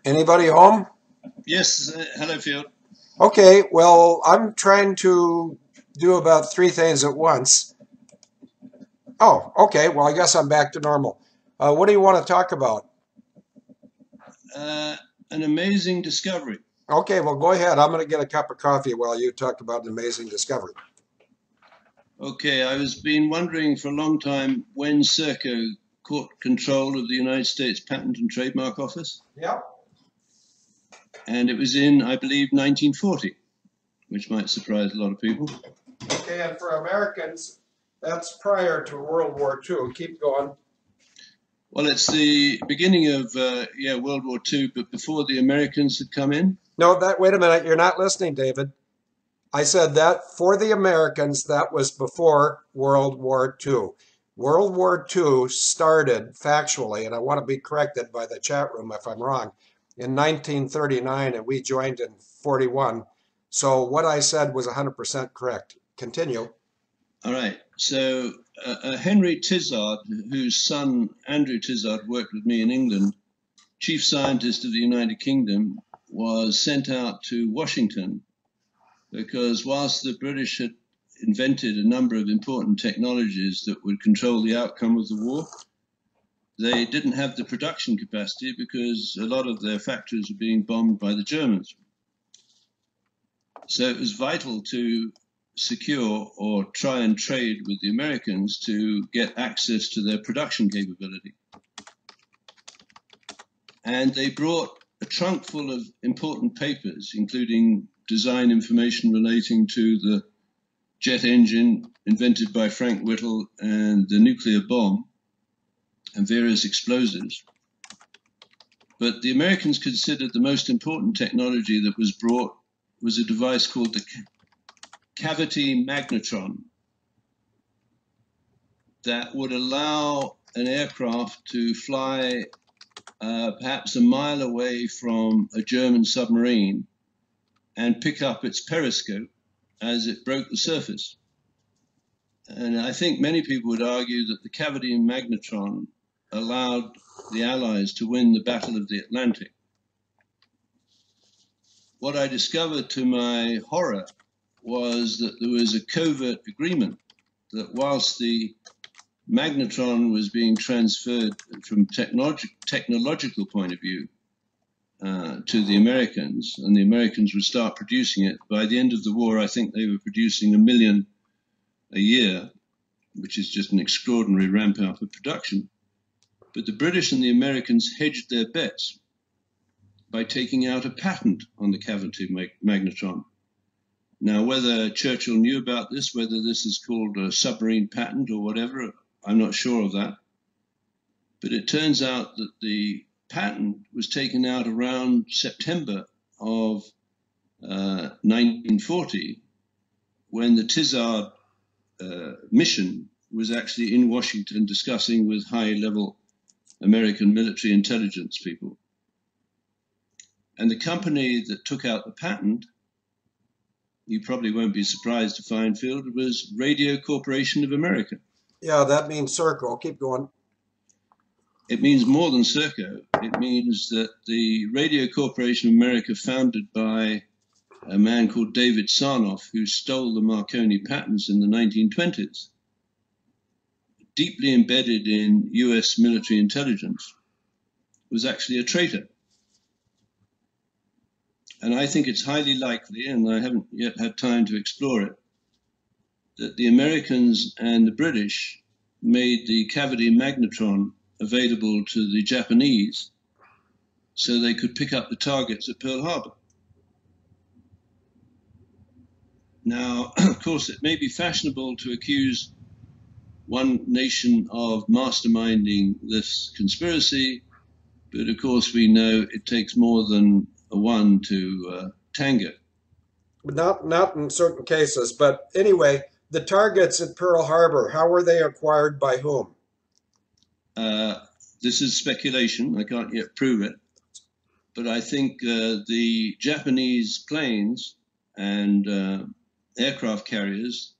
Anybody home? Yes, hello, Field. Okay, well, I'm trying to do about three things at once. Oh, okay, well, I guess I'm back to normal. What do you want to talk about? An amazing discovery. Okay, well, go ahead. I'm going to get a cup of coffee while you talk about an amazing discovery. Okay, I was been wondering for a long time when Serco caught control of the United States Patent and Trademark Office, Yep. and it was in, I believe, 1940, which might surprise a lot of people. Okay, and for Americans, that's prior to World War II. Keep going. Well, it's the beginning of World War II, but before the Americans had come in. No, wait a minute. You're not listening, David. I said that for the Americans, that was before World War II. World War II started factually, and I want to be corrected by the chat room if I'm wrong, in 1939, and we joined in 41. So what I said was 100% correct. Continue. All right. So Henry Tizard, whose son Andrew Tizard worked with me in England, chief scientist of the United Kingdom, was sent out to Washington because whilst the British had invented a number of important technologies that would control the outcome of the war, they didn't have the production capacity because a lot of their factories were being bombed by the Germans. So it was vital to secure or try and trade with the Americans to get access to their production capability. And they brought a trunk full of important papers, including design information relating to the jet engine invented by Frank Whittle and the nuclear bomb and various explosives. But the Americans considered the most important technology that was brought was a device called the cavity magnetron that would allow an aircraft to fly perhaps a mile away from a German submarine and pick up its periscope as it broke the surface. And I think many people would argue that the cavity magnetron allowed the Allies to win the Battle of the Atlantic. What I discovered to my horror was that there was a covert agreement that whilst the magnetron was being transferred from technological point of view to the Americans, and the Americans would start producing it. By the end of the war, I think they were producing 1 million a year, which is just an extraordinary ramp up of production. But the British and the Americans hedged their bets by taking out a patent on the cavity magnetron. Now, whether Churchill knew about this, whether this is called a submarine patent or whatever, I'm not sure of that. But it turns out that the patent was taken out around September of 1940, when the Tizard mission was actually in Washington discussing with high-level American military intelligence people. And the company that took out the patent, you probably won't be surprised to find, Field, was Radio Corporation of America. Yeah, that means circle. Keep going. It means more than Serco. It means that the Radio Corporation of America, founded by a man called David Sarnoff, who stole the Marconi patents in the 1920s, deeply embedded in US military intelligence, was actually a traitor. And I think it's highly likely, and I haven't yet had time to explore it, that the Americans and the British made the cavity magnetron available to the Japanese so they could pick up the targets at Pearl Harbor. Now, of course, it may be fashionable to accuse one nation of masterminding this conspiracy, but of course we know it takes more than a one to tango. Not in certain cases, but anyway, the targets at Pearl Harbor, how were they acquired by whom? This is speculation. I can't yet prove it. But I think the Japanese planes and aircraft carriers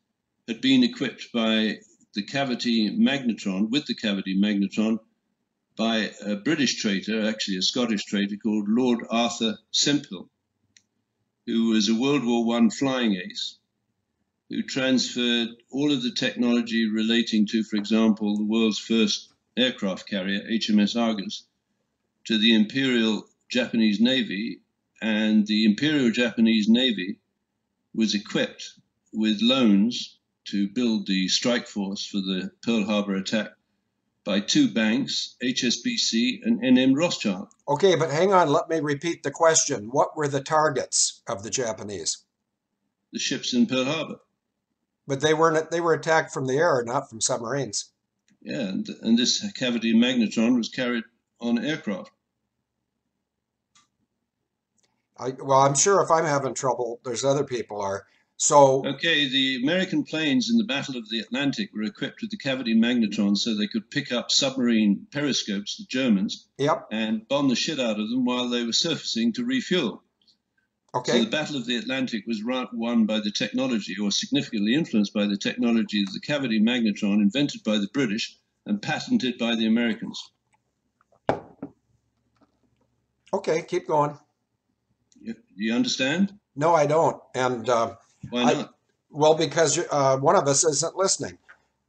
had been equipped by the cavity magnetron, with the cavity magnetron, by a British traitor, actually a Scottish traitor called Lord Arthur Sempill, who was a World War I flying ace, who transferred all of the technology relating to, for example, the world's first aircraft carrier, HMS Argus, to the Imperial Japanese Navy, and the Imperial Japanese Navy was equipped with loans to build the strike force for the Pearl Harbor attack by two banks, HSBC and NM Rothschild. Okay, but hang on, let me repeat the question. What were the targets of the Japanese? The ships in Pearl Harbor. But they were attacked from the air, not from submarines. Yeah, and this cavity magnetron was carried on aircraft. Well, I'm sure if I'm having trouble, there's other people are. So, okay, the American planes in the Battle of the Atlantic were equipped with the cavity magnetron so they could pick up submarine periscopes, the Germans, yep. and bomb the shit out of them while they were surfacing to refuel. Okay. So the Battle of the Atlantic was won by the technology, or significantly influenced by the technology of the cavity magnetron invented by the British and patented by the Americans. Okay, keep going. You understand? No, I don't. And why not? Well, because one of us isn't listening.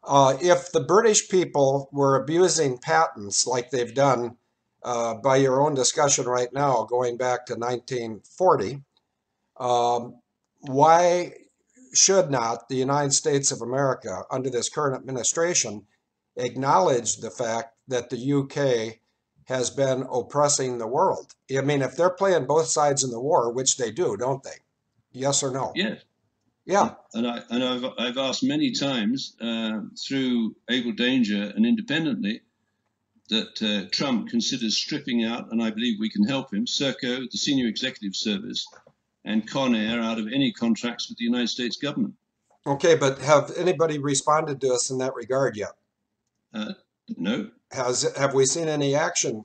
If the British people were abusing patents like they've done by your own discussion right now, going back to 1940, why should not the United States of America, under this current administration, acknowledge the fact that the UK has been oppressing the world? I mean, if they're playing both sides in the war, which they do, don't they? Yes or no? Yes. Yeah. And I've asked many times through Able Danger and independently that Trump considers stripping out, and I believe we can help him, Serco, the Senior Executive Service, and Con Air out of any contracts with the United States government. Okay, but have anybody responded to us in that regard yet? No. Have we seen any action?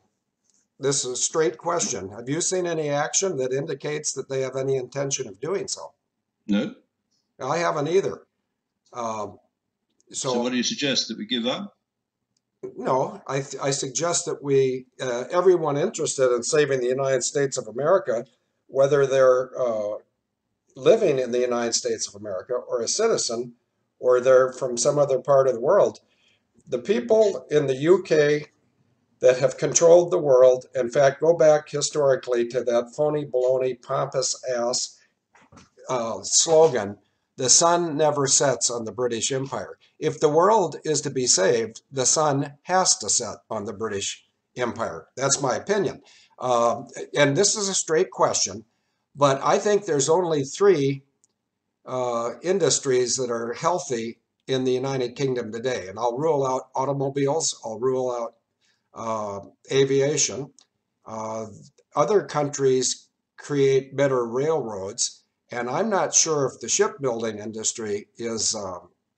This is a straight question. Have you seen any action that indicates that they have any intention of doing so? No. I haven't either. So what do you suggest, that we give up? No, I suggest that we, everyone interested in saving the United States of America, whether they're living in the United States of America or a citizen, or they're from some other part of the world, the people in the UK that have controlled the world, in fact, go back historically to that phony, baloney, pompous ass slogan, the sun never sets on the British Empire. If the world is to be saved, the sun has to set on the British Empire. That's my opinion. And this is a straight question, but I think there's only three industries that are healthy in the United Kingdom today. And I'll rule out automobiles, I'll rule out aviation. Other countries create better railroads, and I'm not sure if the shipbuilding industry is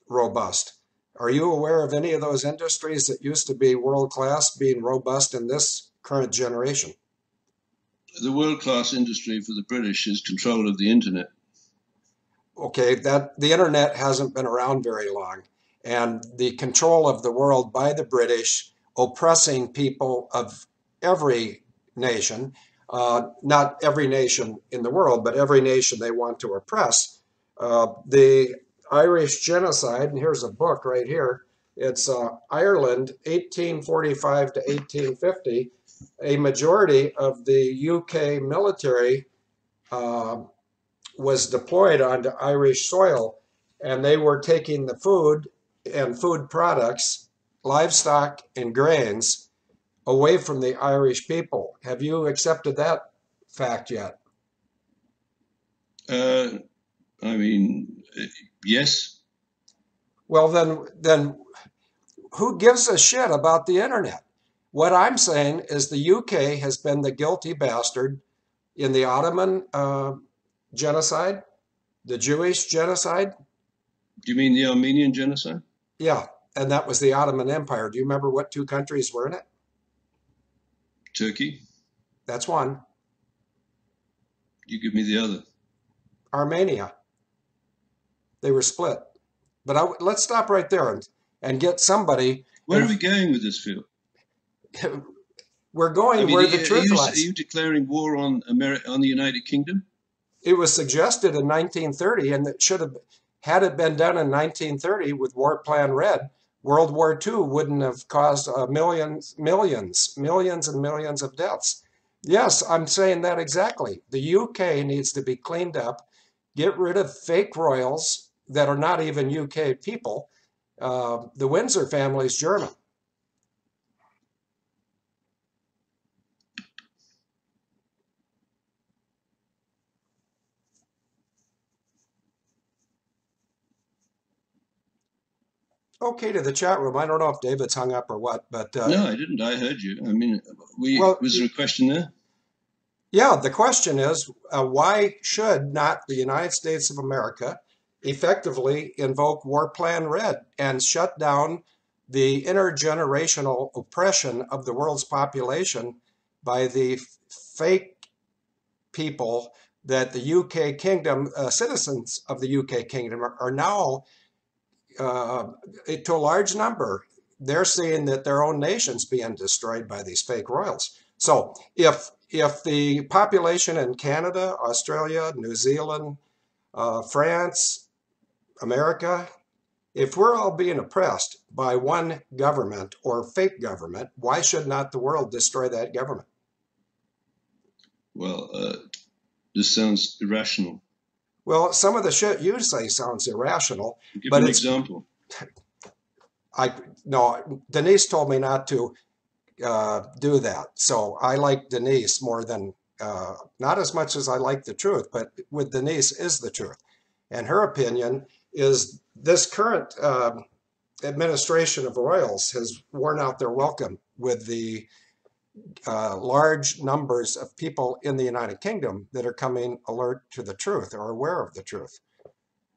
robust. Are you aware of any of those industries that used to be world-class being robust in this current generation? The world-class industry for the British is control of the internet. Okay, that the internet hasn't been around very long, and the control of the world by the British, oppressing people of every nation, not every nation in the world, but every nation they want to oppress. The Irish genocide, and here's a book right here, it's Ireland, 1845 to 1850. A majority of the UK military was deployed onto Irish soil, and they were taking the food and food products, livestock and grains, away from the Irish people. Have you accepted that fact yet? I mean, yes. Well, then who gives a shit about the internet? What I'm saying is the UK has been the guilty bastard in the Ottoman genocide, the Jewish genocide. Do you mean the Armenian genocide? Yeah, and that was the Ottoman Empire. Do you remember what two countries were in it? Turkey. That's one. You give me the other. Armenia. They were split. But let's stop right there and get somebody. Where are we going with this, Phil? We're I going mean, where the are truth you lies. declaring war on on the United Kingdom? It was suggested in 1930, and it should have, had it been done in 1930 with War Plan Red, World War II wouldn't have caused millions and millions of deaths. Yes, I'm saying that exactly. The UK needs to be cleaned up, get rid of fake royals that are not even UK people. The Windsor family is German. Okay, to the chat room. I don't know if David's hung up or what, but No, I didn't. I heard you. I mean, well, was there a question there? yeah, the question is why should not the United States of America effectively invoke War Plan Red and shut down the intergenerational oppression of the world's population by the fake people that the UK kingdom, citizens of the UK kingdom, are now, uh, to a large number, they're seeing that their own nation's being destroyed by these fake royals. So if the population in Canada, Australia, New Zealand, France, America, if we're all being oppressed by one government or fake government, why should not the world destroy that government? Well, this sounds irrational. Well, some of the shit you say sounds irrational, Give but an it's example. no. Denise told me not to do that. So I like Denise more than, not as much as I like the truth, but with Denise is the truth. And her opinion is this current administration of royals has worn out their welcome with the large numbers of people in the United Kingdom that are coming alert to the truth or aware of the truth.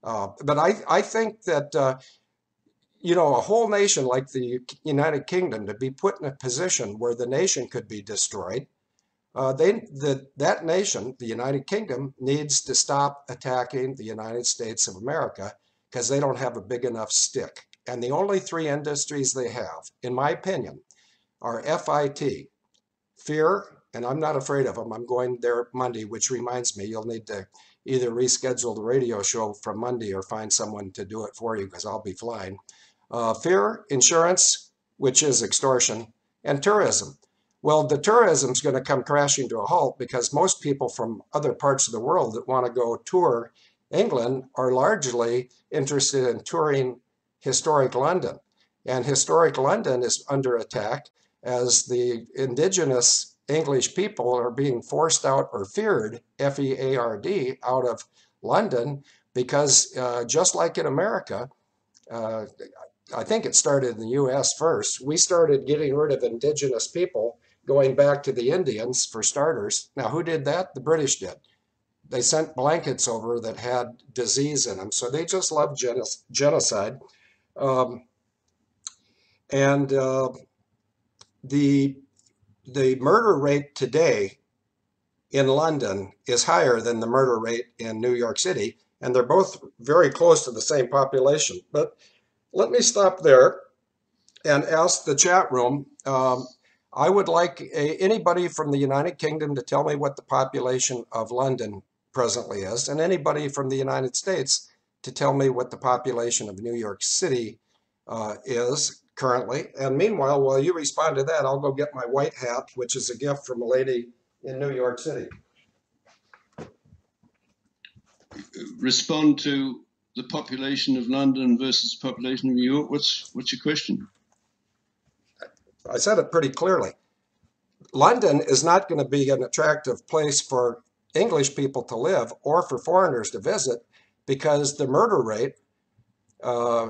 But I think that a whole nation like the United Kingdom to be put in a position where the nation could be destroyed, that nation, the United Kingdom, needs to stop attacking the United States of America because they don't have a big enough stick. And the only three industries they have, in my opinion, are FIT, fear, and I'm not afraid of them. I'm going there Monday, which reminds me, you'll need to either reschedule the radio show from Monday or find someone to do it for you because I'll be flying. Fear, insurance, which is extortion, and tourism. Well, the tourism is going to come crashing to a halt because most people from other parts of the world that want to go tour England are largely interested in touring historic London. And historic London is under attack as the indigenous English people are being forced out or feared, FEARD, out of London because just like in America, uh, I think it started in the US first. We started getting rid of indigenous people, going back to the Indians for starters. Now, who did that? The British did. They sent blankets over that had disease in them. So they just love genocide. Um, and the murder rate today in London is higher than the murder rate in New York City, and they're both very close to the same population. But let me stop there and ask the chat room. I would like anybody from the United Kingdom to tell me what the population of London presently is, and anybody from the United States to tell me what the population of New York City is currently. And meanwhile, while you respond to that, I'll go get my white hat, which is a gift from a lady in New York City. Respond to the population of London versus the population of New York. What's your question? I said it pretty clearly. London is not going to be an attractive place for English people to live or for foreigners to visit because the murder rate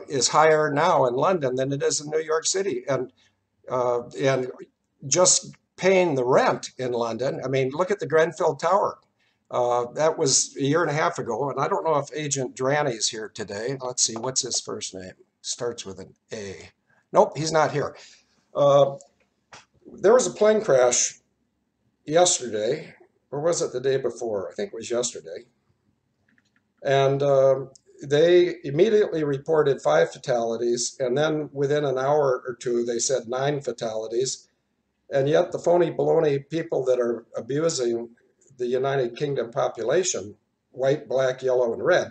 is higher now in London than it is in New York City. And just paying the rent in London, I mean, look at the Grenfell Tower. That was a year and a half ago, and I don't know if Agent Dranny's here today. Let's see, what's his first name? Starts with an A. Nope, he's not here. There was a plane crash yesterday, or was it the day before? I think it was yesterday. And they immediately reported 5 fatalities, and then within an hour or two, they said 9 fatalities. And yet the phony baloney people that are abusing the United Kingdom population, white, black, yellow, and red,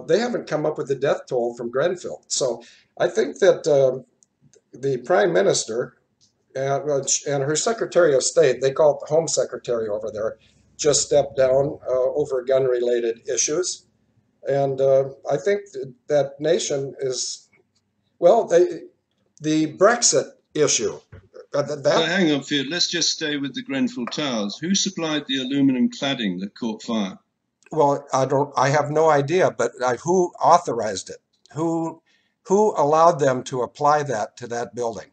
they haven't come up with the death toll from Grenfell. So I think that the Prime Minister and her Secretary of State, they call it the Home Secretary over there, just stepped down over gun-related issues. And I think that nation is, well, the Brexit issue. So hang on, Field. Let's just stay with the Grenfell Towers. Who supplied the aluminum cladding that caught fire? Well, I have no idea, but who authorized it? Who allowed them to apply that to that building?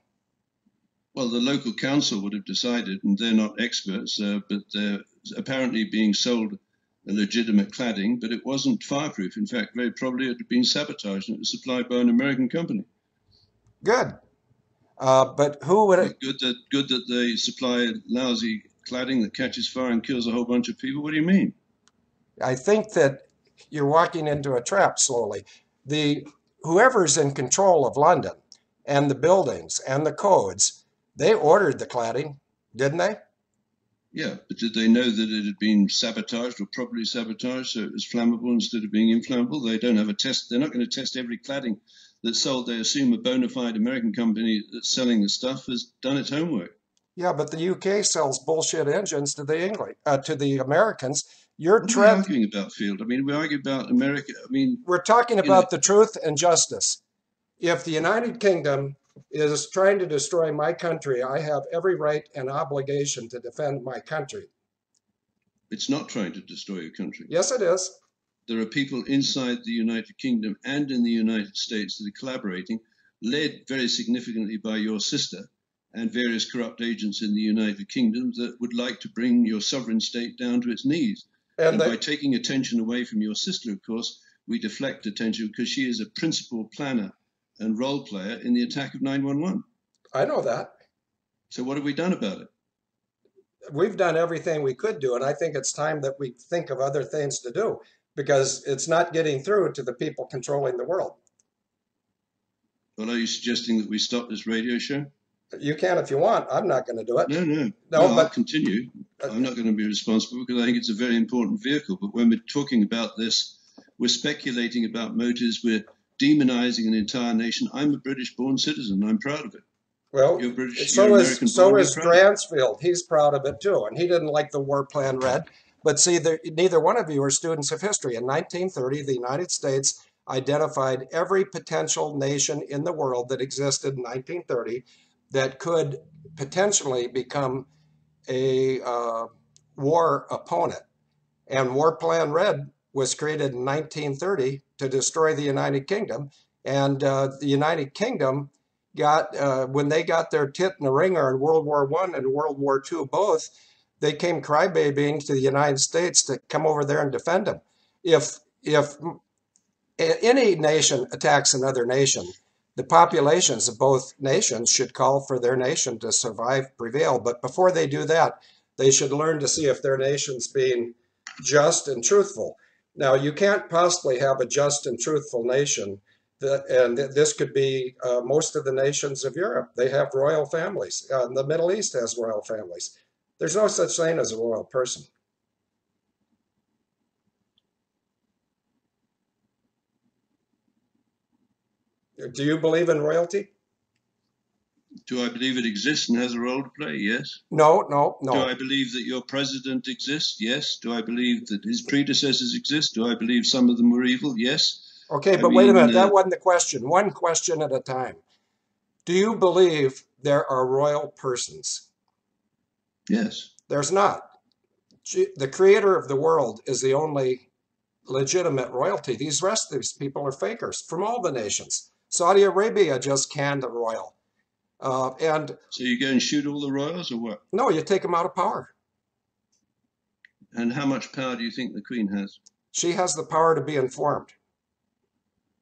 Well, the local council would have decided, and they're not experts, but they're apparently being sold a legitimate cladding, but it wasn't fireproof. In fact, very probably it had been sabotaged, and it was supplied by an American company. Good. But who would it? Good that they supply lousy cladding that catches fire and kills a whole bunch of people. What do you mean? I think that you're walking into a trap slowly. Whoever's in control of London and the buildings and the codes, they ordered the cladding, didn't they? Yeah, but did they know that it had been sabotaged or properly sabotaged so it was flammable instead of being inflammable? They don't have a test. They're not going to test every cladding that's sold. They assume a bona fide American company that's selling the stuff has done its homework. Yeah, but the UK sells bullshit engines to the Americans. What are we arguing about, Field? I mean, we argue about America. I mean, we're talking about the truth and justice. If the United Kingdom is trying to destroy my country, I have every right and obligation to defend my country. It's not trying to destroy your country. Yes, it is. There are people inside the United Kingdom and in the United States that are collaborating, led very significantly by your sister and various corrupt agents in the United Kingdom that would like to bring your sovereign state down to its knees. And by taking attention away from your sister, of course, we deflect attention because she is a principal planner and role player in the attack of 9/11. I know that. So what have we done about it? We've done everything we could do, and I think it's time that we think of other things to do because it's not getting through to the people controlling the world. Well, are you suggesting that we stop this radio show? You can if you want. I'm not going to do it. No, I'll continue. I'm not going to be responsible because I think it's a very important vehicle. But when we're talking about this, we're speculating about motives. We're demonizing an entire nation. I'm a British-born citizen. I'm proud of it. Well, you're British, so is Dransfield. He's proud of it too, and he didn't like the war plan read. But see, neither one of you are students of history. In 1930, the United States identified every potential nation in the world that existed in 1930 that could potentially become a war opponent. And War Plan Red was created in 1930 to destroy the United Kingdom. And the United Kingdom got, when they got their tit in the ringer in World War I and World War II both, they came crybabying to the United States to come over there and defend them. If any nation attacks another nation, the populations of both nations should call for their nation to survive, prevail. But before they do that, they should learn to see if their nation's being just and truthful. Now, you can't possibly have a just and truthful nation, and this could be most of the nations of Europe. They have royal families. The Middle East has royal families. There's no such thing as a royal person. Do you believe in royalty? Do I believe it exists and has a role to play? Yes. No. Do I believe that your president exists? Yes. Do I believe that his predecessors exist? Do I believe some of them were evil? Yes. Okay, but wait a minute. That wasn't the question. One question at a time. Do you believe there are royal persons? Yes. There's not. The creator of the world is the only legitimate royalty. These rest of these people are fakers from all the nations. Saudi Arabia just canned a royal. And so you go and shoot all the royals or what? No, you take them out of power. And how much power do you think the Queen has? She has the power to be informed.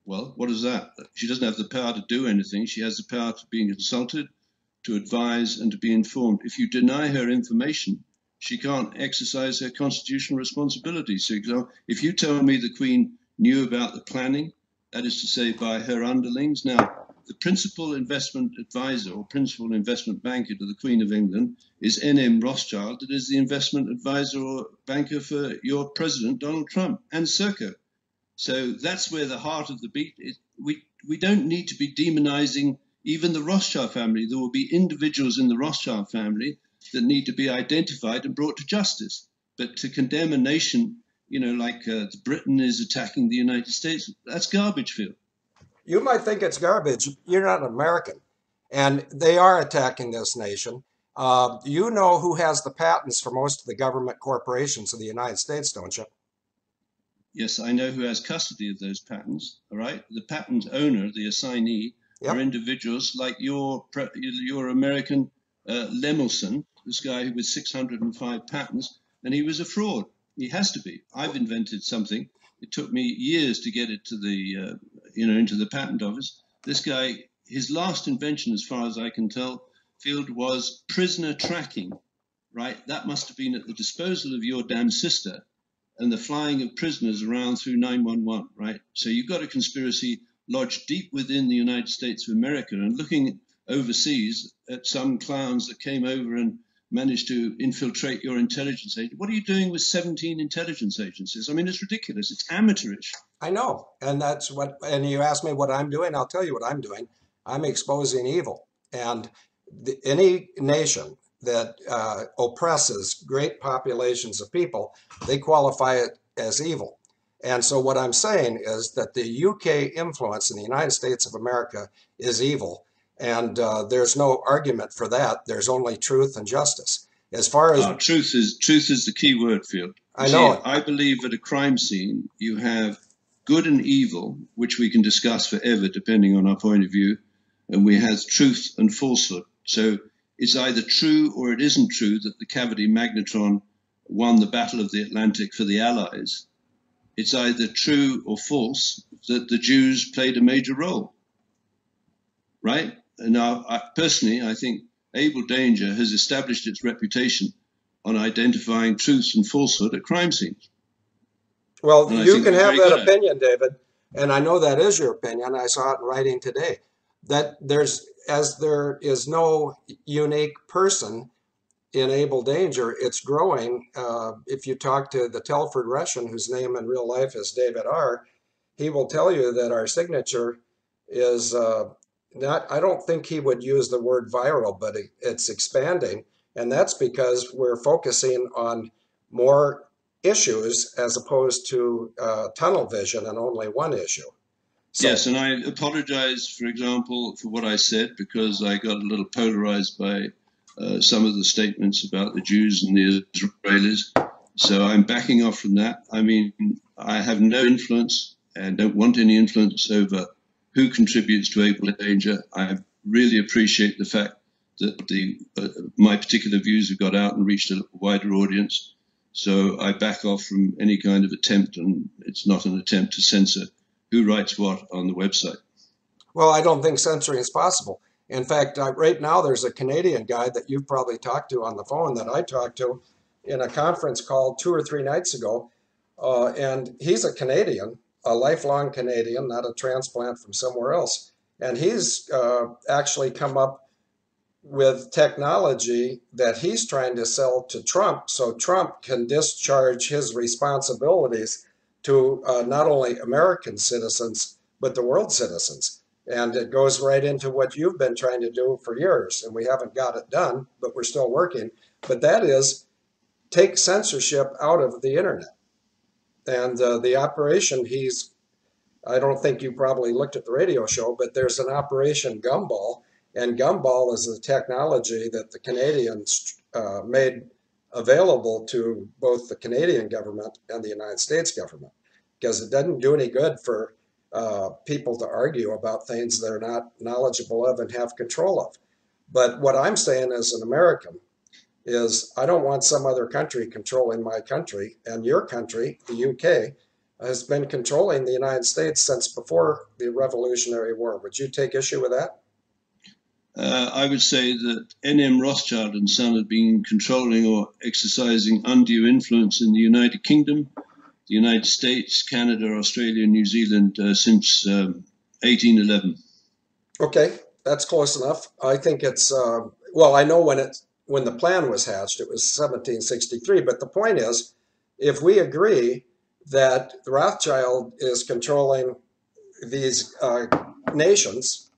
Well, what is that? She doesn't have the power to do anything. She has the power to be consulted, to advise, and to be informed. If you deny her information, she can't exercise her constitutional responsibilities. So if you tell me the Queen knew about the planning, that is to say by her underlings. Now, the principal investment advisor or principal investment banker to the Queen of England is N.M. Rothschild, that is the investment advisor or banker for your president, Donald Trump, and Serco. So that's where the heart of the beat is. We don't need to be demonizing even the Rothschild family. There will be individuals in the Rothschild family that need to be identified and brought to justice. But to condemn a nation, like Britain is attacking the United States, that's garbage, Phil. You might think it's garbage. You're not American. And they are attacking this nation. You know who has the patents for most of the government corporations of the United States, don't you? Yes, I know who has custody of those patents, all right? The patent owner, the assignee, are individuals like your American Lemelson, this guy with 605 patents, and he was a fraud. He has to be. I've invented something. It took me years to get it to the, into the patent office. This guy, his last invention, as far as I can tell, Field, was prisoner tracking, right? That must have been at the disposal of your damn sister and the flying of prisoners around through 911, right? So you've got a conspiracy lodged deep within the United States of America, and looking overseas at some clowns that came over and managed to infiltrate your intelligence agency. What are you doing with 17 intelligence agencies? I mean, it's ridiculous. It's amateurish. I know. And and you ask me what I'm doing, I'll tell you what I'm doing. I'm exposing evil. And any nation that oppresses great populations of people, they qualify it as evil. And so what I'm saying is that the UK influence in the United States of America is evil. And there's no argument for that. There's only truth and justice. As far as truth is the key word, Field. I know. I believe at a crime scene you have good and evil, which we can discuss forever depending on our point of view, and we have truth and falsehood. So it's either true or it isn't true that the cavity magnetron won the Battle of the Atlantic for the Allies. It's either true or false that the Jews played a major role, right? And now, personally, I think Able Danger has established its reputation on identifying truth and falsehood at crime scenes. Well, you can have that opinion, David, and I know that is your opinion. I saw it in writing today, that there is no unique person in Able Danger. It's growing. If you talk to the Telford Russian, whose name in real life is David R., he will tell you that our signature is not, I don't think he would use the word viral, but it's expanding. And that's because we're focusing on more issues as opposed to tunnel vision and only one issue. So, yes, and I apologize, for example, for what I said, because I got a little polarized by some of the statements about the Jews and the Israelis. So I'm backing off from that. I mean, I have no influence and don't want any influence over who contributes to Able Danger. I really appreciate the fact that my particular views have got out and reached a wider audience. So I back off from any kind of attempt, and it's not an attempt to censor who writes what on the website. Well, I don't think censoring is possible. In fact, right now there's a Canadian guy that you've probably talked to on the phone that I talked to in a conference call 2 or 3 nights ago. And he's a Canadian, a lifelong Canadian, not a transplant from somewhere else. And he's actually come up with technology that he's trying to sell to Trump so Trump can discharge his responsibilities to not only American citizens, but the world citizens. And it goes right into what you've been trying to do for years, and we haven't got it done, but we're still working. But that is take censorship out of the internet. And the operation I don't think you probably looked at the radio show, but there's an Operation Gumball, and Gumball is a technology that the Canadians made available to both the Canadian government and the United States government, because it doesn't do any good for people to argue about things they're not knowledgeable of and have control of. But what I'm saying as an American is I don't want some other country controlling my country, and your country, the UK, has been controlling the United States since before the Revolutionary War. Would you take issue with that? I would say that N.M. Rothschild and Son have been controlling or exercising undue influence in the United Kingdom, the United States, Canada, Australia, and New Zealand since 1811. Okay, that's close enough. I think it's well, I know when the plan was hatched, it was 1763. But the point is, if we agree that the Rothschild is controlling these nations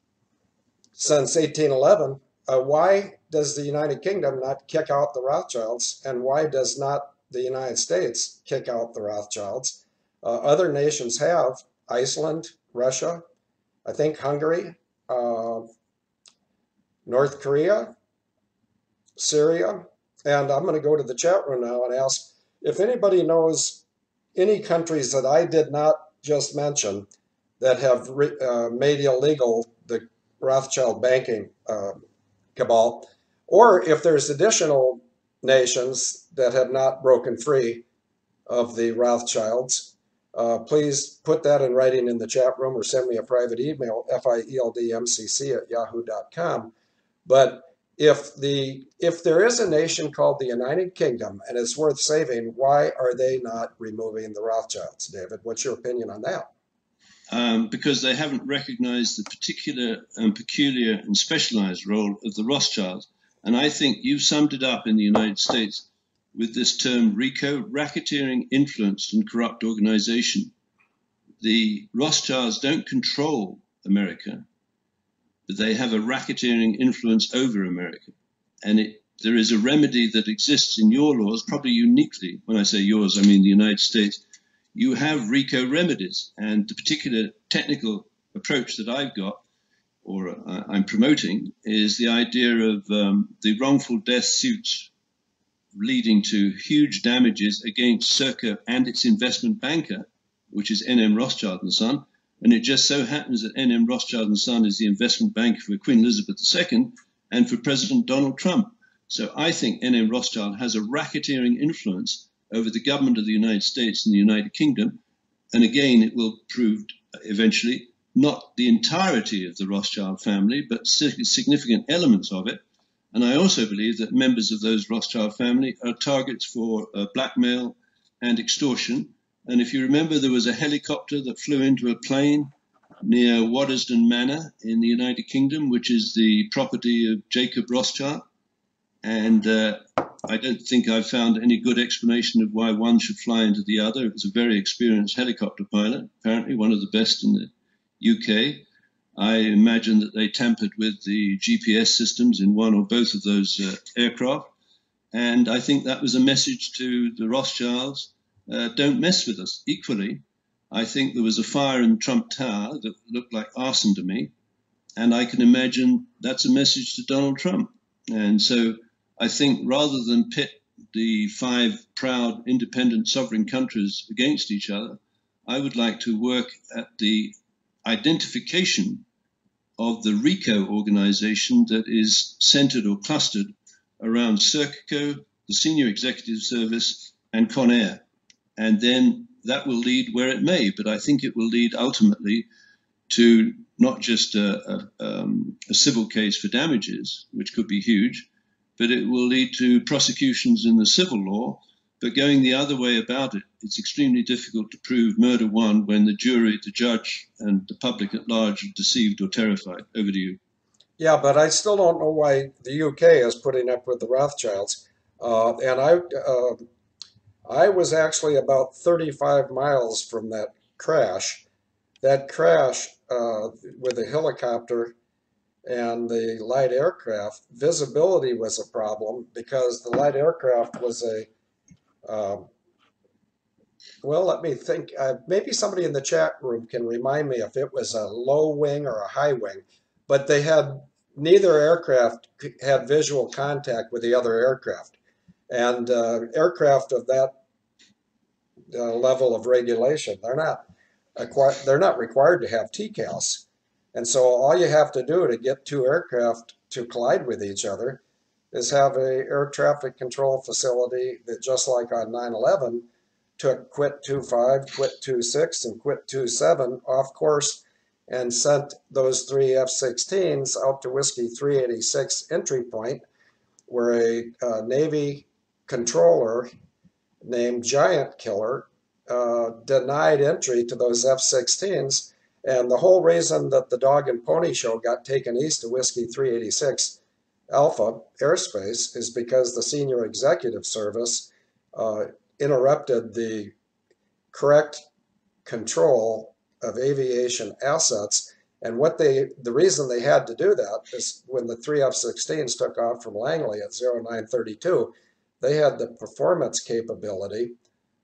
since 1811, why does the United Kingdom not kick out the Rothschilds, and why does not the United States kick out the Rothschilds? Other nations have: Iceland, Russia, I think Hungary, uh, North Korea, Syria. And I'm going to go to the chat room now and ask if anybody knows any countries that I did not just mention that have made illegal the Rothschild banking cabal, or if there's additional nations that have not broken free of the Rothschilds. Please put that in writing in the chat room or send me a private email, fieldmcc@yahoo.com. But if there is a nation called the United Kingdom and it's worth saving, why are they not removing the Rothschilds, David? What's your opinion on that? Because they haven't recognized the particular and peculiar and specialized role of the Rothschilds. And I think you've summed it up in the United States with this term RICO, racketeering, influenced, and corrupt organization. The Rothschilds don't control America, but they have a racketeering influence over America. And there is a remedy that exists in your laws, probably uniquely. When I say yours, I mean the United States. You have RICO remedies, and the particular technical approach that I've got, or I'm promoting, is the idea of the wrongful death suits leading to huge damages against Serco and its investment banker, which is N.M. Rothschild and Son. And it just so happens that N.M. Rothschild and Son is the investment banker for Queen Elizabeth II and for President Donald Trump. So I think N.M. Rothschild has a racketeering influence over the government of the United States and the United Kingdom. And again, it will prove eventually not the entirety of the Rothschild family, but significant elements of it. And I also believe that members of those Rothschild family are targets for blackmail and extortion. And if you remember, there was a helicopter that flew into a plane near Waddesdon Manor in the United Kingdom, which is the property of Jacob Rothschild. And I don't think I've found any good explanation of why one should fly into the other. It was a very experienced helicopter pilot, apparently one of the best in the UK. I imagine that they tampered with the GPS systems in one or both of those aircraft. And I think that was a message to the Rothschilds, don't mess with us. Equally, I think there was a fire in Trump Tower that looked like arson to me. And I can imagine that's a message to Donald Trump. And so I think rather than pit the 5 proud, independent, sovereign countries against each other, I would like to work at the identification of the RICO organization that is centered or clustered around Serco, the Senior Executive Service, and Conair. And then that will lead where it may, but I think it will lead ultimately to not just a civil case for damages, which could be huge, but it will lead to prosecutions in the civil law. But going the other way about it, it's extremely difficult to prove murder one when the jury, the judge, and the public at large are deceived or terrified. Over to you. Yeah, but I still don't know why the UK is putting up with the Rothschilds. I was actually about 35 miles from that crash. That crash with the helicopter and the light aircraft, visibility was a problem because the light aircraft was uh, well, let me think. Maybe somebody in the chat room can remind me if it was a low wing or a high wing, but neither aircraft had visual contact with the other aircraft. And aircraft of that level of regulation, they're not required to have TCALs. And so all you have to do to get 2 aircraft to collide with each other is have a air traffic control facility that, just like on 9/11, took quit 25, quit 26, and quit 27 off course and sent those 3 F-16s out to Whiskey 386 entry point, where a Navy controller named Giant Killer denied entry to those F-16s, And the whole reason that the Dog and Pony Show got taken east of Whiskey 386 Alpha airspace is because the Senior Executive Service interrupted the correct control of aviation assets. And the reason they had to do that is when the three F-16s took off from Langley at 0932, they had the performance capability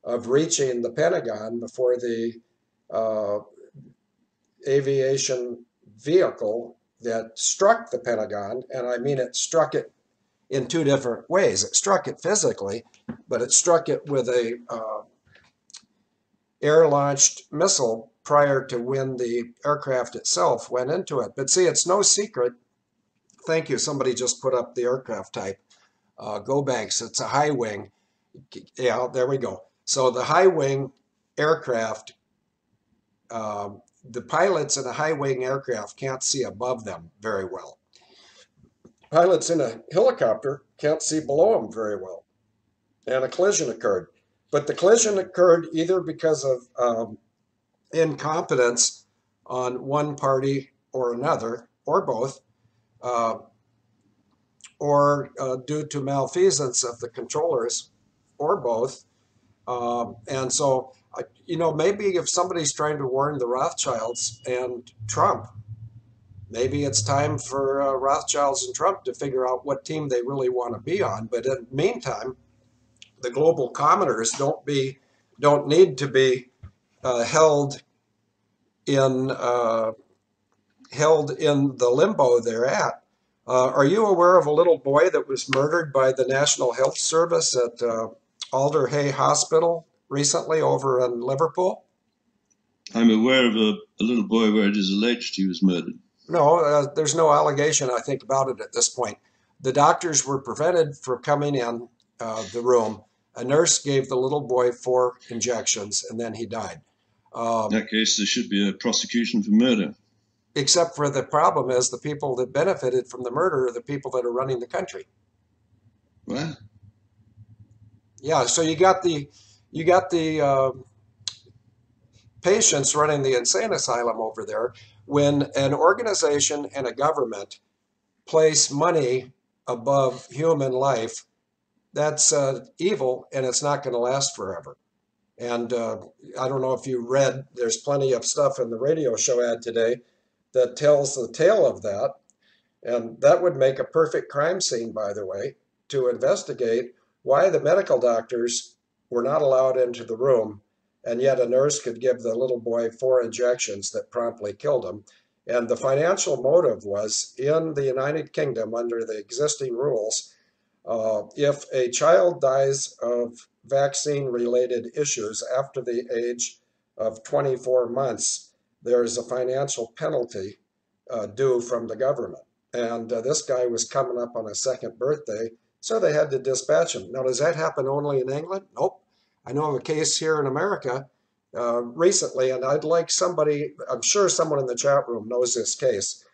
of reaching the Pentagon before the aviation vehicle that struck the Pentagon, and I mean it struck it in two different ways. It struck it physically, but it struck it with a air-launched missile prior to when the aircraft itself went into it. But see, it's no secret. Thank you. Somebody just put up the aircraft type. Go Banks. It's a high wing. Yeah, there we go. So the high wing aircraft, the pilots in a high wing aircraft can't see above them very well. Pilots in a helicopter can't see below them very well. And a collision occurred. But the collision occurred either because of incompetence on one party or another, or both, or due to malfeasance of the controllers, or both. And so, maybe if somebody's trying to warn the Rothschilds and Trump, maybe it's time for Rothschilds and Trump to figure out what team they really want to be on. But in the meantime, the global commoners don't need to be held in the limbo they're at. Are you aware of a little boy that was murdered by the National Health Service at Alder Hey Hospital recently over in Liverpool? I'm aware of a little boy where it is alleged he was murdered. No, there's no allegation, I think, about it at this point. The doctors were prevented from coming in the room. A nurse gave the little boy 4 injections, and then he died. In that case, there should be a prosecution for murder. Except for the problem is the people that benefited from the murder are the people that are running the country. What? Yeah, so you got the patients running the insane asylum over there. When an organization and a government place money above human life, that's evil, and it's not going to last forever. And I don't know if you read, there's plenty of stuff in the radio show ad today that tells the tale of that. And that would make a perfect crime scene, by the way, to investigate why the medical doctors were not allowed into the room, and yet a nurse could give the little boy 4 injections that promptly killed him. And the financial motive was, in the United Kingdom, under the existing rules, if a child dies of vaccine-related issues after the age of 24 months, there's a financial penalty due from the government. And this guy was coming up on his 2nd birthday, so they had to dispatch him. Now, does that happen only in England? Nope. I know of a case here in America recently, and I'd like somebody, I'm sure someone in the chat room knows this case,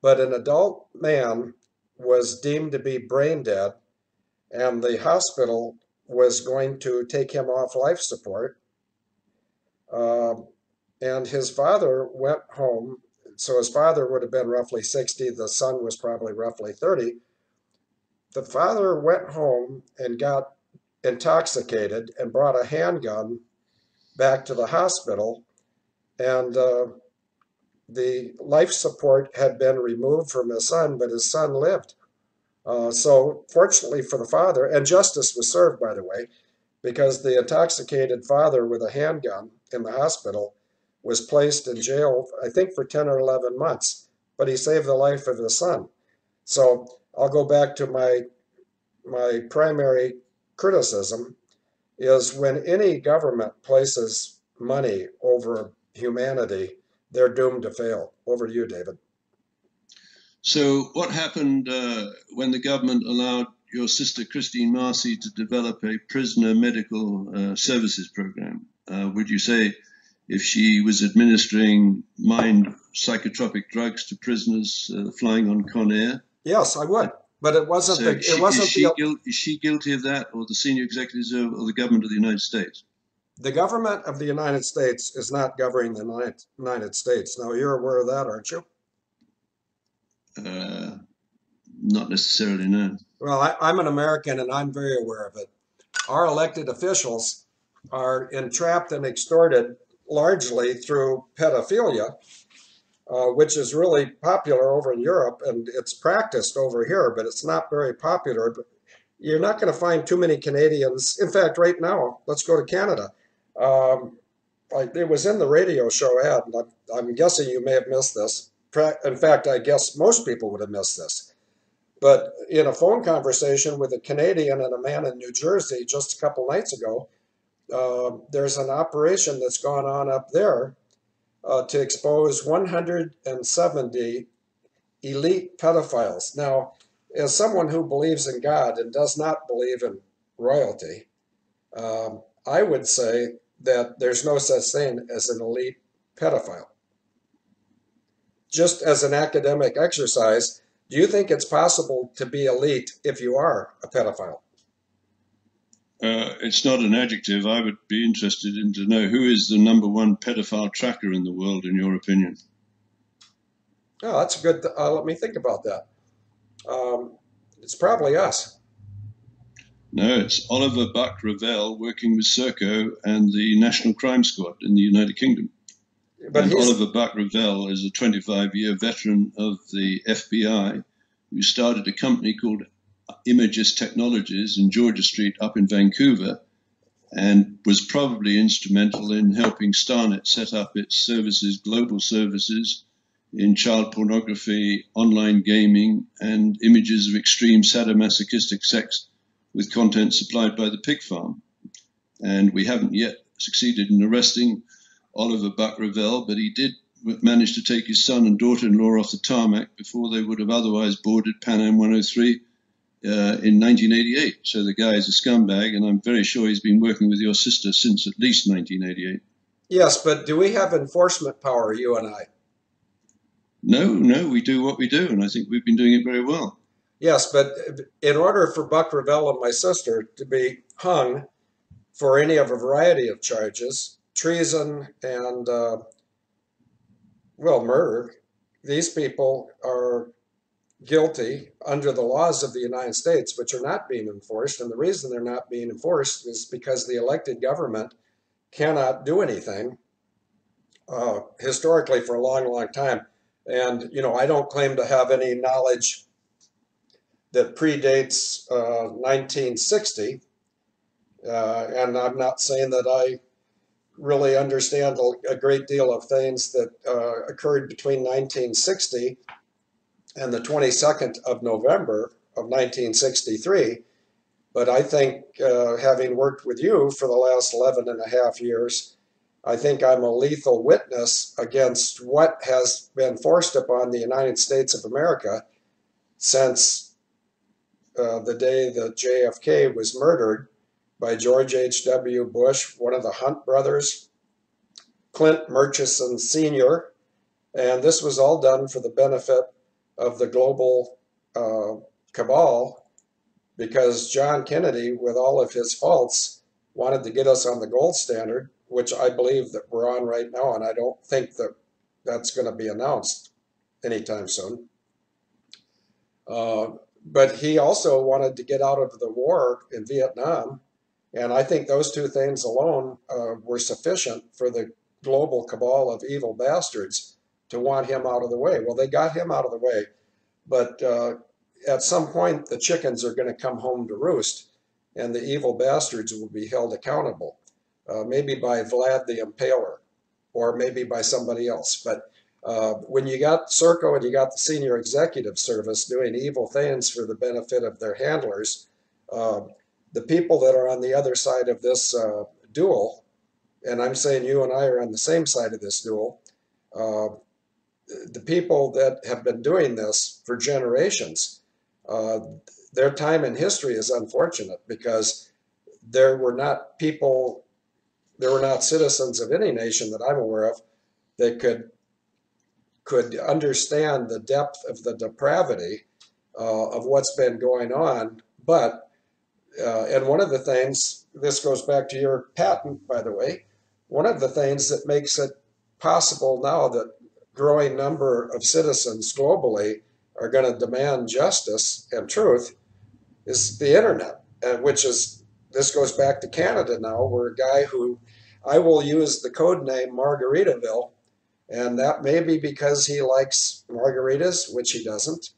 but an adult man was deemed to be brain dead, and the hospital was going to take him off life support. And his father went home. So his father would have been roughly 60. The son was probably roughly 30. The father went home and got intoxicated and brought a handgun back to the hospital. And the life support had been removed from his son, but his son lived. So fortunately for the father, and justice was served, by the way, because the intoxicated father with a handgun in the hospital was placed in jail, I think, for 10 or 11 months, but he saved the life of his son. So I'll go back to my primary criticism is when any government places money over humanity, they're doomed to fail. Over to you, David. So what happened when the government allowed your sister Christine Marcy to develop a prisoner medical services program? Would you say if she was administering mind psychotropic drugs to prisoners flying on Conair? Yes, I would. But it wasn't. So is she guilty of that, or the senior executives of the government of the United States? The government of the United States is not governing the United States. Now, you're aware of that, aren't you? Uh, Not necessarily, no. Well, I'm an American and I'm very aware of it. Our elected officials are entrapped and extorted largely through pedophilia, which is really popular over in Europe and it's practiced over here, but it's not very popular. But you're not going to find too many Canadians. In fact, right now, let's go to Canada. Um, it was in the radio show ad, and I'm guessing you may have missed this. In fact, I guess most people would have missed this. But in a phone conversation with a Canadian and a man in New Jersey just a couple nights ago, there's an operation that's gone on up there to expose 170 elite pedophiles. Now, as someone who believes in God and does not believe in royalty, I would say that there's no such thing as an elite pedophile. Just as an academic exercise, do you think it's possible to be elite if you are a pedophile? It's not an adjective. I would be interested in to know who is the #1 pedophile tracker in the world, in your opinion. Oh, that's a good. Let me think about that. It's probably us. No, it's Oliver Buck Revell working with Serco and the National Crime Squad in the United Kingdom. But and Oliver Buck Revell is a 25-year veteran of the FBI who started a company called Images Technologies in Georgia Street up in Vancouver and was probably instrumental in helping Starnet set up its services, global services in child pornography, online gaming, and images of extreme sadomasochistic sex with content supplied by the pig farm. And we haven't yet succeeded in arresting Oliver Buck Revell, but he did manage to take his son and daughter-in-law off the tarmac before they would have otherwise boarded Pan Am 103 in 1988. So the guy is a scumbag, and I'm very sure he's been working with your sister since at least 1988. Yes, but do we have enforcement power, you and I? No, we do what we do, and I think we've been doing it very well. Yes, but in order for Buck Revell and my sister to be hung for any of a variety of charges, treason and, murder, these people are guilty under the laws of the United States, which are not being enforced. And the reason they're not being enforced is because the elected government cannot do anything historically for a long, long time. And, I don't claim to have any knowledge that predates 1960. And I'm not saying that I really understand a great deal of things that occurred between 1960 and the 22nd of November of 1963. But I think, having worked with you for the last 11 and a half years, I think I'm a lethal witness against what has been forced upon the United States of America since the day that JFK was murdered by George H.W. Bush, one of the Hunt brothers, Clint Murchison Sr., and this was all done for the benefit of the global cabal, because John Kennedy, with all of his faults, wanted to get us on the gold standard, which I believe that we're on right now, and I don't think that that's going to be announced anytime soon. But he also wanted to get out of the war in Vietnam, and I think those two things alone were sufficient for the global cabal of evil bastards to want him out of the way. Well, they got him out of the way, but at some point the chickens are going to come home to roost, and the evil bastards will be held accountable, maybe by Vlad the Impaler, or maybe by somebody else. But when you got Serco and you got the senior executive service doing evil things for the benefit of their handlers, the people that are on the other side of this duel, and I'm saying you and I are on the same side of this duel, the people that have been doing this for generations, their time in history is unfortunate, because there were not citizens of any nation that I'm aware of that could understand the depth of the depravity of what's been going on. But And one of the things, this goes back to your patent, by the way, one of the things that makes it possible now that growing number of citizens globally are going to demand justice and truth is the internet, which is, this goes back to Canada now, where a guy who, I will use the code name Margaritaville, and that may be because he likes margaritas, which he doesn't,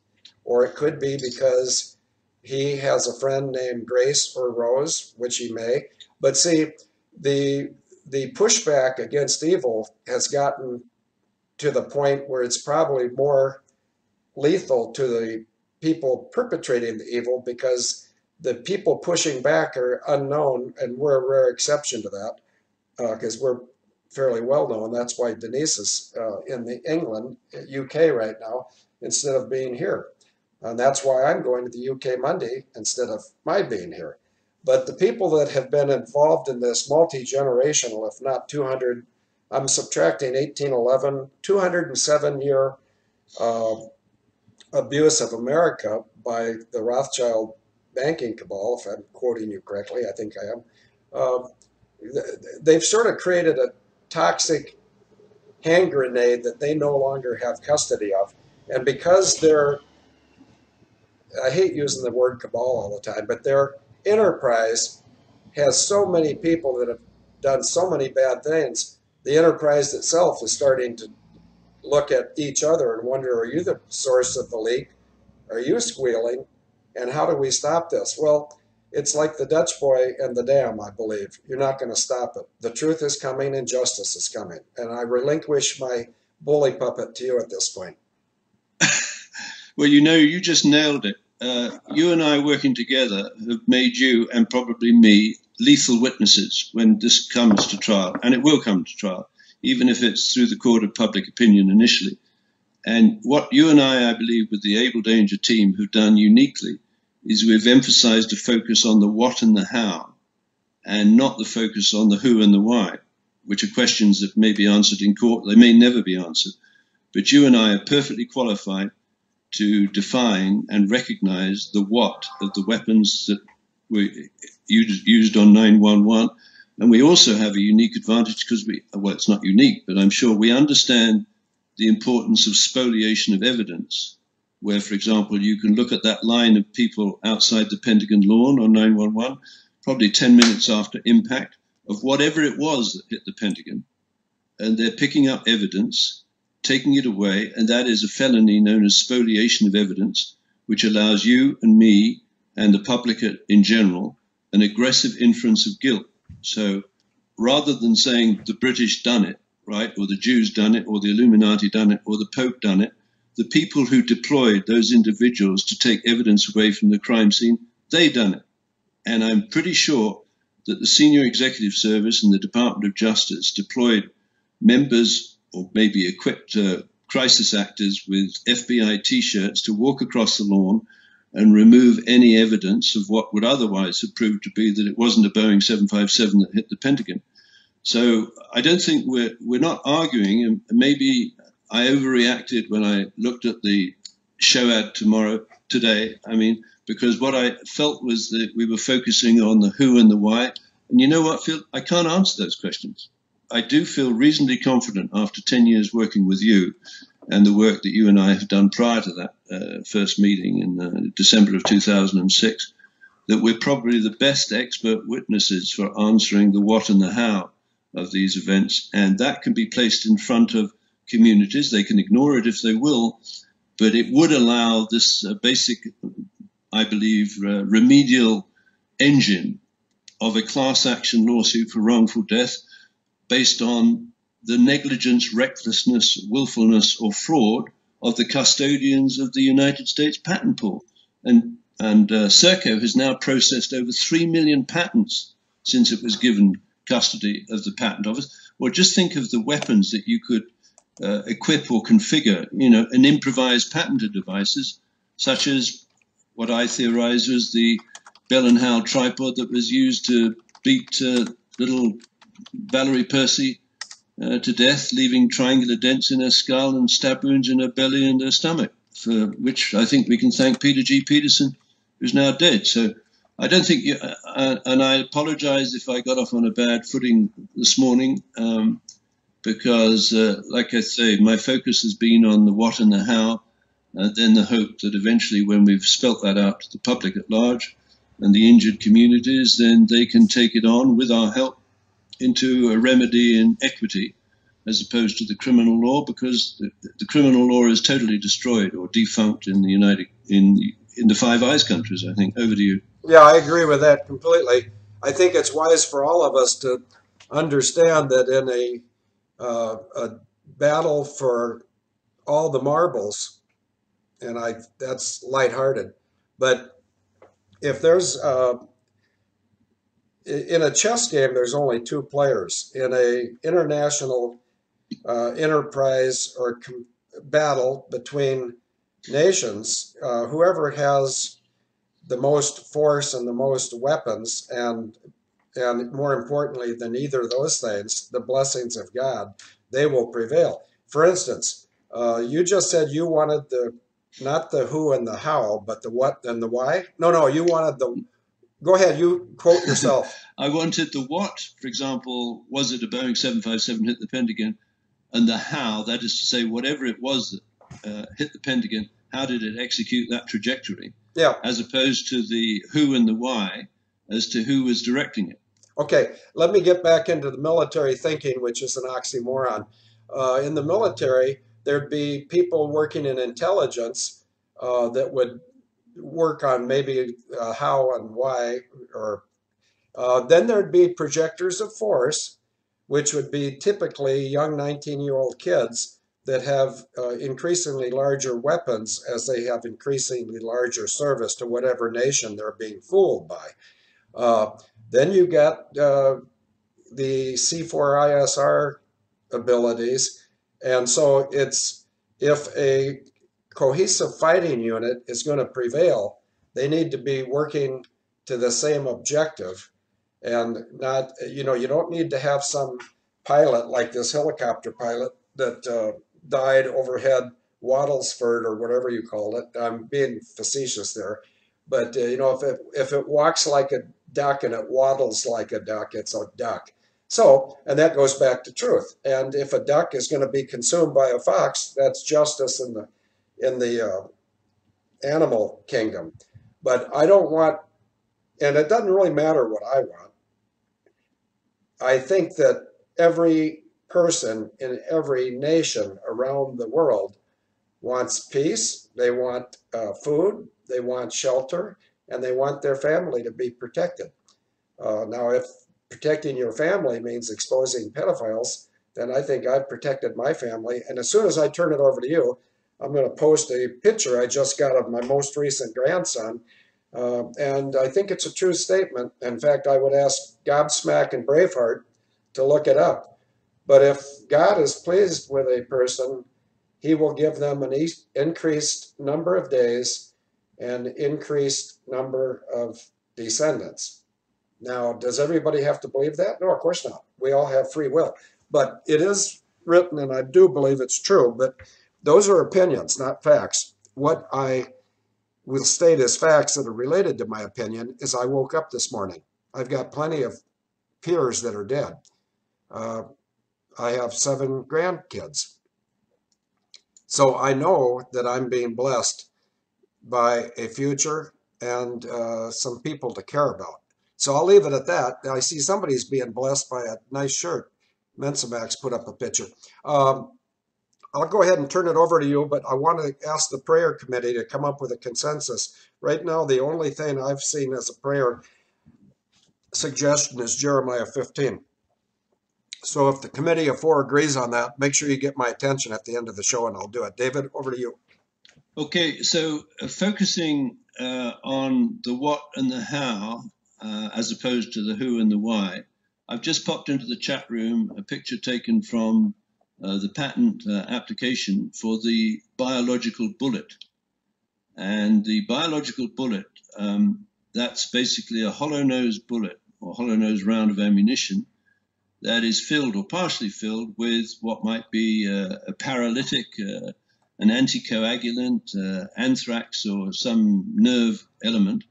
or it could be because he has a friend named Grace or Rose, which he may. But see, the the pushback against evil has gotten to the point where it's probably more lethal to the people perpetrating the evil because the people pushing back are unknown, and we're a rare exception to that because we're fairly well known. That's why Denise is in the England, UK right now instead of being here. And that's why I'm going to the UK Monday instead of my being here. But the people that have been involved in this multi-generational, if not 200, I'm subtracting 1811, 207-year abuse of America by the Rothschild banking cabal, if I'm quoting you correctly, I think I am. They've sort of created a toxic hand grenade that they no longer have custody of. And because they're, I hate using the word cabal all the time, but their enterprise has so many people that have done so many bad things, the enterprise itself is starting to look at each other and wonder, are you the source of the leak? Are you squealing? And how do we stop this? Well, it's like the Dutch boy and the dam, I believe. You're not going to stop it. The truth is coming and justice is coming. And I relinquish my bully puppet to you at this point. Well, you know, you just nailed it. You and I working together have made you, and probably me, lethal witnesses when this comes to trial. And it will come to trial, even if it's through the court of public opinion initially. And what you and I believe, with the Able Danger team have done uniquely is we've emphasized a focus on the what and the how, and not the focus on the who and the why, which are questions that may be answered in court. They may never be answered. But you and I are perfectly qualified to define and recognize the what of the weapons that were used on 911. And we also have a unique advantage because well, it's not unique, but I'm sure we understand the importance of spoliation of evidence, where, for example, you can look at that line of people outside the Pentagon lawn on 911, probably 10 minutes after impact of whatever it was that hit the Pentagon, and they're picking up evidence, taking it away, and that is a felony known as spoliation of evidence, which allows you and me and the public in general an aggressive inference of guilt. So rather than saying the British done it, right, or the Jews done it, or the Illuminati done it, or the Pope done it, the people who deployed those individuals to take evidence away from the crime scene, they done it. And I'm pretty sure that the senior executive service and the Department of Justice deployed members or maybe equipped crisis actors with FBI T-shirts to walk across the lawn and remove any evidence of what would otherwise have proved to be that it wasn't a Boeing 757 that hit the Pentagon. So I don't think we're not arguing, and maybe I overreacted when I looked at the show ad today. I mean, because what I felt was that we were focusing on the who and the why. And you know what, Phil? I can't answer those questions. I do feel reasonably confident after 10 years working with you and the work that you and I have done prior to that first meeting in December of 2006, that we're probably the best expert witnesses for answering the what and the how of these events. And that can be placed in front of communities. They can ignore it if they will, but it would allow this basic, I believe, remedial engine of a class action lawsuit for wrongful death based on the negligence, recklessness, willfulness, or fraud of the custodians of the United States patent pool. And Serco has now processed over 3 million patents since it was given custody of the patent office. Or just think of the weapons that you could equip or configure, you know, and improvised patented devices, such as what I theorize was the Bell and Howell tripod that was used to beat little Valerie Percy to death, leaving triangular dents in her skull and stab wounds in her belly and her stomach, for which I think we can thank Peter G. Peterson, who's now dead. So I don't think you, and I apologize if I got off on a bad footing this morning, because, like I say, my focus has been on the what and the how, then the hope that eventually, when we've spelt that out to the public at large and the injured communities, then they can take it on with our help into a remedy in equity, as opposed to the criminal law, because the criminal law is totally destroyed or defunct in the Five Eyes countries. I think. Over to you. Yeah, I agree with that completely. I think it's wise for all of us to understand that in a battle for all the marbles, and that's lighthearted, but if there's in a chess game, there's only two players. In a international enterprise or battle between nations, whoever has the most force and the most weapons, and more importantly than either of those things, the blessings of God, they will prevail. For instance, you just said you wanted the not the who and the how, but the what and the why. No, you wanted the. Go ahead, you quote yourself. I wanted the what, for example, was it a Boeing 757 hit the Pentagon? And the how, that is to say, whatever it was that hit the Pentagon, how did it execute that trajectory? Yeah. As opposed to the who and the why as to who was directing it. Okay, let me get back into the military thinking, which is an oxymoron. In the military, there'd be people working in intelligence that would work on maybe how and why, or then there'd be projectors of force, which would be typically young 19-year-old kids that have increasingly larger weapons as they have increasingly larger service to whatever nation they're being fooled by. Then you got the C4ISR abilities, and so it's if a cohesive fighting unit is going to prevail, they need to be working to the same objective, and not, you don't need to have some pilot like this helicopter pilot that died overhead Wattlesford or whatever you called it. I'm being facetious there, but if it walks like a duck and it waddles like a duck, it's a duck. So, and that goes back to truth. And if a duck is going to be consumed by a fox, that's justice in the animal kingdom. But I don't want, and it doesn't really matter what I want. I think that every person in every nation around the world wants peace. They want food. They want shelter, and they want their family to be protected. Now, if protecting your family means exposing pedophiles, then I think I've protected my family. And as soon as I turn it over to you, I'm going to post a picture I just got of my most recent grandson. And I think it's a true statement. In fact, I would ask Gobsmack and Braveheart to look it up. But if God is pleased with a person, he will give them an increased number of days and increased number of descendants. Now, does everybody have to believe that? No, of course not. We all have free will. But it is written, and I do believe it's true, but those are opinions, not facts. What I will state as facts that are related to my opinion is I woke up this morning. I've got plenty of peers that are dead. I have 7 grandkids. So I know that I'm being blessed by a future and some people to care about. So I'll leave it at that. I see somebody's being blessed by a nice shirt. Mensamax put up a picture. I'll go ahead and turn it over to you, but I want to ask the prayer committee to come up with a consensus. Right now, the only thing I've seen as a prayer suggestion is Jeremiah 15. So if the committee of 4 agrees on that, make sure you get my attention at the end of the show and I'll do it. David, over to you. Okay, so focusing on the what and the how, as opposed to the who and the why, I've just popped into the chat room a picture taken from the patent application for the biological bullet. And the biological bullet, that's basically a hollow-nose bullet or hollow-nose round of ammunition that is filled or partially filled with what might be a paralytic, an anticoagulant, anthrax, or some nerve element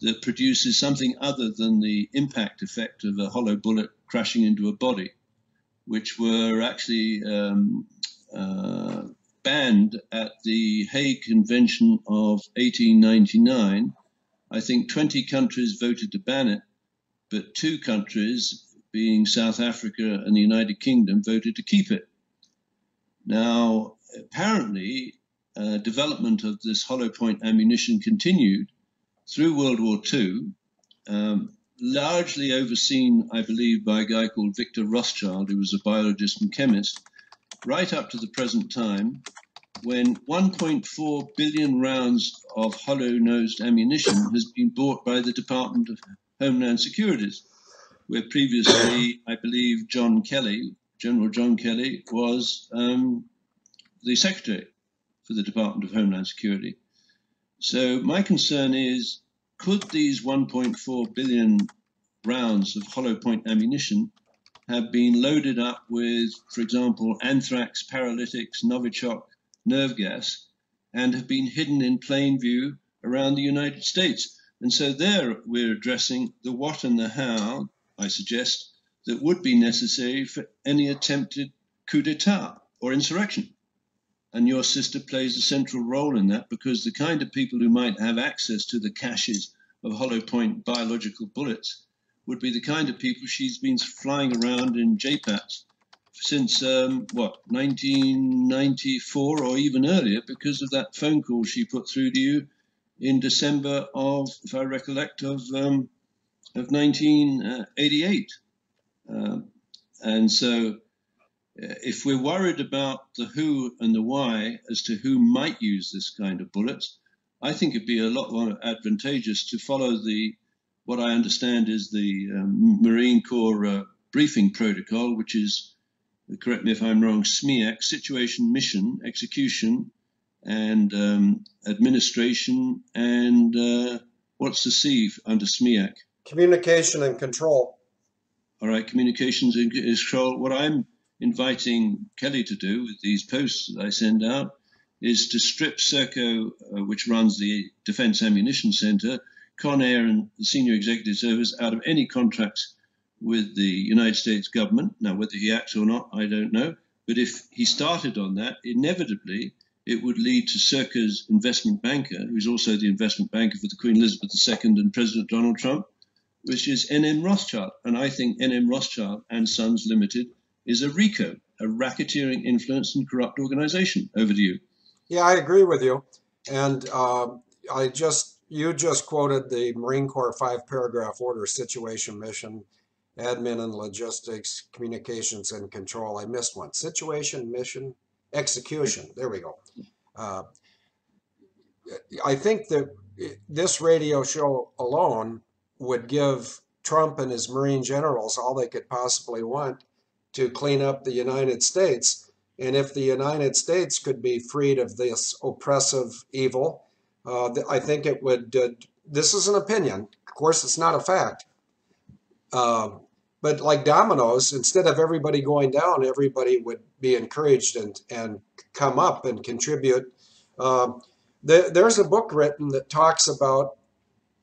that produces something other than the impact effect of a hollow bullet crashing into a body, which were actually banned at the Hague Convention of 1899. I think 20 countries voted to ban it, but 2 countries, being South Africa and the United Kingdom, voted to keep it. Now, apparently, development of this hollow point ammunition continued through World War II, largely overseen, I believe, by a guy called Victor Rothschild, who was a biologist and chemist, right up to the present time, when 1.4 billion rounds of hollow-nosed ammunition has been bought by the Department of Homeland Security, where previously, I believe, General John Kelly, was the Secretary for the Department of Homeland Security. So my concern is, could these 1.4 billion rounds of hollow point ammunition have been loaded up with, for example, anthrax, paralytics, Novichok, nerve gas, and have been hidden in plain view around the United States? And so there we're addressing the what and the how, I suggest, that would be necessary for any attempted coup d'etat or insurrection. And your sister plays a central role in that, because the kind of people who might have access to the caches of hollow point biological bullets would be the kind of people she's been flying around in JPATs since, 1994 or even earlier, because of that phone call she put through to you in December of, if I recollect, of 1988. And so if we're worried about the who and the why as to who might use this kind of bullets, I think it'd be a lot more advantageous to follow what I understand is the Marine Corps briefing protocol, which is, correct me if I'm wrong, SMEAC, Situation, Mission, Execution, and Administration, and what's the C under SMEAC? Communication and control. All right, communications and control. What I'm inviting Kelly to do with these posts that I send out is to strip Serco, which runs the Defense Ammunition Center, Con Air and the Senior Executive Service, out of any contracts with the United States government. Now, whether he acts or not, I don't know. But if he started on that, inevitably it would lead to Serco's investment banker, who's also the investment banker for the Queen Elizabeth II and President Donald Trump, which is NM Rothschild. And I think NM Rothschild and Sons Limited is a RICO, a racketeering, influence, and corrupt organization. Over to you. Yeah, I agree with you. And you just quoted the Marine Corps 5-paragraph order: situation, mission, admin and logistics, communications and control. I missed one. Situation, mission, execution. There we go. I think that this radio show alone would give Trump and his Marine generals all they could possibly want to clean up the United States. And if the United States could be freed of this oppressive evil, I think it would, this is an opinion, of course it's not a fact, but like dominoes, instead of everybody going down, everybody would be encouraged and come up and contribute. There's a book written that talks about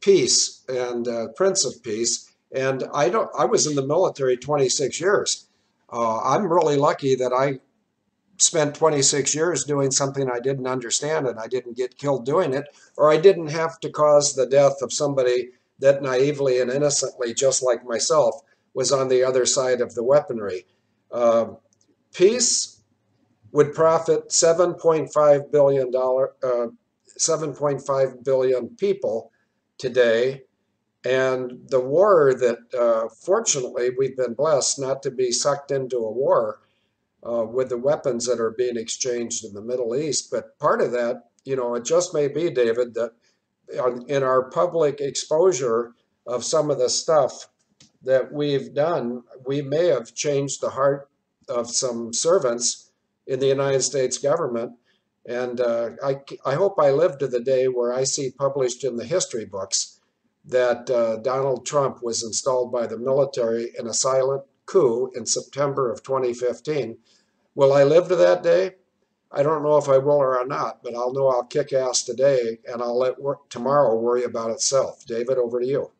peace and Prince of Peace, and I was in the military 26 years. I'm really lucky that I spent 26 years doing something I didn't understand, and I didn't get killed doing it, or I didn't have to cause the death of somebody that naively and innocently, just like myself, was on the other side of the weaponry. Peace would profit $7.5 billion people today. And the war that, fortunately, we've been blessed not to be sucked into a war with the weapons that are being exchanged in the Middle East. But part of that, it just may be, David, that in our public exposure of some of the stuff that we've done, we may have changed the heart of some servants in the United States government. And I hope I live to the day where I see published in the history books that Donald Trump was installed by the military in a silent coup in September of 2015. Will I live to that day? I don't know if I will or not, but I'll know I'll kick ass today, and I'll let tomorrow worry about itself. David, over to you.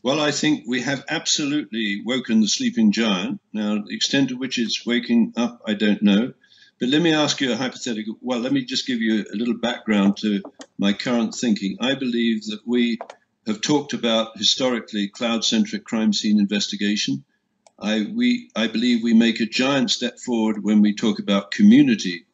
Well, I think we have absolutely woken the sleeping giant. Now, the extent to which it's waking up, I don't know. But let me ask you a hypothetical. Well, let me just give you a little background to my current thinking. I believe that we have talked about historically cloud-centric crime scene investigation. I believe we make a giant step forward when we talk about community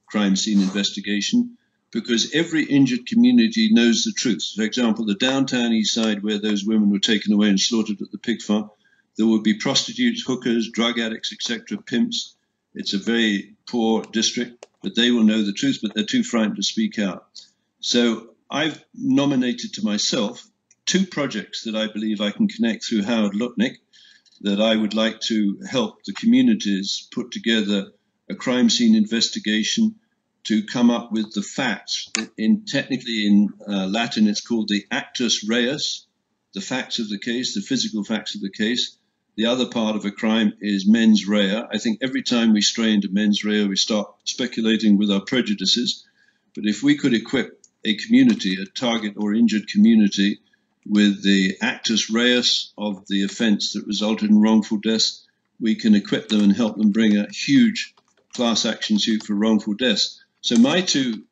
crime scene investigation, because every injured community knows the truth. For example, the downtown east side where those women were taken away and slaughtered at the pig farm, there would be prostitutes, hookers, drug addicts, etc., pimps. It's a very poor district, but they will know the truth, but they're too frightened to speak out. So I've nominated to myself 2 projects that I believe I can connect through Howard Lutnick, that I would like to help the communities put together a crime scene investigation to come up with the facts. Technically in Latin, it's called the actus reus, the facts of the case, the physical facts of the case. The other part of a crime is mens rea. I think every time we stray into mens rea, we start speculating with our prejudices. But if we could equip a community, a target or injured community, with the actus reus of the offence that resulted in wrongful death, we can equip them and help them bring a huge class action suit for wrongful death. So my 2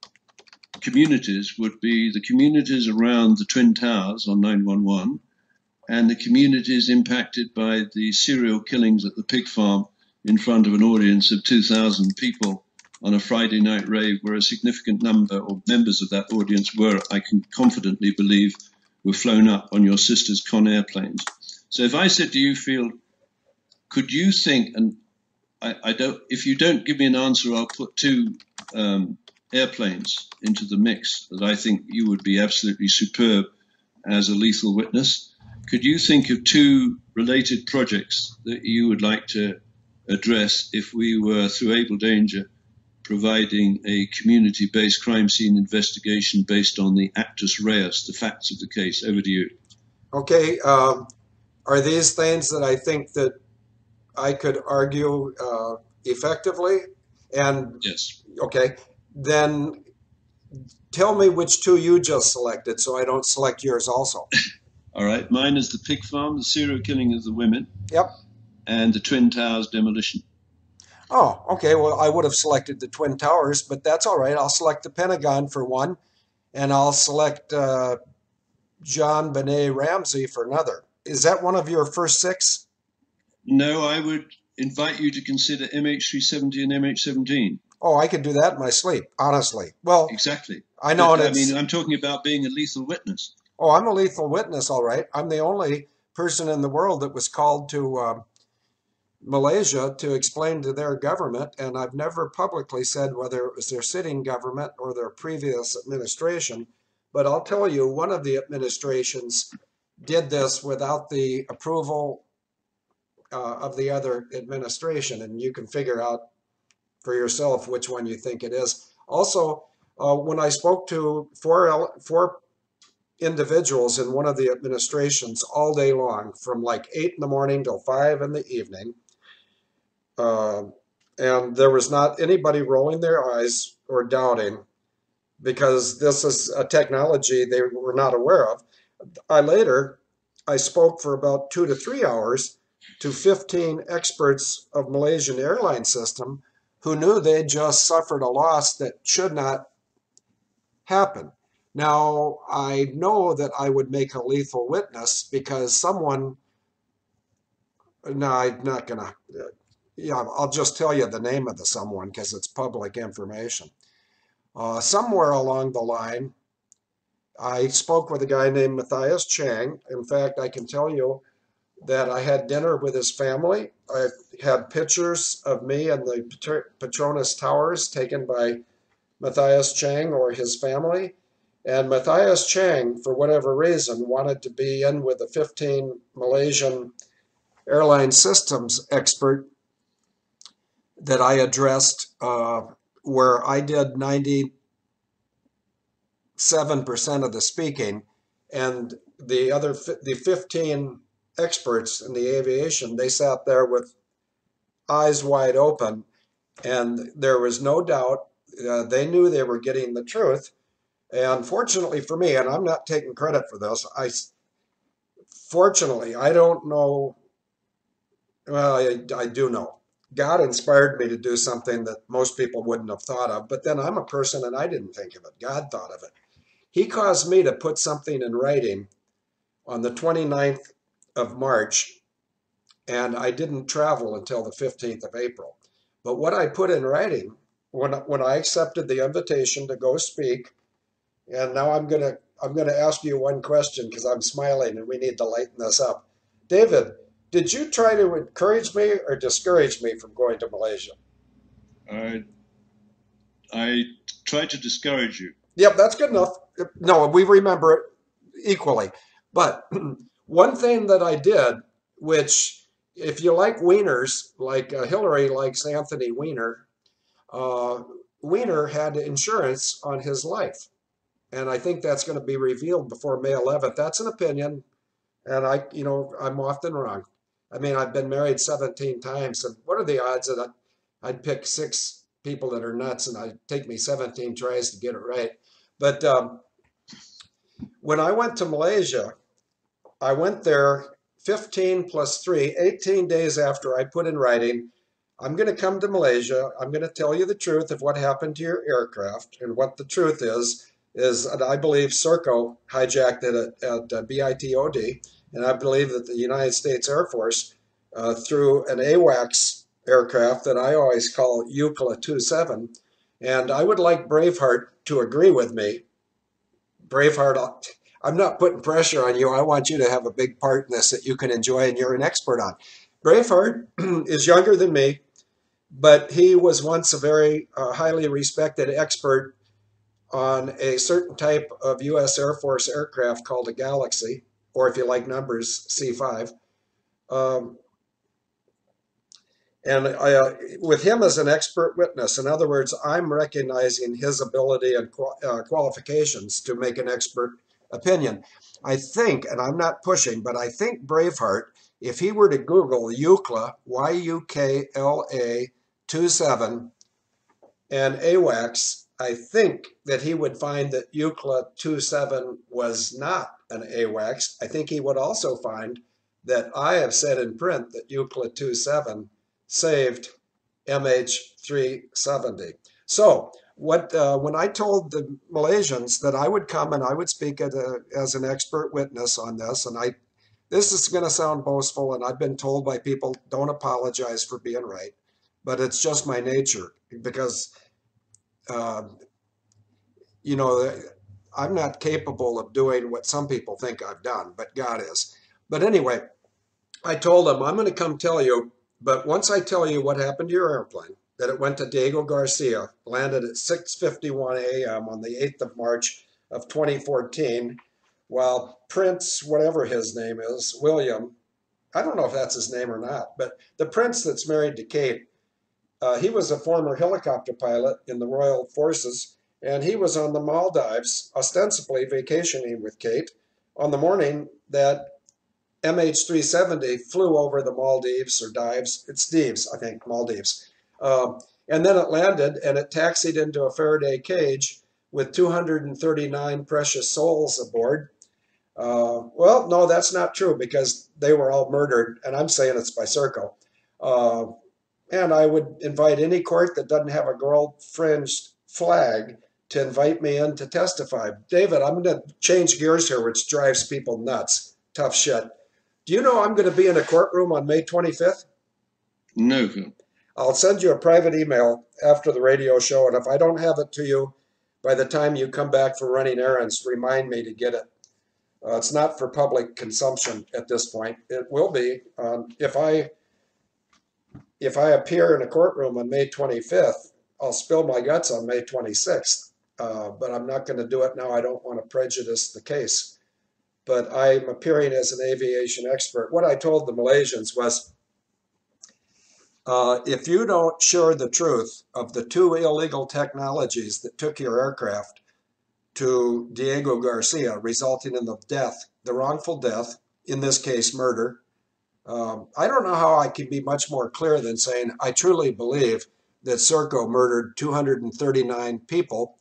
communities would be the communities around the Twin Towers on 911 and the communities impacted by the serial killings at the pig farm in front of an audience of 2,000 people on a Friday night rave, where a significant number or members of that audience were, I can confidently believe, were flown up on your sister's Con Air planes. So if I said to you, Field, could you think, and I don't, if you don't give me an answer, I'll put 2 airplanes into the mix that I think you would be absolutely superb as a lethal witness. Could you think of 2 related projects that you would like to address if we were, through Able Danger, providing a community-based crime scene investigation based on the actus reus, the facts of the case? Over to you. Okay, are these things that I think that I could argue effectively? And Yes. okay, then tell me which 2 you just selected, so I don't select yours also. All right. Mine is the pig farm, the serial killing of the women, Yep. and the Twin Towers demolition. Oh, okay. Well, I would have selected the Twin Towers, but that's all right. I'll select the Pentagon for one, and I'll select John Benet Ramsey for another. Is that one of your first 6? No, I would invite you to consider MH370 and MH17. Oh, I could do that in my sleep, honestly. Well, Exactly. I know But, I it's. mean, I'm talking about being a lethal witness. Oh, I'm a lethal witness, all right. I'm the only person in the world that was called to Malaysia to explain to their government, and I've never publicly said whether it was their sitting government or their previous administration. But I'll tell you, one of the administrations did this without the approval of the other administration, and you can figure out for yourself which one you think it is. Also, when I spoke to four individuals in one of the administrations all day long, from like 8 in the morning till 5 in the evening, uh, and there was not anybody rolling their eyes or doubting, because this is a technology they were not aware of. I spoke for about 2 to 3 hours to 15 experts of Malaysian airline system who knew they just suffered a loss that should not happen. Now, I know that I would make a lethal witness because someone, no, I'm not going to, yeah, I'll just tell you the name of the someone because it's public information. Somewhere along the line, I spoke with a guy named Matthias Chang. In fact, I can tell you that I had dinner with his family. I had pictures of me and the Petronas Towers taken by Matthias Chang or his family. And Matthias Chang, for whatever reason, wanted to be in with the 15 Malaysian airline systems expert that I addressed, where I did 97% of the speaking, and the 15 experts in the aviation, they sat there with eyes wide open, and there was no doubt they knew they were getting the truth. And fortunately for me, and I'm not taking credit for this, fortunately, I don't know, well, I do know. God inspired me to do something that most people wouldn't have thought of, but then I'm a person and I didn't think of it. God thought of it. He caused me to put something in writing on the 29th of March, and I didn't travel until the 15th of April. But what I put in writing, when I accepted the invitation to go speak, and now I'm gonna ask you one question because I'm smiling and we need to lighten this up. David, did you try to encourage me or discourage me from going to Malaysia? I I tried to discourage you. Yep, that's good enough. No, we remember it equally. But one thing that I did, which if you like wieners, like Hillary likes Anthony Weiner, uh, Weiner had insurance on his life. And I think that's going to be revealed before May 11th. That's an opinion. And I'm often wrong. I mean, I've been married 17 times. And what are the odds that I'd pick six people that are nuts and I'd take me 17 tries to get it right? But when I went to Malaysia, I went there 15 plus 3, 18 days after I put in writing, I'm going to come to Malaysia. I'm going to tell you the truth of what happened to your aircraft. And what the truth is that I believe Serco hijacked it at BITOD. And I believe that the United States Air Force, through an AWACS aircraft that I always call UCLA 27, and I would like Braveheart to agree with me. Braveheart, I'm not putting pressure on you. I want you to have a big part in this that you can enjoy and you're an expert on. Braveheart is younger than me, but he was once a very highly respected expert on a certain type of U.S. Air Force aircraft called a Galaxy, or if you like numbers, C5. Um, with him as an expert witness, in other words, I'm recognizing his ability and qualifications to make an expert opinion. I think, and I'm not pushing, but I think Braveheart, if he were to Google UCLA, YUKLA 27, and AWACS, I think that he would find that UCLA 27 was not an AWACS. I think he would also find that I have said in print that UCLA 27 saved MH370. So when I told the Malaysians that I would come and I would speak as an expert witness on this, and this is going to sound boastful, and I've been told by people, don't apologize for being right, but it's just my nature because, uh, you know, I'm not capable of doing what some people think I've done, but God is. But anyway, I told them, I'm going to come tell you, but once I tell you what happened to your airplane, that it went to Diego Garcia, landed at 6:51 a.m. on the 8th of March of 2014, while Prince, whatever his name is, William, I don't know if that's his name or not, but the prince that's married to Kate, he was a former helicopter pilot in the Royal Forces, and he was on the Maldives, ostensibly vacationing with Kate, on the morning that MH370 flew over the Maldives or Dives. It's Dives, I think, Maldives. And then it landed and it taxied into a Faraday cage with 239 precious souls aboard. Well, no, that's not true because they were all murdered, and I'm saying it's by Serco. Uh, and I would invite any court that doesn't have a gold fringed flag to invite me in to testify. David, I'm going to change gears here, which drives people nuts. Tough shit. Do you know I'm going to be in a courtroom on May 25th? No, Phil. I'll send you a private email after the radio show, and if I don't have it to you by the time you come back from running errands, remind me to get it. It's not for public consumption at this point. It will be if I appear in a courtroom on May 25th. I'll spill my guts on May 26th, but I'm not going to do it now. I don't want to prejudice the case. But I'm appearing as an aviation expert. What I told the Malaysians was, if you don't share the truth of the two illegal technologies that took your aircraft to Diego Garcia, resulting in the death, the wrongful death, in this case, murder, I don't know how I can be much more clear than saying I truly believe that Serco murdered 239 people,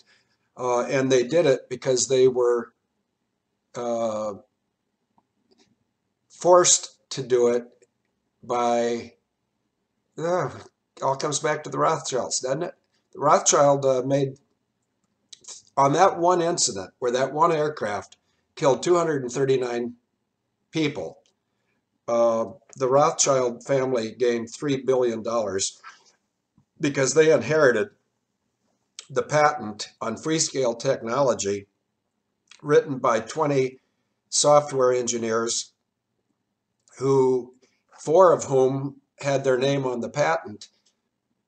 and they did it because they were uh, forced to do it by, all comes back to the Rothschilds, doesn't it? The Rothschild made, on that one incident where that one aircraft killed 239 people, the Rothschild family gained $3 billion because they inherited the patent on Freescale technology written by 20 software engineers who, four of whom had their name on the patent,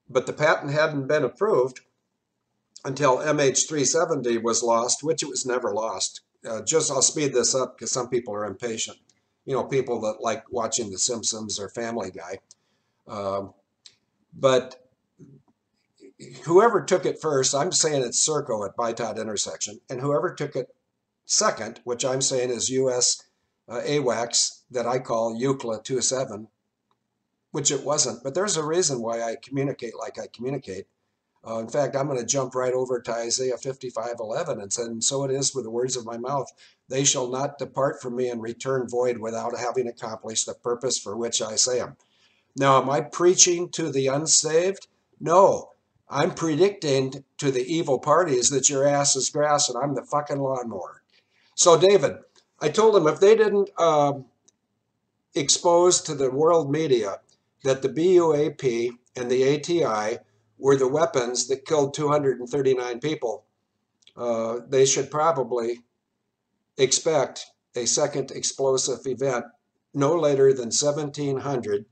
but the patent hadn't been approved until MH370 was lost, which it was never lost. I'll speed this up because some people are impatient. You know, people that like watching The Simpsons or Family Guy. But whoever took it first, I'm saying it's Serco at Bytod intersection, and whoever took it second, which I'm saying is US AWACS, that I call UCLA 27, which it wasn't. But there's a reason why I communicate like I communicate. In fact, I'm going to jump right over to Isaiah 55:11 and say, and so it is with the words of my mouth. They shall not depart from me and return void without having accomplished the purpose for which I say them. Now, am I preaching to the unsaved? No. I'm predicting to the evil parties that your ass is grass and I'm the fucking lawnmower. So, David, I told them if they didn't expose to the world media that the BUAP and the ATI were the weapons that killed 239 people, they should probably expect a second explosive event no later than 1700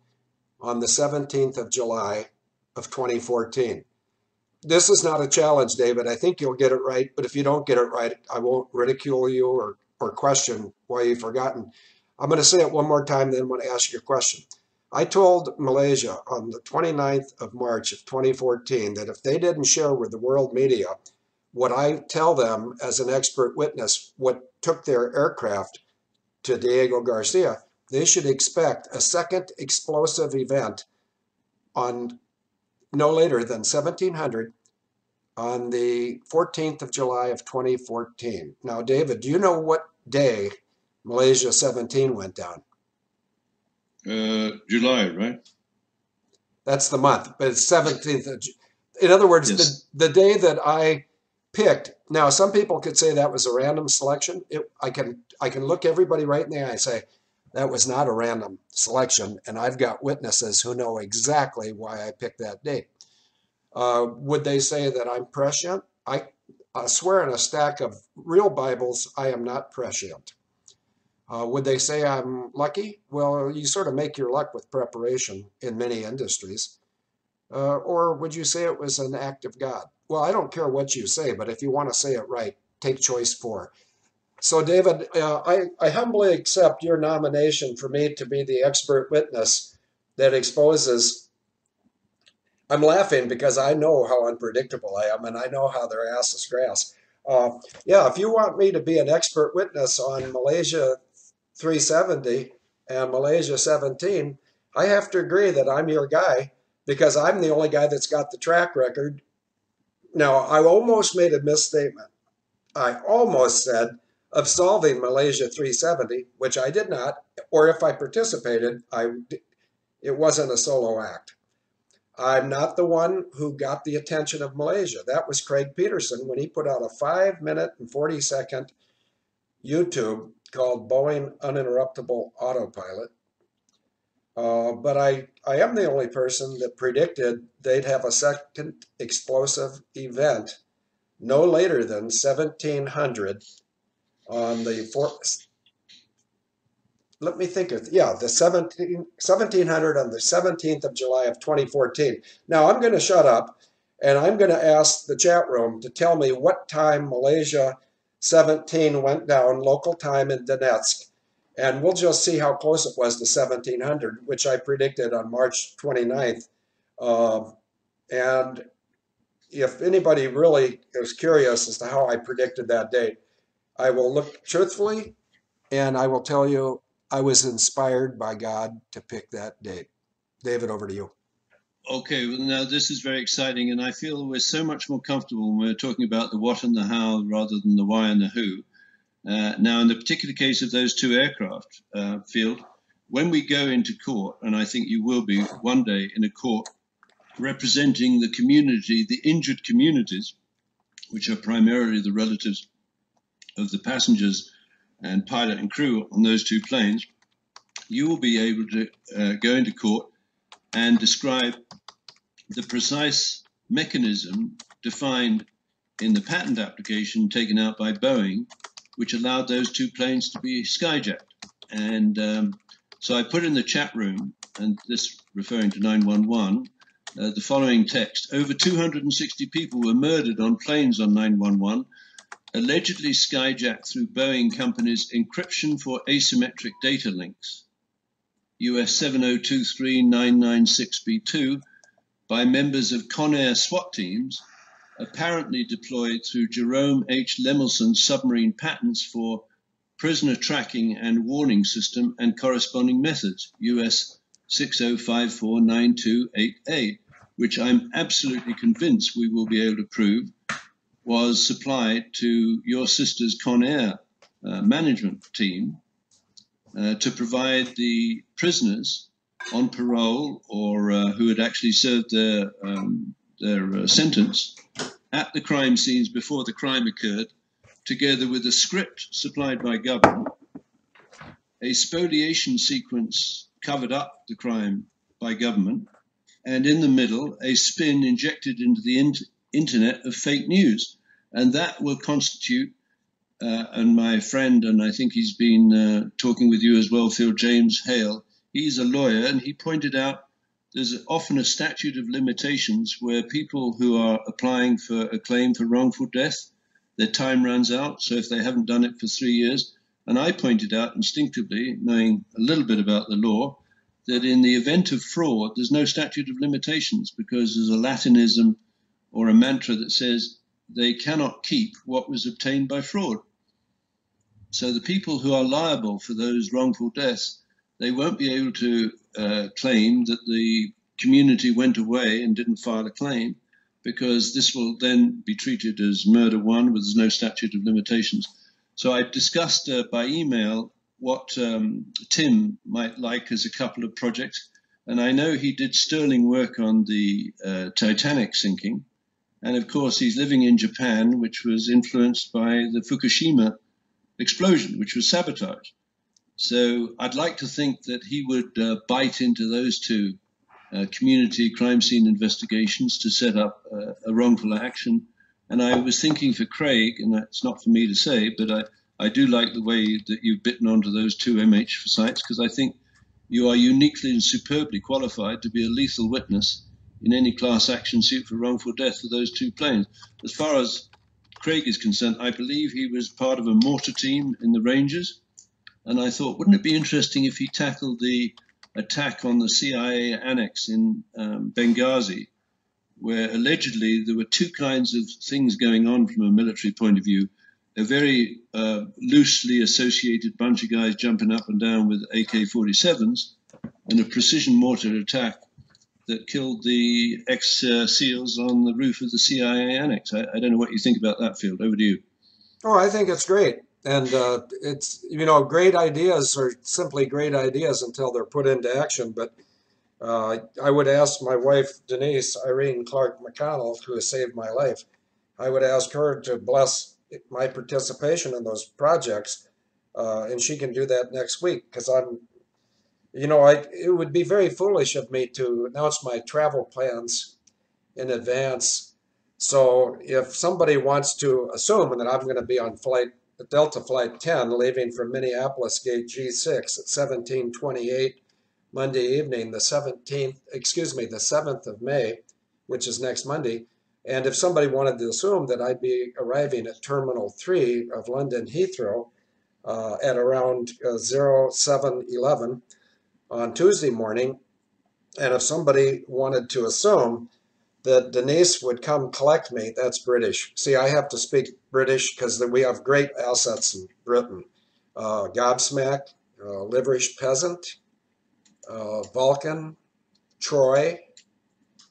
on the 17th of July of 2014. This is not a challenge, David. I think you'll get it right, but if you don't get it right, I won't ridicule you or question why you've forgotten. I'm going to say it one more time, then I'm going to ask you a question. I told Malaysia on the 29th of March of 2014 that if they didn't share with the world media what I tell them as an expert witness, what took their aircraft to Diego Garcia, they should expect a second explosive event on no later than 1700 on the 14th of July of 2014. Now, David, do you know what day Malaysia 17 went down? July, right? That's the month, but it's 17th of In other words, Yes. the day that I picked. Now, some people could say that was a random selection. I can look everybody right in the eye and say, that was not a random selection, and I've got witnesses who know exactly why I picked that date. Would they say that I'm prescient? I swear on a stack of real Bibles, I am not prescient. Would they say I'm lucky? Well, you sort of make your luck with preparation in many industries. Or would you say it was an act of God? Well, I don't care what you say, but if you want to say it right, take choice 4. So, David, I humbly accept your nomination for me to be the expert witness that exposes. I'm laughing because I know how unpredictable I am, and I know how their ass is grass. Yeah, if you want me to be an expert witness on Malaysia 370 and Malaysia 17, I have to agree that I'm your guy because I'm the only guy that's got the track record. Now, I almost made a misstatement. I almost said of solving Malaysia 370, which I did not, or if I participated, it wasn't a solo act. I'm not the one who got the attention of Malaysia. That was Craig Peterson when he put out a 5-minute and 40-second YouTube called Boeing Uninterruptible Autopilot. But I am the only person that predicted they'd have a second explosive event no later than 1700 on the let me think of, the 1700 on the 17th of July of 2014. Now I'm going to shut up and I'm going to ask the chat room to tell me what time Malaysia 17 went down, local time in Donetsk, and we'll just see how close it was to 1700, which I predicted on March 29th. And if anybody really is curious as to how I predicted that date, I will look truthfully and I will tell you I was inspired by God to pick that date. David, over to you. Okay, well, now this is very exciting, and I feel we're so much more comfortable when we're talking about the what and the how rather than the why and the who. Now, in the particular case of those two aircraft, Field, when we go into court, and I think you will be one day in a court representing the community, the injured communities, which are primarily the relatives of the passengers and pilot and crew on those two planes, you will be able to go into court and describe the precise mechanism defined in the patent application taken out by Boeing, which allowed those two planes to be skyjacked. And so I put in the chat room, and this referring to 911, the following text. Over 260 people were murdered on planes on 911, allegedly skyjacked through Boeing Company's encryption for asymmetric data links, US 7023996B2, by members of Conair SWAT teams, apparently deployed through Jerome H. Lemelson's submarine patents for prisoner tracking and warning system and corresponding methods, US 6054928A, which I'm absolutely convinced we will be able to prove was supplied to your sister's Conair management team to provide the prisoners on parole or who had actually served their sentence at the crime scenes before the crime occurred, together with a script supplied by government, a spoliation sequence covered up the crime by government, and in the middle, a spin injected into the internet of fake news. And that will constitute, and my friend, and I think he's been talking with you as well, Phil, James Hale, he's a lawyer, and he pointed out there's often a statute of limitations where people who are applying for a claim for wrongful death, their time runs out. So if they haven't done it for 3 years, and I pointed out instinctively, knowing a little bit about the law, that in the event of fraud, there's no statute of limitations because there's a Latinism or a mantra that says they cannot keep what was obtained by fraud. So the people who are liable for those wrongful deaths, they won't be able to claim that the community went away and didn't file a claim, because this will then be treated as murder one, where there's no statute of limitations. So I discussed by email what Tim might like as a couple of projects. And I know he did sterling work on the Titanic sinking. And of course, he's living in Japan, which was influenced by the Fukushima explosion, which was sabotage. So I'd like to think that he would bite into those two community crime scene investigations to set up a wrongful action. And I was thinking for Craig, and it's not for me to say, but I do like the way that you've bitten onto those two MH sites, because I think you are uniquely and superbly qualified to be a lethal witness in any class action suit for wrongful death for those two planes. As far as Craig is concerned, I believe he was part of a mortar team in the Rangers. And I thought, wouldn't it be interesting if he tackled the attack on the CIA annex in Benghazi, where allegedly there were two kinds of things going on from a military point of view. A very loosely associated bunch of guys jumping up and down with AK-47s, and a precision mortar attack that killed the ex-SEALs on the roof of the CIA annex. I don't know what you think about that, Field. Over to you. Oh, I think it's great. And it's, great ideas are simply great ideas until they're put into action. But I would ask my wife, Denise Irene Clark McConnell, who has saved my life, I would ask her to bless my participation in those projects. And she can do that next week, because it would be very foolish of me to announce my travel plans in advance. So if somebody wants to assume that I'm going to be on Delta Flight 10, leaving from Minneapolis Gate G6 at 1728 Monday evening, the 7th of May, which is next Monday, and if somebody wanted to assume that I'd be arriving at Terminal 3 of London Heathrow at around 0711 on Tuesday morning, and if somebody wanted to assume that Denise would come collect me, that's British. See, I have to speak British because we have great assets in Britain. Gobsmack, Liverish Peasant, Vulcan, Troy,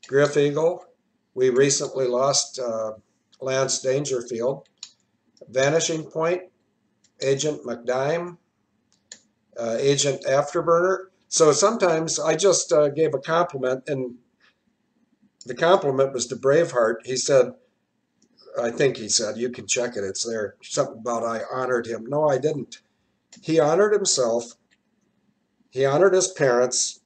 Griff Eagle. We recently lost Lance Dangerfield. Vanishing Point, Agent McDime, Agent Afterburner. So sometimes I just gave a compliment, and the compliment was to Braveheart. He said, I think he said, you can check it, it's there. Something about I honored him. No, I didn't. He honored himself, he honored his parents,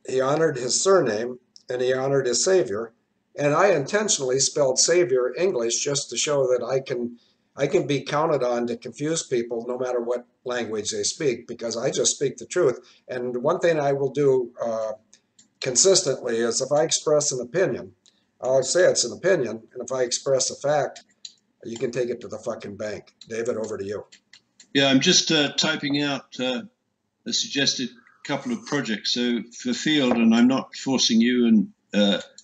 he honored his surname, and he honored his Savior. And I intentionally spelled Savior English just to show that I can be counted on to confuse people no matter what language they speak, because I just speak the truth. And one thing I will do consistently is if I express an opinion, I'll say it's an opinion, and if I express a fact, you can take it to the fucking bank. David, over to you. Yeah, I'm just typing out a suggested couple of projects. So for Field, and I'm not forcing you, and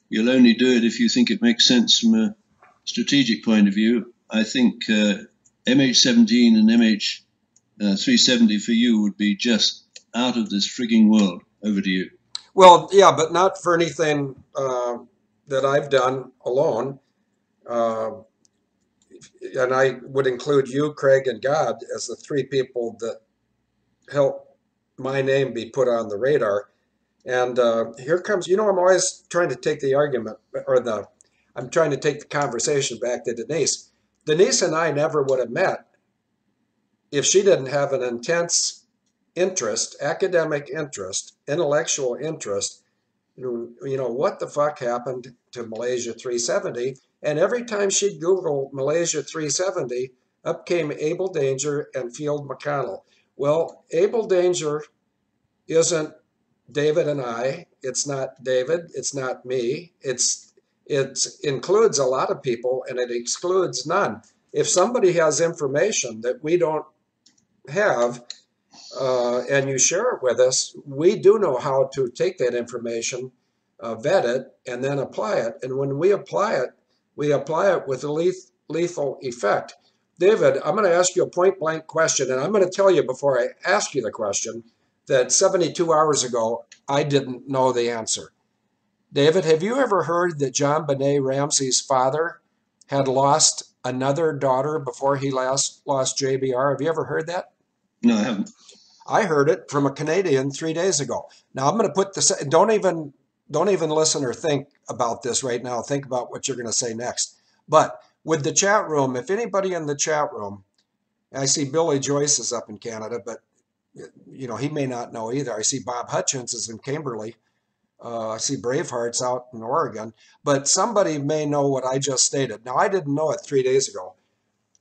you'll only do it if you think it makes sense from a strategic point of view. I think MH17 and MH370 for you would be just out of this frigging world. Over to you. Well, yeah, but not for anything that I've done alone. And I would include you, Craig, and God as the three people that helped my name be put on the radar. And here comes, I'm always trying to take the argument, I'm trying to take the conversation back to Denise. Denise and I never would have met if she didn't have an intense interest, academic interest, intellectual interest. What the fuck happened to Malaysia 370? And every time she'd Google Malaysia 370, up came Abel Danger and Field McConnell. Well, Abel Danger isn't David and I. It's not David. It's not me. It includes a lot of people, and it excludes none. If somebody has information that we don't have, and you share it with us, we do know how to take that information, vet it, and then apply it. And when we apply it with a lethal effect. David, I'm going to ask you a point blank question, and I'm going to tell you before I ask you the question that 72 hours ago, I didn't know the answer. David, have you ever heard that John Benet Ramsey's father had lost another daughter before he lost JBR? Have you ever heard that? No, I haven't. I heard it from a Canadian 3 days ago. Now I'm going to put this, don't even listen or think about this right now. Think about what you're going to say next. But with the chat room, if anybody in the chat room, I see Billy Joyce is up in Canada, but he may not know either. I see Bob Hutchins is in Kimberly. I see Braveheart's out in Oregon, but somebody may know what I just stated. Now, I didn't know it 3 days ago,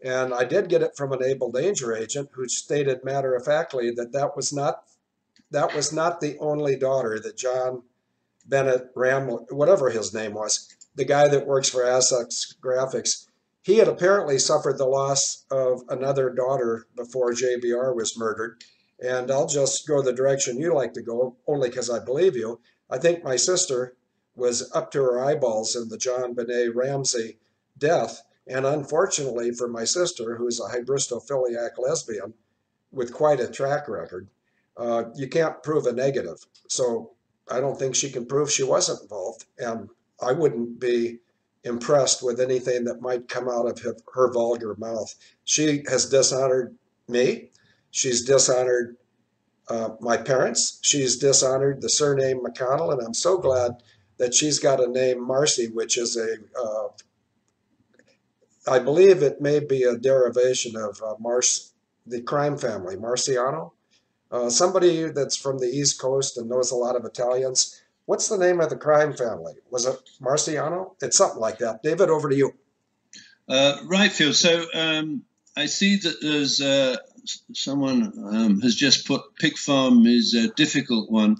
and I did get it from an Able Danger agent who stated matter-of-factly that was not the only daughter that John Bennett whatever his name was, the guy that works for Assex Graphics, he had apparently suffered the loss of another daughter before JBR was murdered. And I'll just go the direction you like to go, only because I believe you. I think my sister was up to her eyeballs in the John Benet Ramsey death. And unfortunately for my sister, who's a hybristophiliac lesbian with quite a track record, you can't prove a negative. So I don't think she can prove she wasn't involved. And I wouldn't be impressed with anything that might come out of her vulgar mouth. She has dishonored me. She's dishonored my parents. She's dishonored the surname McConnell, and I'm so glad that she's got a name Marcy, which is I believe it may be a derivation of the crime family, Marciano. Somebody that's from the East Coast and knows a lot of Italians. What's the name of the crime family? Was it Marciano? It's something like that. David, over to you. Right, Phil. So I see that there's someone has just put pig farm is a difficult one,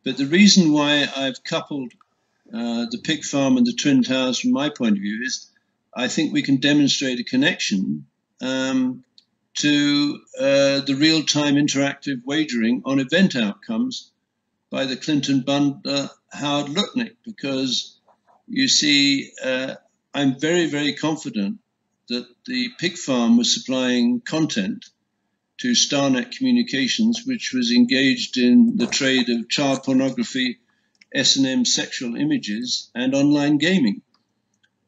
but the reason why I've coupled the pig farm and the Twin Towers from my point of view is I think we can demonstrate a connection to the real-time interactive wagering on event outcomes by the Clinton bundler Howard Lutnick, because you see, I'm very, very confident that the pig farm was supplying content to Starnet Communications, which was engaged in the trade of child pornography, S&M sexual images and online gaming.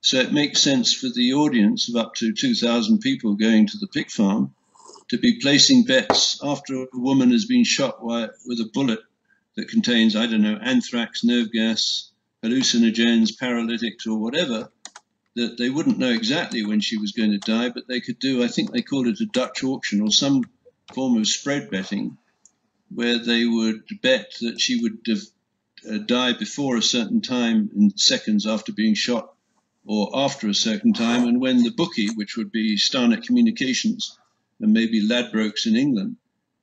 So it makes sense for the audience of up to 2,000 people going to the pig farm to be placing bets after a woman has been shot with a bullet that contains, I don't know, anthrax, nerve gas, hallucinogens, paralytics, or whatever, that they wouldn't know exactly when she was going to die, but they could do, I think they call it a Dutch auction or some form of spread betting, where they would bet that she would die before a certain time in seconds after being shot, or after a certain time, and when the bookie, which would be Starnet Communications and maybe Ladbrokes in England,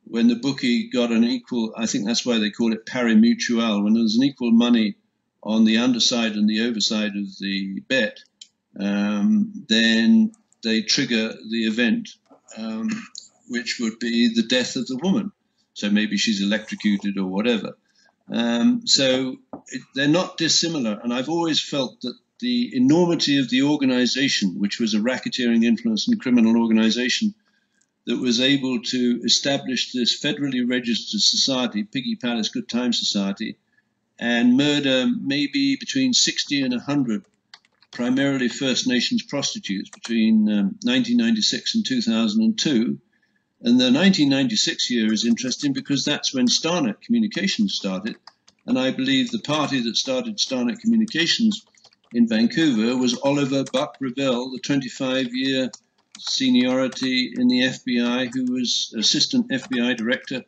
when the bookie got an equal, I think that's why they call it pari mutuel, when there's an equal money on the underside and the overside of the bet, then they trigger the event, which would be the death of the woman. So maybe she's electrocuted or whatever. They're not dissimilar, and I've always felt that the enormity of the organization, which was a racketeering influence and criminal organization that was able to establish this federally registered society, Piggy Palace Good Time Society, and murder maybe between 60 and 100 primarily First Nations prostitutes between 1996 and 2002. And the 1996 year is interesting because that's when Starnet Communications started. And I believe the party that started Starnet Communications in Vancouver was Oliver Buck Revell, the 25-year seniority in the FBI, who was assistant FBI director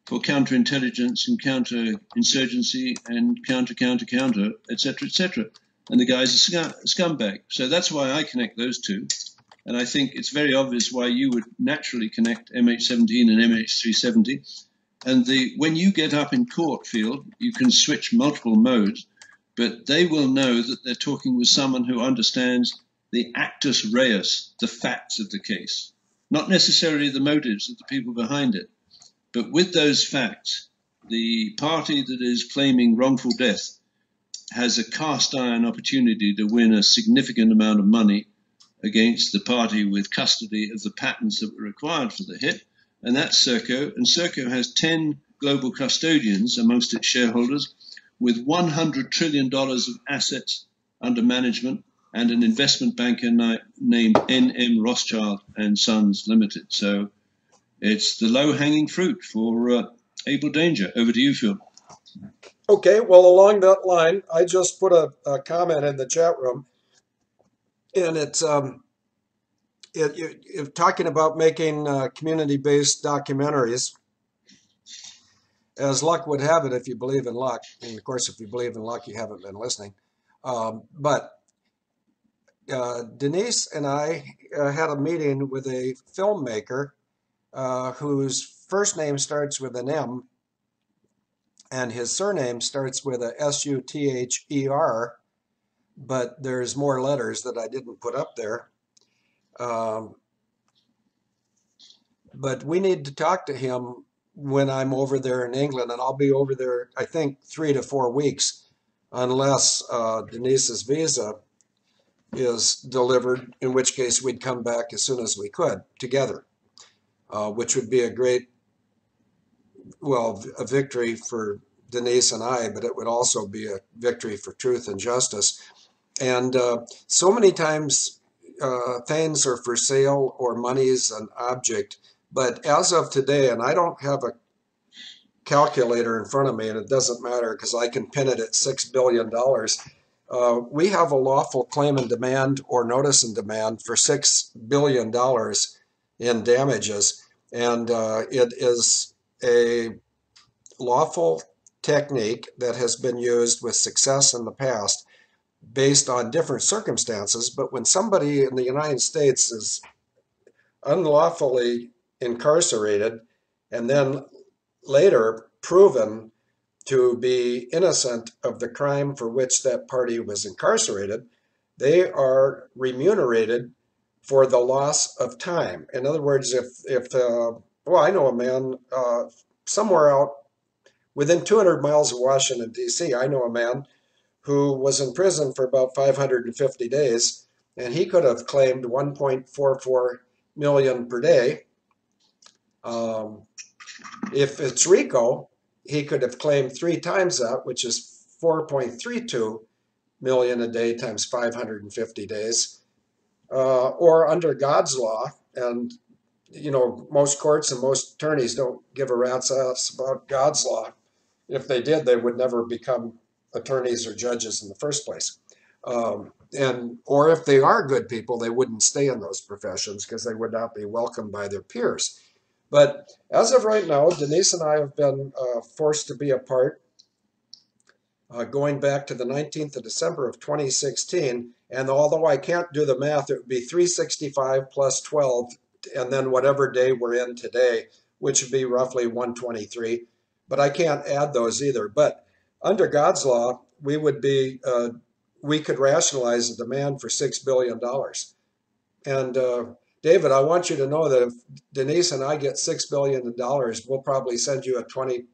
for counterintelligence and counterinsurgency and counter, et cetera, and the guy's a scumbag. So that's why I connect those two. And I think it's very obvious why you would naturally connect MH17 and MH370. And when you get up in court field, you can switch multiple modes, but they will know that they're talking with someone who understands the actus reus, the facts of the case, not necessarily the motives of the people behind it. But with those facts, the party that is claiming wrongful death has a cast iron opportunity to win a significant amount of money against the party with custody of the patents that were required for the hit, and that's Serco. And Serco has 10 global custodians amongst its shareholders with $100 trillion of assets under management and an investment banker named N.M. Rothschild and Sons Limited. So it's the low-hanging fruit for Abel Danger. Over to you, Phil. Okay, well, along that line, I just put a comment in the chat room, and it's talking about making community-based documentaries. As luck would have it, if you believe in luck, and of course, if you believe in luck, you haven't been listening. But Denise and I had a meeting with a filmmaker whose first name starts with an M, and his surname starts with a S-U-T-H-E-R, but there's more letters that I didn't put up there. But we need to talk to him when I'm over there in England, and I'll be over there, I think, 3 to 4 weeks, unless Denise's visa is delivered, in which case we'd come back as soon as we could together, which would be a great, well, a victory for Denise and I, but it would also be a victory for truth and justice. And so many times things are for sale or money is an object. But as of today, and I don't have a calculator in front of me, and it doesn't matter because I can pin it at $6 billion, we have a lawful claim and demand or notice and demand for $6 billion in damages. And it is a lawful technique that has been used with success in the past based on different circumstances. But when somebody in the United States is unlawfully incarcerated and then later proven to be innocent of the crime for which that party was incarcerated, they are remunerated for the loss of time. In other words, well, I know a man somewhere out within 200 miles of Washington, D.C., I know a man who was in prison for about 550 days, and he could have claimed 1.44 million per day. If it's RICO, he could have claimed 3 times that, which is 4.32 million a day times 550 days, or under God's law. And most courts and most attorneys don't give a rat's ass about God's law. If they did, they would never become attorneys or judges in the first place. Or if they are good people, they wouldn't stay in those professions because they would not be welcomed by their peers. But as of right now, Denise and I have been forced to be apart going back to the 19th of December of 2016. And although I can't do the math, it would be 365 plus 12, and then whatever day we're in today, which would be roughly 123. But I can't add those either. But under God's law, we could rationalize a demand for $6 billion. And David, I want you to know that if Denise and I get $6 billion, we'll probably send you a $20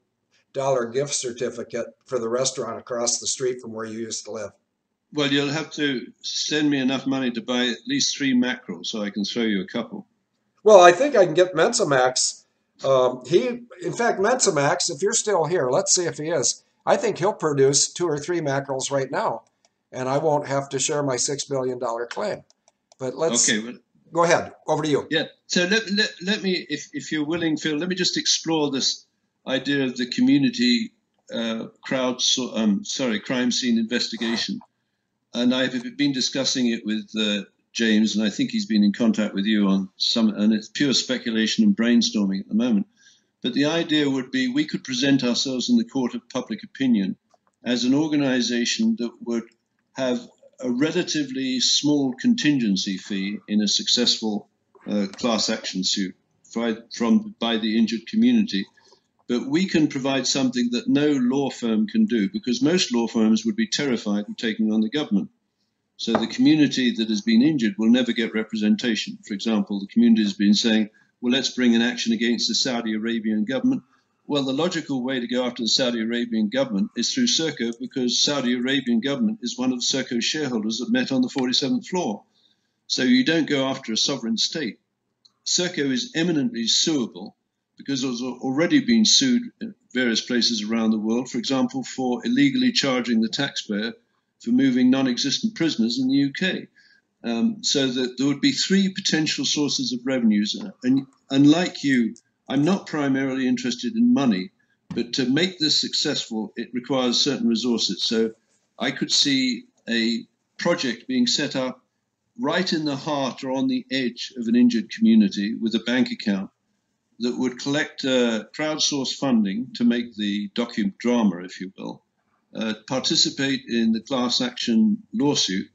gift certificate for the restaurant across the street from where you used to live. Well, you'll have to send me enough money to buy at least 3 mackerel so I can throw you a couple. Well, I think I can get Mensamax. In fact, Mensamax, if you're still here, let's see if he is. I think he'll produce 2 or 3 mackerels right now, and I won't have to share my $6 billion claim. But go ahead. Over to you. Yeah. So let me, if you're willing, Phil, let me just explore this idea of the community crime scene investigation. And I've been discussing it with James, and I think he's been in contact with you on some, and it's pure speculation and brainstorming at the moment. But the idea would be we could present ourselves in the court of public opinion as an organization that would have a relatively small contingency fee in a successful class action suit by the injured community. But we can provide something that no law firm can do, because most law firms would be terrified of taking on the government. So the community that has been injured will never get representation. For example, the community has been saying, well, let's bring an action against the Saudi Arabian government. Well, the logical way to go after the Saudi Arabian government is through Serco, because Saudi Arabian government is one of Serco's shareholders that met on the 47th floor. So you don't go after a sovereign state. Serco is eminently suable because it has already been sued in various places around the world, for example, for illegally charging the taxpayer for moving non-existent prisoners in the UK. So that there would be 3 potential sources of revenues. And unlike you, I'm not primarily interested in money, but to make this successful, it requires certain resources. So I could see a project being set up right in the heart or on the edge of an injured community with a bank account that would collect crowdsourced funding to make the docudrama, if you will, participate in the class action lawsuit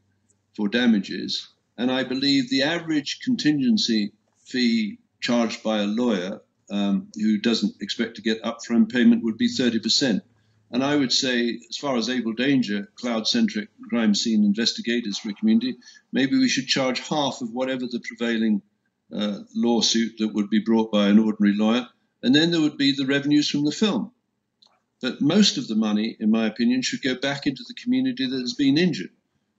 for damages. And I believe the average contingency fee charged by a lawyer who doesn't expect to get upfront payment would be 30%. And I would say, as far as Able Danger, cloud-centric crime scene investigators for a community, maybe we should charge half of whatever the prevailing lawsuit that would be brought by an ordinary lawyer. And then there would be the revenues from the film. But most of the money, in my opinion, should go back into the community that has been injured.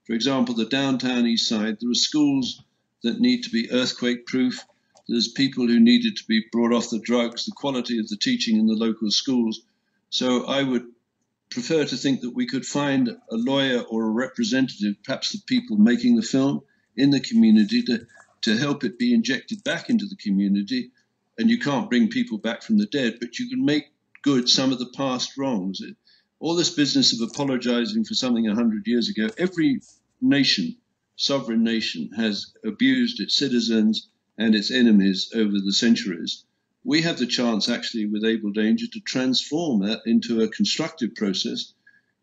For example, the downtown east side, there are schools that need to be earthquake-proof. There's people who needed to be brought off the drugs, the quality of the teaching in the local schools. So I would prefer to think that we could find a lawyer or a representative, perhaps the people making the film, in the community to help it be injected back into the community. And you can't bring people back from the dead, but you can make good some of the past wrongs. All this business of apologizing for something 100 years ago, every nation, sovereign nation, has abused its citizens and its enemies over the centuries. We have the chance, actually, with Able Danger, to transform that into a constructive process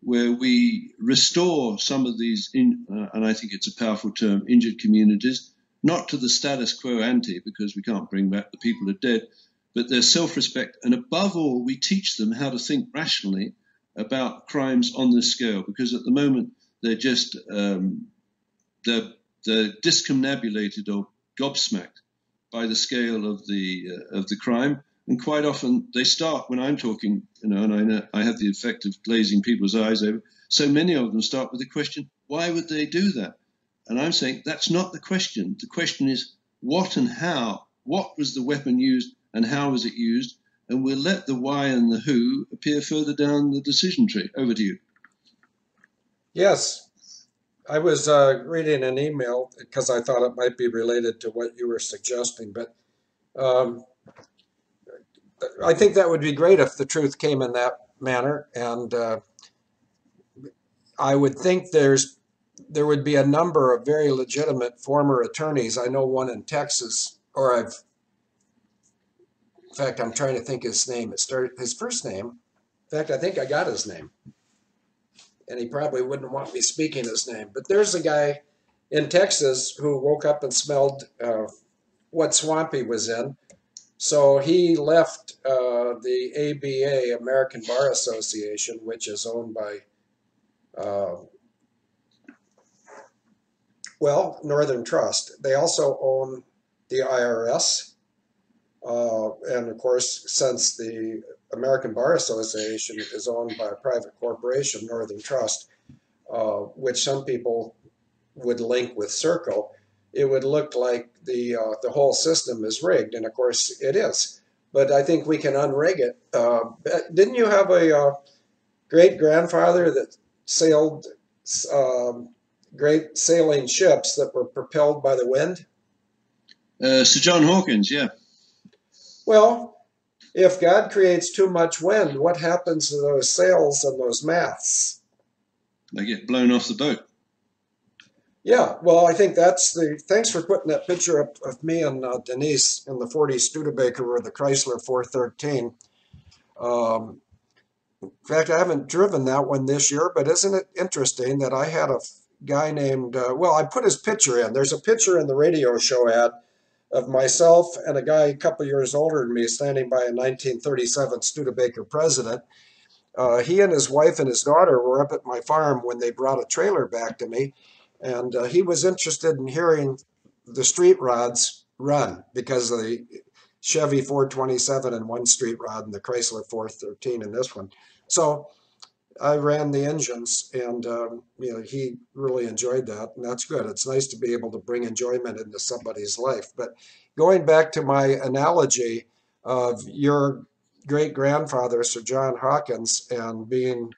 where we restore some of these, and I think it's a powerful term, injured communities, not to the status quo ante, because we can't bring back the people who are dead, but their self-respect. And above all, we teach them how to think rationally about crimes on this scale, because at the moment they're just they're discombobulated or gobsmacked by the scale of the crime. And quite often they start, when I'm talking, and I have the effect of glazing people's eyes over, so many of them start with the question, why would they do that? And I'm saying that's not the question. The question is what and how, what was the weapon used and how was it used? And we'll let the why and the who appear further down the decision tree. Over to you. Yes, I was reading an email because I thought it might be related to what you were suggesting, but um, I think that would be great if the truth came in that manner, and I would think there would be a number of very legitimate former attorneys. I know one in Texas, or in fact, I'm trying to think his name. It started his first name. In fact, I think I got his name, and he probably wouldn't want me speaking his name. But there's a guy in Texas who woke up and smelled what swamp he was in. So he left the ABA, American Bar Association, which is owned by, uh, Northern Trust. They also own the IRS. And of course, since the American Bar Association is owned by a private corporation, Northern Trust, which some people would link with Serco, it would look like the whole system is rigged, and of course it is. But I think we can unrig it. Didn't you have a great grandfather that sailed great sailing ships that were propelled by the wind? Sir John Hawkins, yeah. Well, if God creates too much wind, what happens to those sails and those masts? They get blown off the boat. Yeah, well, I think that's the. Thanks for putting that picture up of me and Denise in the 40 Studebaker with the Chrysler 413. Um, in fact, I haven't driven that one this year, but isn't it interesting that I had a guy named, I put his picture in. There's a picture in the radio show ad of myself and a guy a couple years older than me standing by a 1937 Studebaker President. He and his wife and his daughter were up at my farm when they brought a trailer back to me, and he was interested in hearing the street rods run because of the Chevy 427 in one street rod and the Chrysler 413 in this one. So I ran the engines, and he really enjoyed that, and that's good. It's nice to be able to bring enjoyment into somebody's life. But going back to my analogy of your great grandfather, Sir John Hawkins, and being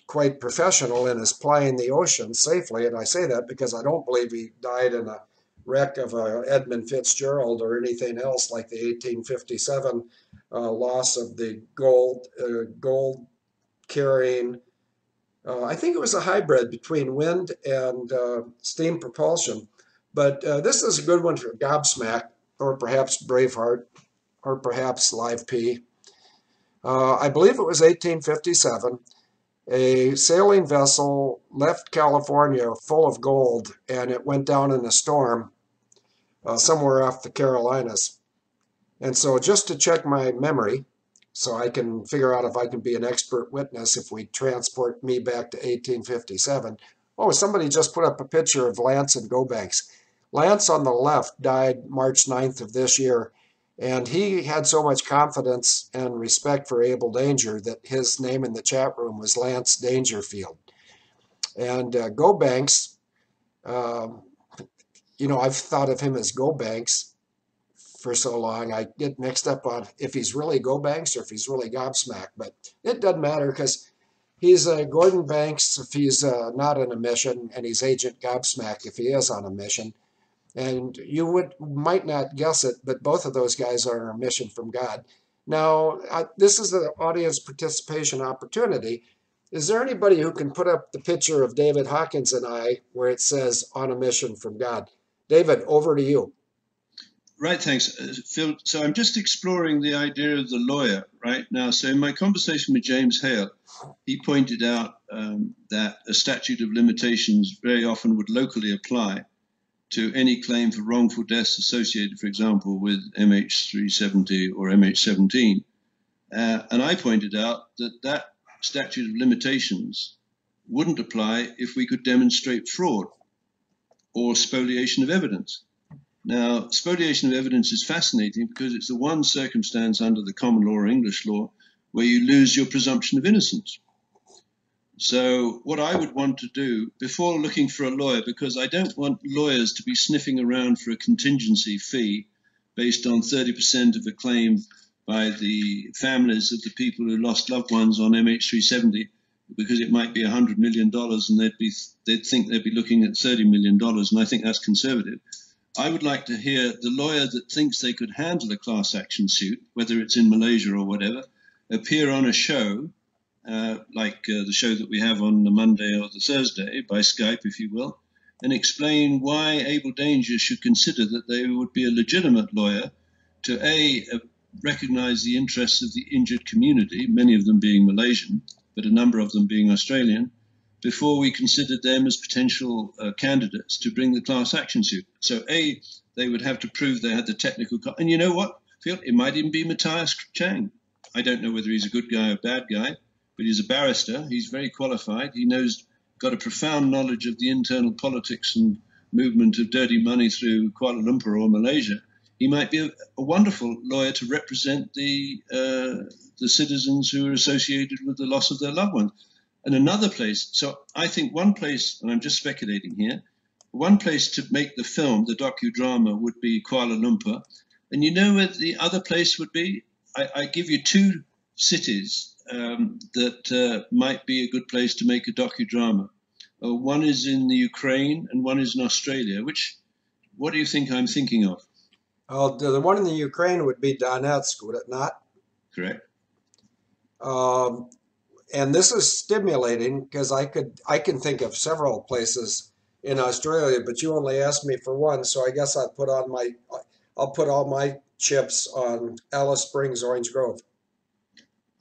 quite professional in his plying the ocean safely, and I say that because I don't believe he died in a wreck of a Edmund Fitzgerald or anything else like the 1857 loss of the gold carrying, I think it was a hybrid between wind and steam propulsion. But this is a good one for Gobsmack, or perhaps Braveheart, or perhaps Live P. I believe it was 1857. A sailing vessel left California full of gold, and it went down in a storm somewhere off the Carolinas. And so, just to check my memory, so I can figure out if I can be an expert witness if we transport me back to 1857. Oh, somebody just put up a picture of Lance and Gobanks. Lance on the left died March 9th of this year, and he had so much confidence and respect for Abel Danger that his name in the chat room was Lance Dangerfield. And Gobanks, I've thought of him as Gobanks for so long. I get mixed up on if he's really Gobanks or if he's really Gobsmack, but it doesn't matter because he's Gordon Banks if he's not on a mission, and he's Agent Gobsmack if he is on a mission. And you might not guess it, but both of those guys are on a mission from God. Now, this is an audience participation opportunity. Is there anybody who can put up the picture of David Hawkins and I where it says on a mission from God? David, over to you. Right, thanks, Phil. So I'm just exploring the idea of the lawyer right now. So in my conversation with James Hale, he pointed out that a statute of limitations very often would locally apply to any claim for wrongful deaths associated, for example, with MH370 or MH17. And I pointed out that statute of limitations wouldn't apply if we could demonstrate fraud or spoliation of evidence. Now, spoliation of evidence is fascinating because it's the one circumstance under the common law or English law where you lose your presumption of innocence. So what I would want to do before looking for a lawyer, because I don't want lawyers to be sniffing around for a contingency fee based on 30% of a claim by the families of the people who lost loved ones on MH370 because it might be $100 million and they'd think they'd be looking at $30 million, and I think that's conservative. I would like to hear the lawyer that thinks they could handle a class action suit, whether it's in Malaysia or whatever, appear on a show, like the show that we have on the Monday or the Thursday, by Skype, if you will, and explain why Able Danger should consider that they would be a legitimate lawyer to recognize the interests of the injured community, many of them being Malaysian, but a number of them being Australian, before we considered them as potential candidates to bring the class action suit. So they would have to prove they had the technical, and you know what, Phil, it might even be Matthias Chang. I don't know whether he's a good guy or a bad guy, but he's a barrister. He's very qualified. He got a profound knowledge of the internal politics and movement of dirty money through Kuala Lumpur or Malaysia. He might be a wonderful lawyer to represent the citizens who are associated with the loss of their loved ones. And another place, so I think one place, and I'm just speculating here, one place to make the film, the docudrama, would be Kuala Lumpur. And you know where the other place would be? I give you two cities that might be a good place to make a docudrama. One is in the Ukraine and one is in Australia. What do you think I'm thinking of? Oh, the one in the Ukraine would be Donetsk, would it not? Correct. And this is stimulating because I can think of several places in Australia, but you only asked me for one, so I guess I'll put all my chips on Alice Springs, Orange Grove.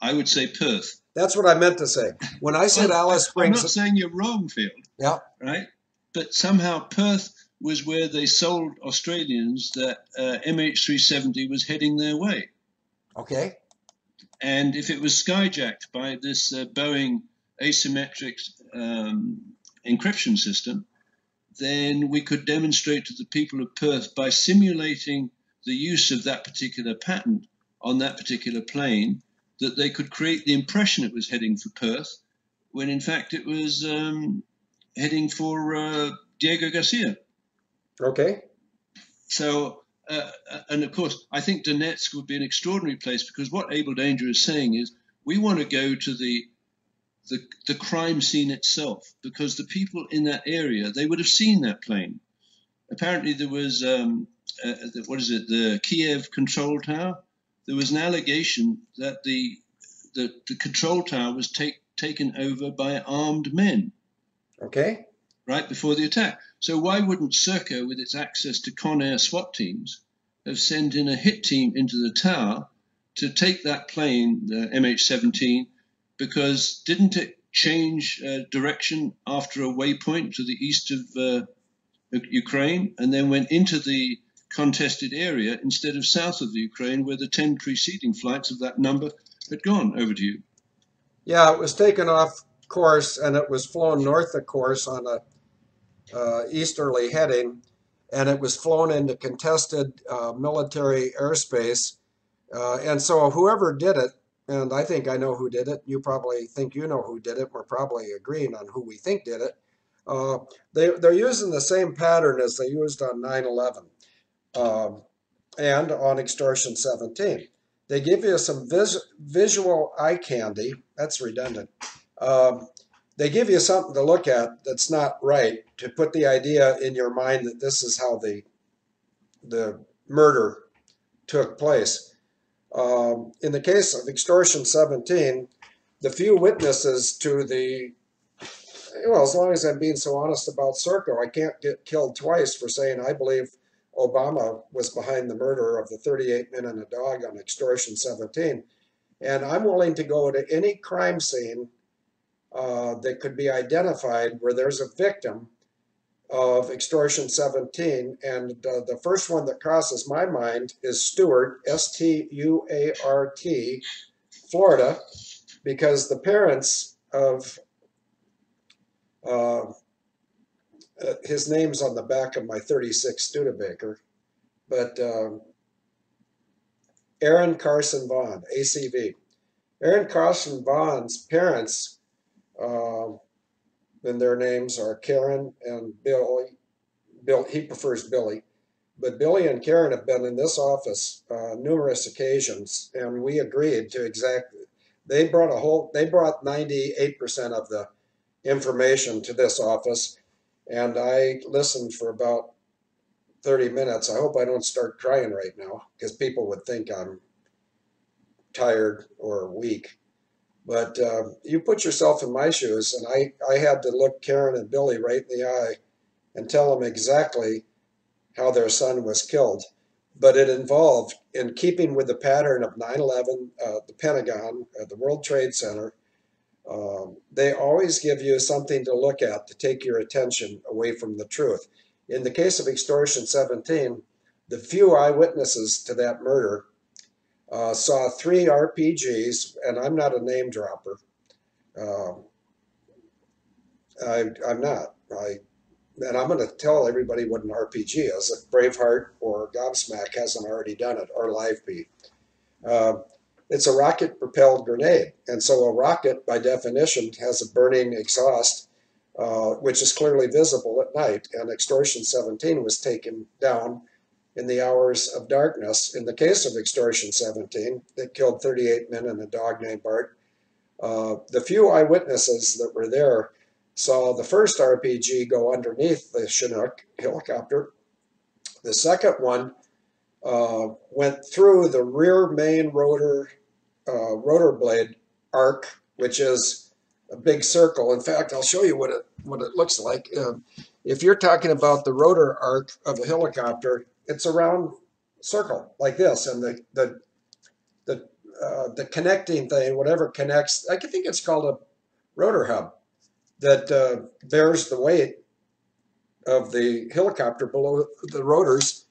I would say Perth. That's what I meant to say. When I said Alice Springs, I'm not saying you're wrong, Phil. Yeah. Right. But somehow Perth was where they sold Australians that MH370 was heading their way. Okay. And if it was skyjacked by this Boeing asymmetric encryption system, then we could demonstrate to the people of Perth by simulating the use of that particular patent on that particular plane that they could create the impression it was heading for Perth when in fact it was heading for Diego Garcia. Okay. So, and of course, I think Donetsk would be an extraordinary place because what Able Danger is saying is we want to go to the crime scene itself because the people in that area, they would have seen that plane. Apparently there was, the Kiev control tower. There was an allegation that the control tower was taken over by armed men. Okay. Right before the attack. So why wouldn't Serco, with its access to Con Air SWAT teams, have sent in a hit team into the tower to take that plane, the MH17, because didn't it change direction after a waypoint to the east of Ukraine and then went into the contested area instead of south of the Ukraine where the 10 preceding flights of that number had gone? Over to you. Yeah, it was taken off course and it was flown north of course on a easterly heading, and it was flown into contested military airspace. And so whoever did it, and I think I know who did it, you probably think you know who did it, we're probably agreeing on who we think did it. They're using the same pattern as they used on 9/11 and on Extortion 17. They give you some visual eye candy. That's redundant. They give you something to look at that's not right, to put the idea in your mind that this is how the murder took place. In the case of Extortion 17, the few witnesses to as long as I'm being so honest about Serco, I can't get killed twice for saying I believe Obama was behind the murder of the 38 men and a dog on Extortion 17. And I'm willing to go to any crime scene that could be identified where there's a victim of Extortion 17. And the first one that crosses my mind is Stuart, Stuart, Florida, because the parents of, his name's on the back of my 36 Studebaker, but Aaron Carson Vaughn, ACV. Aaron Carson Vaughn's parents, and their names are Karen and Billy. He prefers Billy. But Billy and Karen have been in this office numerous occasions, and we agreed to They brought 98% of the information to this office, and I listened for about 30 minutes. I hope I don't start crying right now because people would think I'm tired or weak. But you put yourself in my shoes, and I had to look Karen and Billy right in the eye and tell them exactly how their son was killed. But it involved, in keeping with the pattern of 9/11, the Pentagon, the World Trade Center, they always give you something to look at to take your attention away from the truth. In the case of Extortion 17, the few eyewitnesses to that murder saw 3 RPGs, and I'm not a name dropper. Uh, I'm not. And I'm going to tell everybody what an RPG is if Braveheart or Gobsmack hasn't already done it, or Livebee. Uh, it's a rocket-propelled grenade, and so a rocket, by definition, has a burning exhaust, which is clearly visible at night. And Extortion 17 was taken down in the hours of darkness. In the case of Extortion 17, it killed 38 men and a dog named Bart. The few eyewitnesses that were there saw the first RPG go underneath the Chinook helicopter. The second one went through the rear main rotor blade arc, which is a big circle. In fact, I'll show you what it looks like. If you're talking about the rotor arc of a helicopter, it's a round circle like this, and the connecting thing, whatever connects, I think it's called a rotor hub, that bears the weight of the helicopter below the rotors.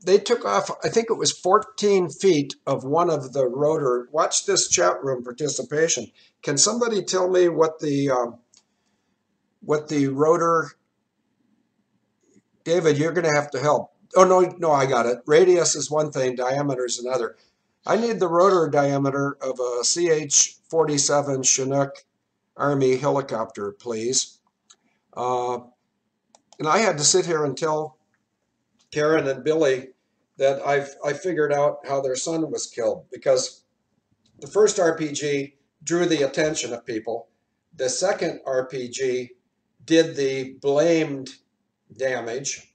They took off, I think it was 14 feet of one of the rotor. Watch this chat room participation. Can somebody tell me what the rotor? David, you're going to have to help. Oh, no, I got it. Radius is one thing, diameter is another. I need the rotor diameter of a CH-47 Chinook Army helicopter, please. And I had to sit here and tell Karen and Billy that I figured out how their son was killed, because the first RPG drew the attention of people. The second RPG did the blamed damage.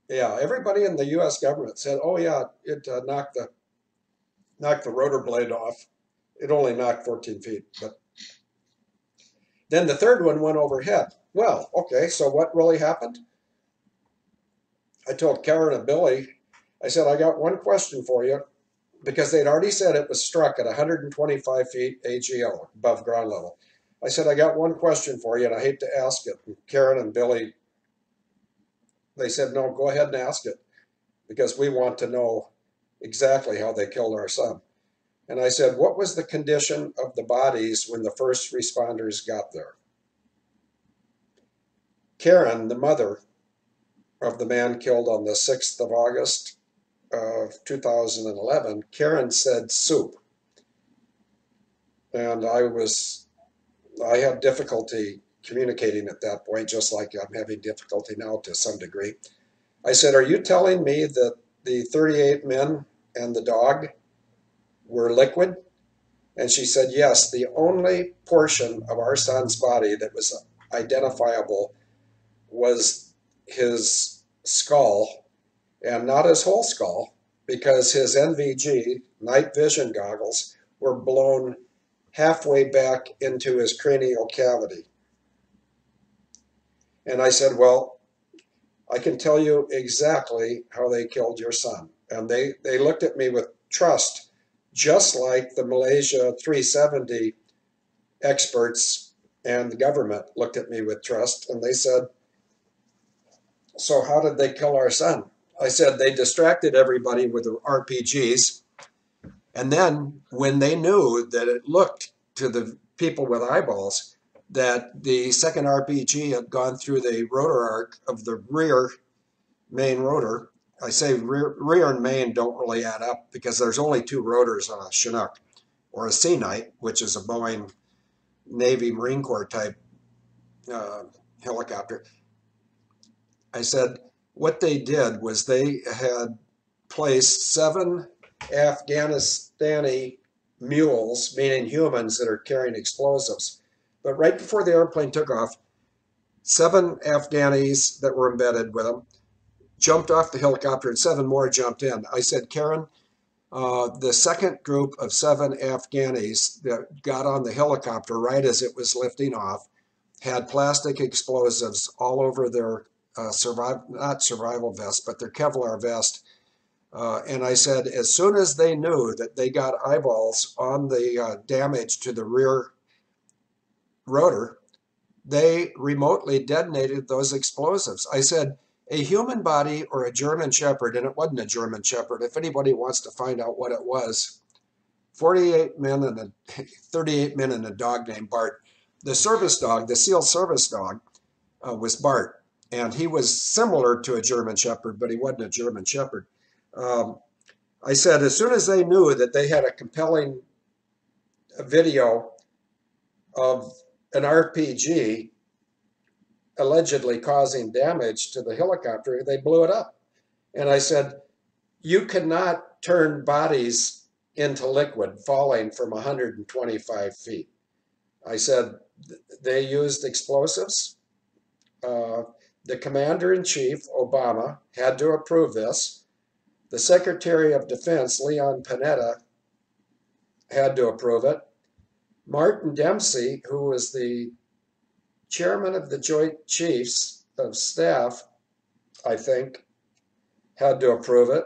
Yeah, everybody in the U.S. government said, "Oh yeah, it knocked the rotor blade off. It only knocked 14 feet." But then the third one went overhead. Well, okay, so what really happened? I told Karen and Billy, I said, I got one question for you, because they'd already said it was struck at 125 feet AGL, above ground level. I said, I got one question for you, and I hate to ask it. And Karen and Billy, they said, no, go ahead and ask it, because we want to know exactly how they killed our son. And I said, what was the condition of the bodies when the first responders got there? Karen, the mother of the man killed on the 6th of August of 2011, Karen said soup. And I had difficulty communicating at that point, just like I'm having difficulty now to some degree. I said, are you telling me that the 38 men and the dog were liquid? And she said, yes, the only portion of our son's body that was identifiable was his skull, and not his whole skull, because his NVG, night vision goggles, were blown halfway back into his cranial cavity. And I said, well, I can tell you exactly how they killed your son. And they looked at me with trust, just like the Malaysia 370 experts and the government looked at me with trust. And they said, so how did they kill our son? I said, they distracted everybody with the RPGs. And then when they knew that it looked to the people with eyeballs that the second RPG had gone through the rotor arc of the rear main rotor, I say rear and main don't really add up, because there's only 2 rotors on a Chinook, or a Sea Knight, which is a Boeing Navy Marine Corps type helicopter. I said, what they did was they had placed 7 Afghanistani mules, meaning humans that are carrying explosives. But right before the airplane took off, 7 Afghanis that were embedded with them jumped off the helicopter and 7 more jumped in. I said, Karen, the second group of 7 Afghanis that got on the helicopter right as it was lifting off had plastic explosives all over their not survival vest, but their Kevlar vest. And I said, as soon as they knew that they got eyeballs on the damage to the rear rotor, they remotely detonated those explosives. I said, a human body or a German Shepherd, and it wasn't a German Shepherd, if anybody wants to find out what it was, 38 men and 38 men and a dog named Bart. The service dog, the SEAL service dog, was Bart. And he was similar to a German Shepherd, but he wasn't a German Shepherd. I said, as soon as they knew that they had a compelling video of an RPG allegedly causing damage to the helicopter, they blew it up. And I said, you cannot turn bodies into liquid falling from 125 feet. I said, they used explosives. The commander-in-chief, Obama, had to approve this. The Secretary of Defense, Leon Panetta, had to approve it. Martin Dempsey, who was the chairman of the Joint Chiefs of Staff, I think, had to approve it.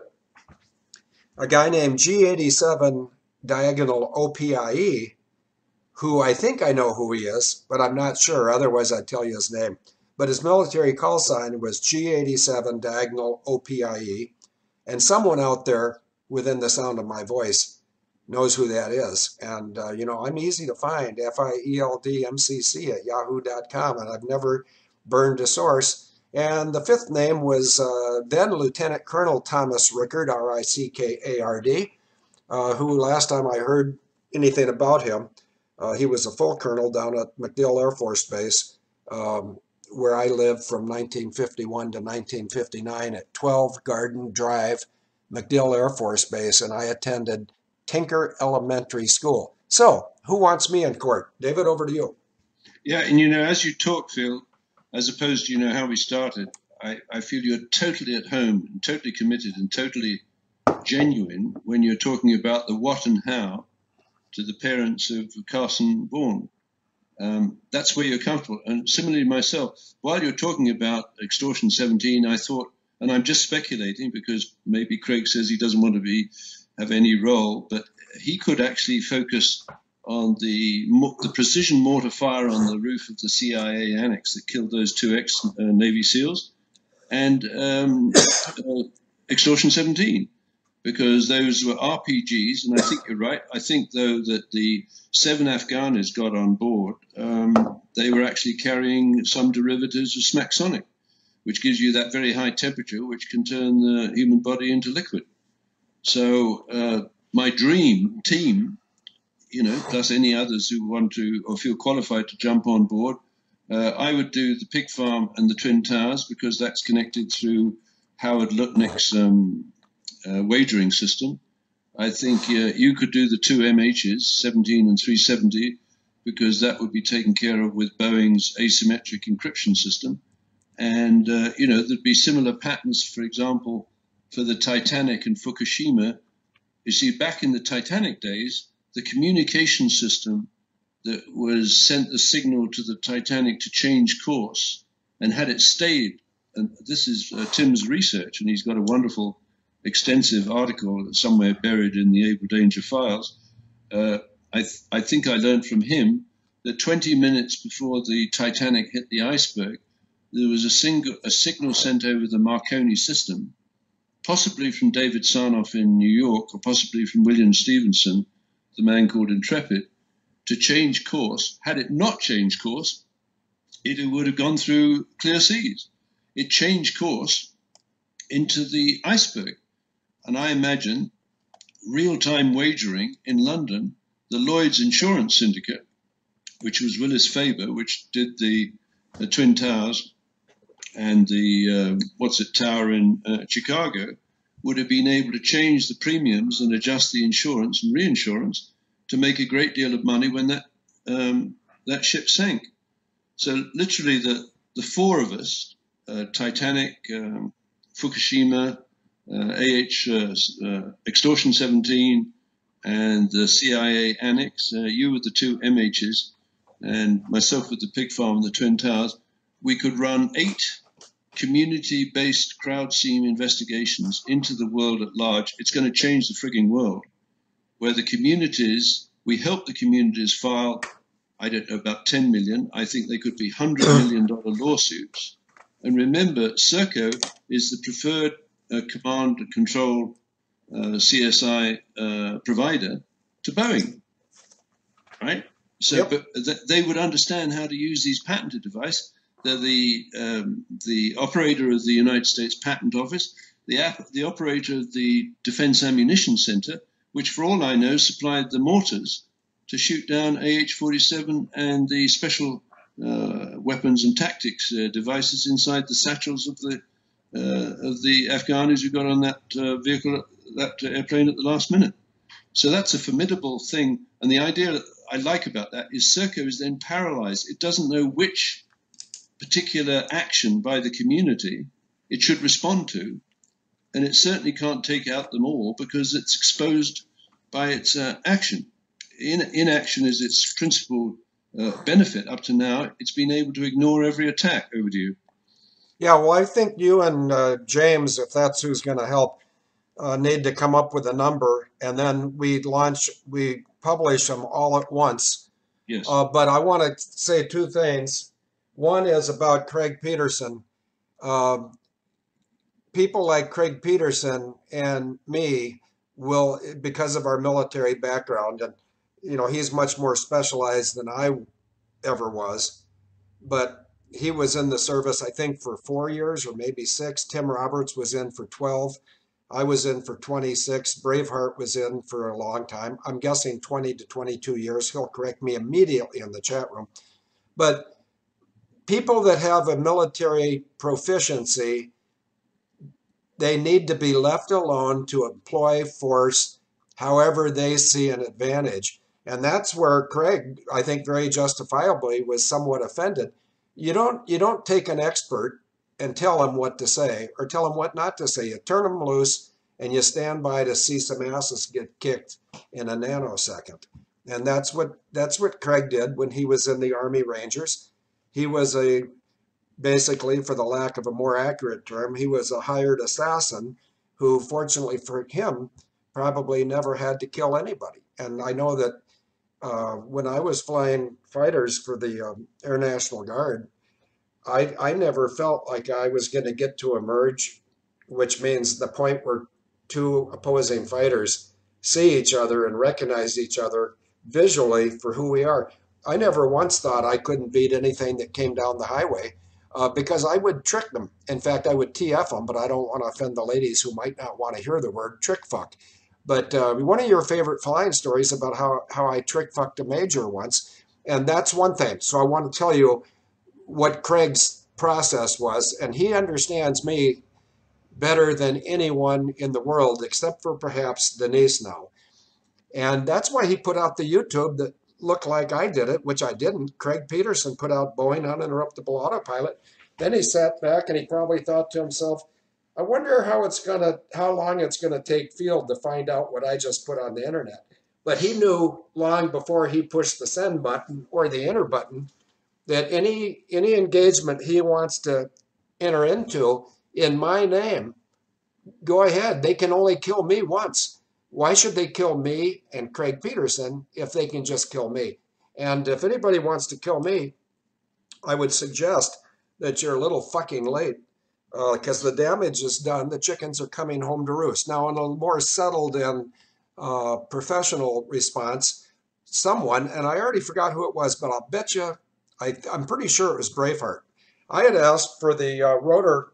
A guy named G87 diagonal OPIE, who I think I know who he is, but I'm not sure. Otherwise, I'd tell you his name. But his military call sign was G87 diagonal OPIE. And someone out there within the sound of my voice knows who that is. And, I'm easy to find, FIELDMCC at yahoo.com, and I've never burned a source. And the fifth name was then Lieutenant Colonel Thomas Rickard, Rickard, who last time I heard anything about him, he was a full colonel down at MacDill Air Force Base, where I lived from 1951 to 1959 at 12 Garden Drive, MacDill Air Force Base, and I attended Tinker Elementary School. So, who wants me in court? David, over to you. Yeah, and as you talk, Phil, as opposed to, how we started, I feel you're totally at home and totally committed and totally genuine when you're talking about the what and how to the parents of Carson Bourne. That's where you're comfortable. And similarly myself, while you're talking about Extortion 17, I thought, and I'm just speculating because maybe Craig says he doesn't want to have any role, but he could actually focus on the precision mortar fire on the roof of the CIA annex that killed those 2 ex-Navy SEALs, and Extortion 17, because those were RPGs, and I think you're right. I think, though, that the 7 Afghanis got on board, they were actually carrying some derivatives of smaxonic, which gives you that very high temperature, which can turn the human body into liquid. So my dream team, plus any others who want to or feel qualified to jump on board, I would do the pig farm and the Twin Towers because that's connected through Howard Lutnick's wagering system. I think you could do the 2 MHs, 17 and 370, because that would be taken care of with Boeing's asymmetric encryption system. And, there'd be similar patterns, for example, for the Titanic and Fukushima. You see, back in the Titanic days, the communication system that was sent the signal to the Titanic to change course, and had it stayed, and this is Tim's research, and he's got a wonderful extensive article somewhere buried in the Able Danger files. I think I learned from him that 20 minutes before the Titanic hit the iceberg, there was a signal sent over the Marconi system, possibly from David Sarnoff in New York, or possibly from William Stevenson, the man called Intrepid, to change course. Had it not changed course, it would have gone through clear seas. It changed course into the iceberg. And I imagine real-time wagering in London, the Lloyd's Insurance Syndicate, which was Willis Faber, which did the Twin Towers and the tower in Chicago, would have been able to change the premiums and adjust the insurance and reinsurance to make a great deal of money when that ship sank. So literally the four of us, Titanic, Fukushima, Extortion 17, and the CIA Annex, you with the two MHs, and myself with the pig farm and the Twin Towers, we could run 8 community-based crowd scene investigations into the world at large. It's going to change the frigging world, where the communities, we help the communities file, I don't know, about 10 million. I think they could be $100 million lawsuits. And remember, Serco is the preferred command and control CSI provider to Boeing, right? So, Yep. but they would understand how to use these patented devices. They're the operator of the United States Patent Office, the operator of the Defense Ammunition Center, which, for all I know, supplied the mortars to shoot down AH-47 and the special weapons and tactics devices inside the satchels of the Afghanis who got on that vehicle, that airplane at the last minute. So that's a formidable thing. And the idea that I like about that is Serco is then paralyzed. It doesn't know which particular action by the community it should respond to. And it certainly can't take out them all because it's exposed by its action. Inaction is its principal benefit up to now. It's been able to ignore every attack. Over to you. Yeah, well, I think you and James, if that's who's going to help, need to come up with a number, and then we publish them all at once. Yes. But I want to say 2 things. One is about Craig Peterson. People like Craig Peterson and me will, because of our military background, and he's much more specialized than I ever was, but he was in the service, I think, for 4 years or maybe 6. Tim Roberts was in for 12. I was in for 26. Braveheart was in for a long time. I'm guessing 20 to 22 years. He'll correct me immediately in the chat room. But people that have a military proficiency, they need to be left alone to employ force however they see an advantage. And that's where Craig, I think very justifiably, was somewhat offended. You don't take an expert and tell him what to say or tell him what not to say. You turn him loose and you stand by to see some asses get kicked in a nanosecond. And that's what Craig did when he was in the Army Rangers. He was basically, for the lack of a more accurate term, he was a hired assassin who, fortunately for him, probably never had to kill anybody. And I know that when I was flying fighters for the Air National Guard, I never felt like I was going to get to emerge, which means the point where 2 opposing fighters see each other and recognize each other visually for who we are. I never once thought I couldn't beat anything that came down the highway because I would trick them. In fact, I would TF them, but I don't want to offend the ladies who might not want to hear the word trick fuck. But one of your favorite flying stories about how I trick fucked a major once, and that's one thing. So I want to tell you what Craig's process was, and he understands me better than anyone in the world, except for perhaps Denise now. And that's why he put out the YouTube that looked like I did it, which I didn't. Craig Peterson put out Boeing Uninterruptible Autopilot. Then he sat back and he probably thought to himself, I wonder how long it's gonna take Field to find out what I just put on the internet. But he knew long before he pushed the send button or the enter button that any engagement he wants to enter into in my name, go ahead. They can only kill me once. Why should they kill me and Craig Peterson if they can just kill me? And if anybody wants to kill me, I would suggest that you're a little fucking late because the damage is done. The chickens are coming home to roost. Now, in a more settled and professional response, someone, and I already forgot who it was, but I'll bet you, I'm pretty sure it was Braveheart. I had asked for the rotor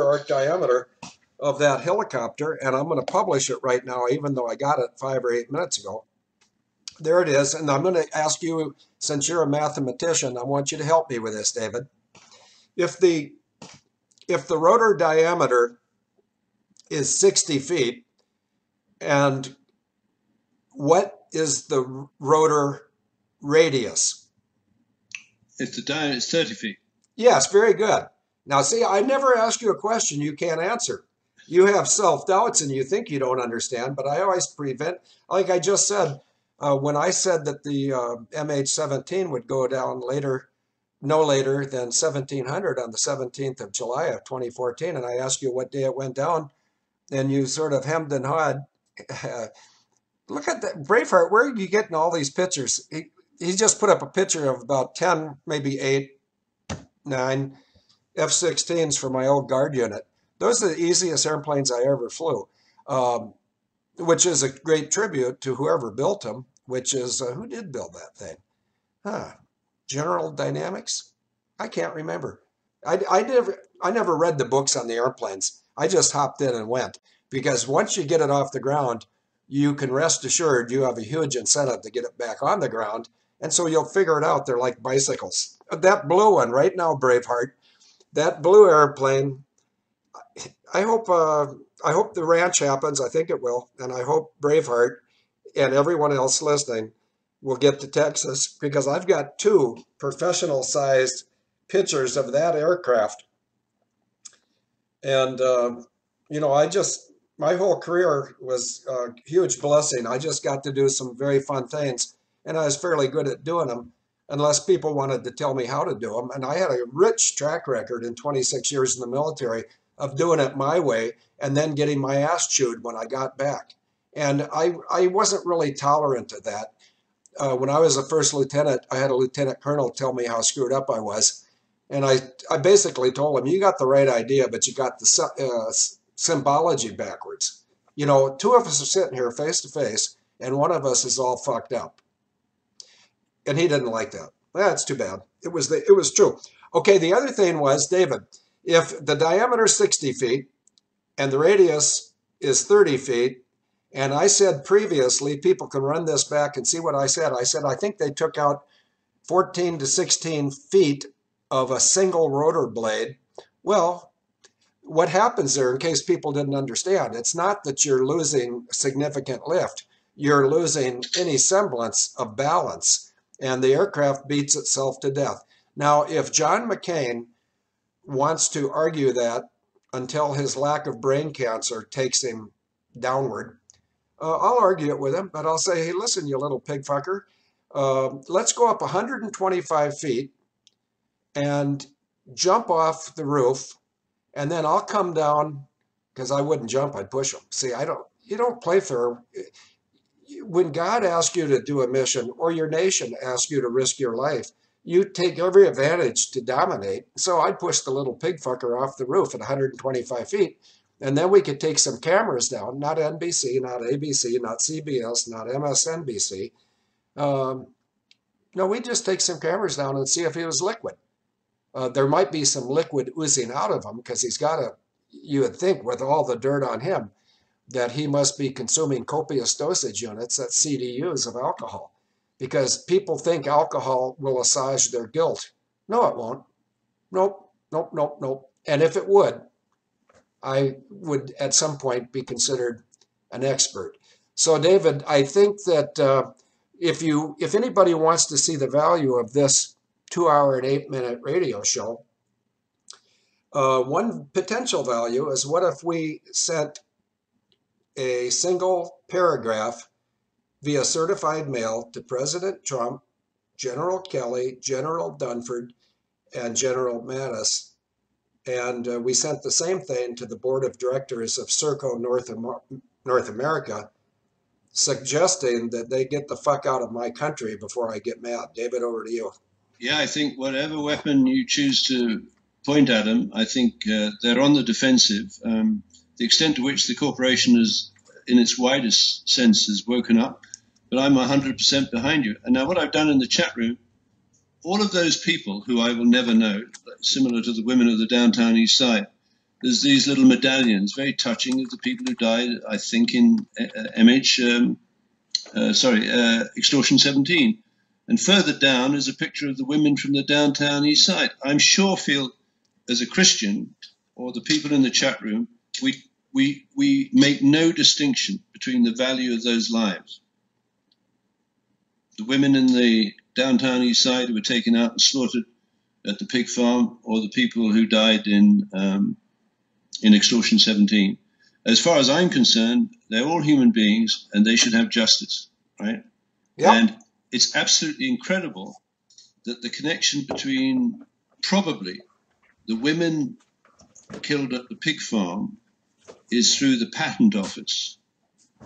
arc diameter of that helicopter, and I'm going to publish it right now, even though I got it 5 or 8 minutes ago. There it is, and I'm going to ask you, since you're a mathematician, I want you to help me with this, David. If the rotor diameter is 60 feet, and What is the rotor radius? If the diameter is 30 feet. Yes, very good. Now, see, I never ask you a question you can't answer. You have self doubts and you think you don't understand, but I always prevent, like I just said, when I said that the MH17 would go down later, no later than 1700 on the 17th of July of 2014, and I asked you what day it went down, and you sort of hemmed and hawed. Look at that. Braveheart, where are you getting all these pictures? He just put up a picture of about 10, maybe 8, 9 F-16s for my old guard unit. Those are the easiest airplanes I ever flew, which is a great tribute to whoever built them, which is, who did build that thing? Huh. General Dynamics? I can't remember. I never read the books on the airplanes. I just hopped in and went because once you get it off the ground, you can rest assured you have a huge incentive to get it back on the ground. And so you'll figure it out. They're like bicycles. That blue one right now, Braveheart, that blue airplane, I hope the ranch happens. I think it will. And I hope Braveheart and everyone else listening will get to Texas because I've got two professional sized pictures of that aircraft. And, my whole career was a huge blessing. I just got to do some very fun things, and I was fairly good at doing them, unless people wanted to tell me how to do them. And I had a rich track record in 26 years in the military of doing it my way and then getting my ass chewed when I got back. And I wasn't really tolerant of that. When I was a first lieutenant, I had a lieutenant colonel tell me how screwed up I was. And I basically told him, you got the right idea, but you got the symbology backwards. You know, two of us are sitting here face to face, and one of us is all fucked up. And he didn't like that. That's too bad. It was true. Okay, the other thing was, David, if the diameter is 60 feet and the radius is 30 feet, and I said previously, people can run this back and see what I said. I said, I think they took out 14 to 16 feet of a single rotor blade. Well, what happens there, in case people didn't understand, it's not that you're losing significant lift. You're losing any semblance of balance, and the aircraft beats itself to death. Now, if John McCain wants to argue that until his lack of brain cancer takes him downward, I'll argue it with him, but I'll say, hey, listen, you little pig fucker, let's go up 125 feet and jump off the roof, and then I'll come down, because I wouldn't jump, I'd push him. See, you don't play fair. When God asks you to do a mission, or your nation asks you to risk your life, you take every advantage to dominate. So I'd push the little pig fucker off the roof at 125 feet, and then we could take some cameras down, not NBC, not ABC, not CBS, not MSNBC. No, we'd just take some cameras down and see if he was liquid. There might be some liquid oozing out of him because you would think with all the dirt on him that he must be consuming copious dosage units, that's CDUs of alcohol, because people think alcohol will assuage their guilt. No, it won't. Nope, nope, nope, nope. And if it would, I would at some point be considered an expert. So, David, I think that if anybody wants to see the value of this 2-hour and 8-minute radio show, one potential value is, what if we sent a single paragraph via certified mail to President Trump, General Kelly, General Dunford, and General Mattis, and we sent the same thing to the board of directors of Serco North America, suggesting that they get the fuck out of my country before I get mad. David, over to you. Yeah, I think whatever weapon you choose to point at them, I think they're on the defensive. The extent to which the corporation is, in its widest sense, has woken up, but I'm 100% behind you. And now what I've done in the chat room, all of those people who I will never know, similar to the women of the downtown east side, there's these little medallions, very touching, of the people who died, I think, in Extortion 17. And further down is a picture of the women from the downtown east side. I'm sure, feel, as a Christian, or the people in the chat room, we make no distinction between the value of those lives. the women in the downtown east side who were taken out and slaughtered at the pig farm, or the people who died in Extortion 17. As far as I'm concerned, they're all human beings and they should have justice, right? Yep. And it's absolutely incredible that the connection between probably the women killed at the pig farm is through the patent office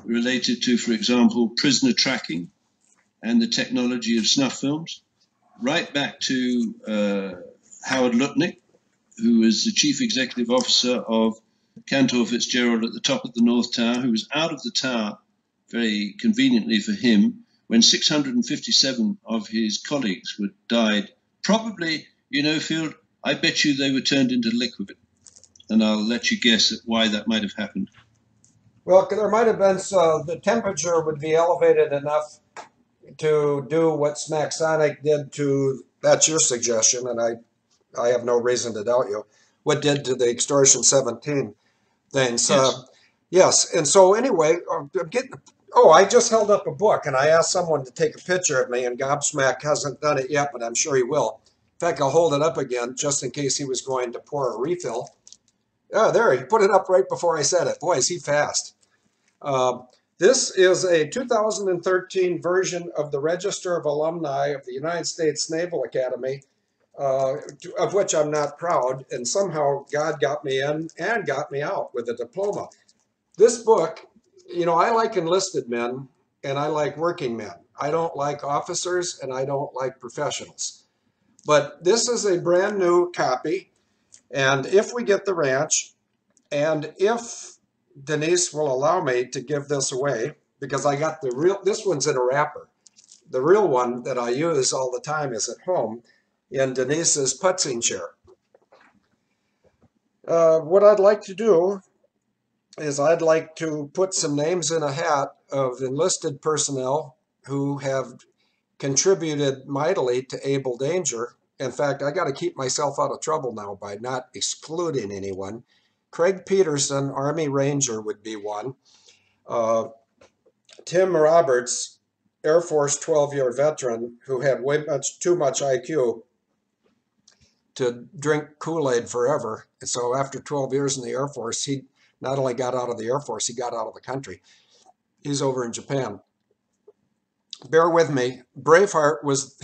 related to, for example, prisoner tracking and the technology of snuff films, right back to Howard Lutnick, who was the chief executive officer of Cantor Fitzgerald at the top of the North Tower, who was out of the tower very conveniently for him when 657 of his colleagues were died. Probably, you know, Field, I bet you they were turned into liquid. And I'll let you guess at why that might have happened. Well, there might have been, the temperature would be elevated enough to do what Smaxonic did to, that's your suggestion, and I have no reason to doubt you, what did to the Extortion 17 things. Yes. Yes, and so anyway, I just held up a book, and I asked someone to take a picture of me, and Gobsmack hasn't done it yet, but I'm sure he will. In fact, I'll hold it up again, just in case he was going to pour a refill. Oh, there, he put it up right before I said it. Boy, is he fast. This is a 2013 version of the Register of Alumni of the United States Naval Academy, of which I'm not proud, and somehow God got me in and got me out with a diploma. This book, you know, I like enlisted men and I like working men. I don't like officers and I don't like professionals. But this is a brand new copy, and if we get the ranch, and if Denise will allow me to give this away, because I got the real, this one's in a wrapper. The real one that I use all the time is at home in Denise's putzing chair. What I'd like to do is I'd like to put some names in a hat of enlisted personnel who have contributed mightily to Able Danger. In fact, I got to keep myself out of trouble now by not excluding anyone. Craig Peterson, Army Ranger, would be one. Tim Roberts, Air Force 12-year veteran who had too much IQ to drink Kool-Aid forever. And so after 12 years in the Air Force, he not only got out of the Air Force, he got out of the country. He's over in Japan. Bear with me. Braveheart was,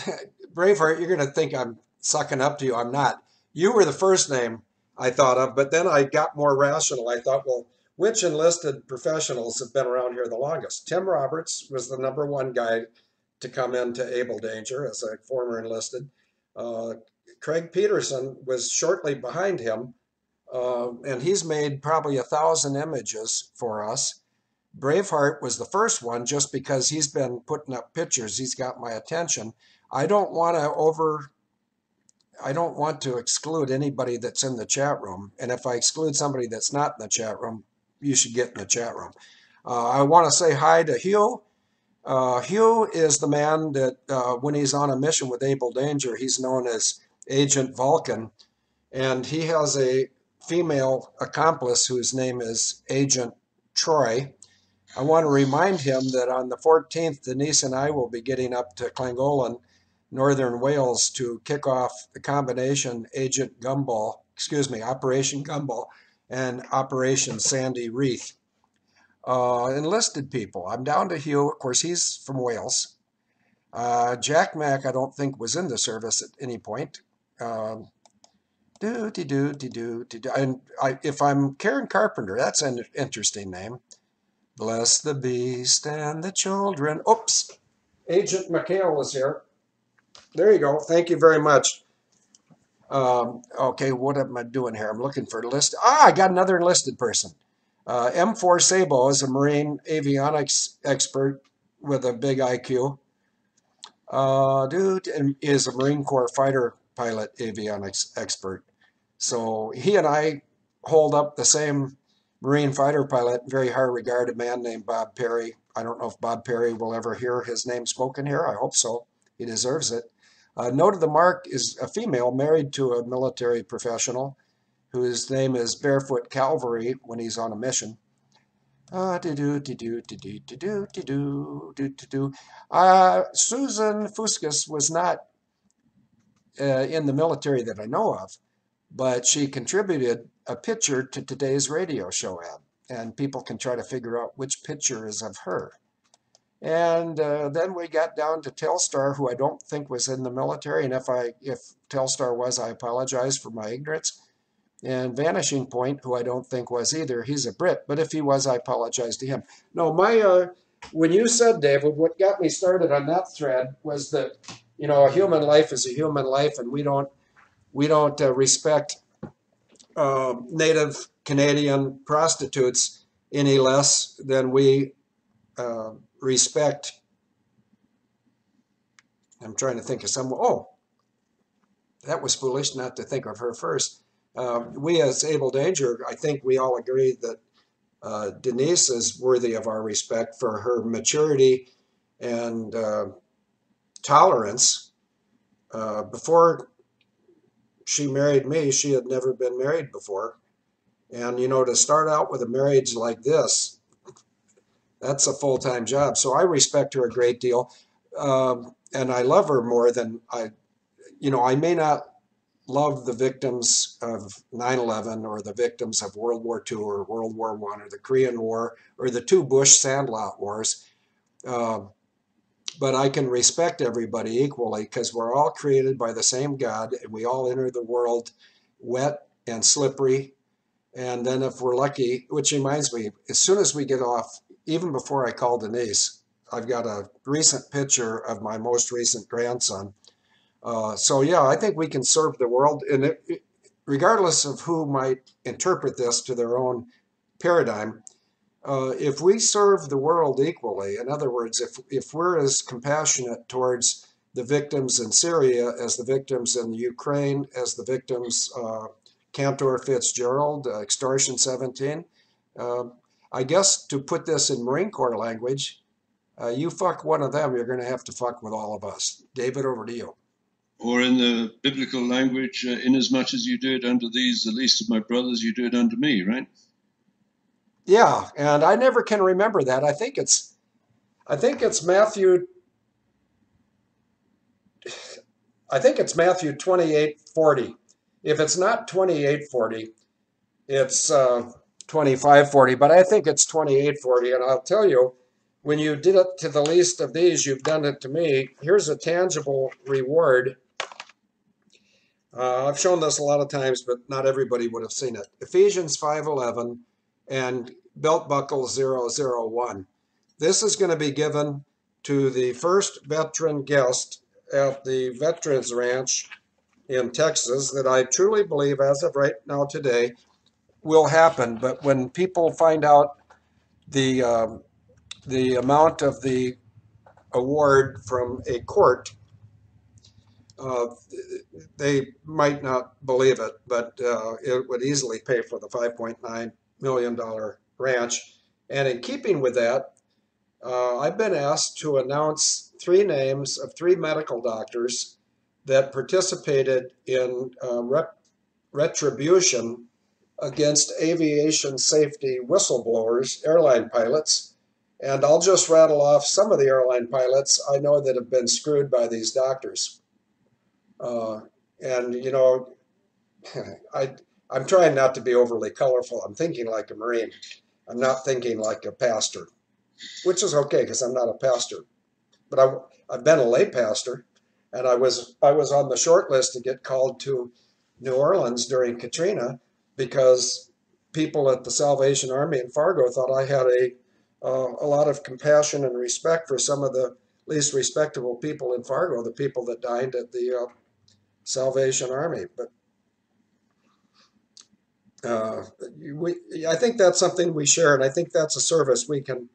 Braveheart, you're going to think I'm sucking up to you. I'm not. You were the first name I thought of, but then I got more rational. I thought, well, which enlisted professionals have been around here the longest? Tim Roberts was the #1 guy to come into Able Danger as a former enlisted. Craig Peterson was shortly behind him, and he's made probably 1,000 images for us. Braveheart was the first one just because he's been putting up pictures. He's got my attention. I don't want to exclude anybody that's in the chat room. And if I exclude somebody that's not in the chat room, you should get in the chat room. I want to say hi to Hugh. Hugh is the man that when he's on a mission with Able Danger, he's known as Agent Vulcan. And he has a female accomplice whose name is Agent Troy. I want to remind him that on the 14th, Denise and I will be getting up to Clangolan, Northern Wales, to kick off the combination Agent Gumball, Operation Gumball and Operation Sandy Wreath. Enlisted people. I'm down to Hugh. Of course, he's from Wales. Jack Mack, I don't think, was in the service at any point. And if I'm Karen Carpenter, that's an interesting name. Bless the beast and the children. Oops. Agent McHale was here. There you go. Thank you very much. Okay, what am I doing here? I'm looking for a list. I got another enlisted person. M4 Sabo is a Marine avionics expert with a big IQ. Is a Marine Corps fighter pilot avionics expert. So he and I hold up the same Marine fighter pilot, very high regarded man named Bob Perry. I don't know if Bob Perry will ever hear his name spoken here. I hope so. He deserves it. Note of the Mark is a female married to a military professional whose name is Barefoot Cavalry when he's on a mission. Susan Fuscus was not in the military that I know of, but she contributed a picture to today's radio show ad, and people can try to figure out which picture is of her. And then we got down to Telstar, who I don't think was in the military, and if Telstar was, I apologize for my ignorance. And Vanishing Point, who I don't think was either. He's a Brit, but if he was, I apologize to him. No, when you said, David, what got me started on that thread was that, a human life is a human life, and we don't respect Native Canadian prostitutes any less than we respect. I'm trying to think of someone. Oh, that was foolish not to think of her first. We as Able Danger, I think we all agree that Denise is worthy of our respect for her maturity and tolerance. Before she married me, she had never been married before. And, to start out with a marriage like this, that's a full-time job. So I respect her a great deal. And I love her more than I may not love the victims of 9/11 or the victims of World War II or World War I or the Korean War or the two Bush Sandlot wars. But I can respect everybody equally because we're all created by the same God, and we all enter the world wet and slippery. And then if we're lucky, which reminds me, as soon as we get off, even before I call Denise, I've got a recent picture of my most recent grandson. So yeah, I think we can serve the world, and regardless of who might interpret this to their own paradigm, if we serve the world equally, in other words, if we're as compassionate towards the victims in Syria as the victims in Ukraine, as the victims, Cantor Fitzgerald, Extortion 17, I guess to put this in Marine Corps language, you fuck one of them, you're going to have to fuck with all of us. David, over to you. Or in the biblical language, inasmuch as you do it unto these, the least of my brothers, you do it unto me, right? Yeah, and I never can remember that. I think it's Matthew. I think it's Matthew 28:40. If it's not 28:40, it's 25:40. But I think it's 28:40. And I'll tell you, when you did it to the least of these, you've done it to me. Here's a tangible reward. I've shown this a lot of times, but not everybody would have seen it. Ephesians 5:11 and belt buckle 001. This is going to be given to the first veteran guest at the Veterans Ranch in Texas that I truly believe, as of right now today, will happen. But when people find out the amount of the award from a court, they might not believe it, but it would easily pay for the $5.9 million ranch. And in keeping with that, I've been asked to announce 3 names of 3 medical doctors that participated in retribution against aviation safety whistleblowers, airline pilots. And I'll just rattle off some of the airline pilots I know that have been screwed by these doctors. And I'm trying not to be overly colorful. I'm thinking like a Marine. I'm not thinking like a pastor, which is okay because I'm not a pastor. But I've been a lay pastor, and I was on the short list to get called to New Orleans during Katrina because people at the Salvation Army in Fargo thought I had a lot of compassion and respect for some of the least respectable people in Fargo, the people that died at the Salvation Army. But I think that's something we share, and I think that's a service we can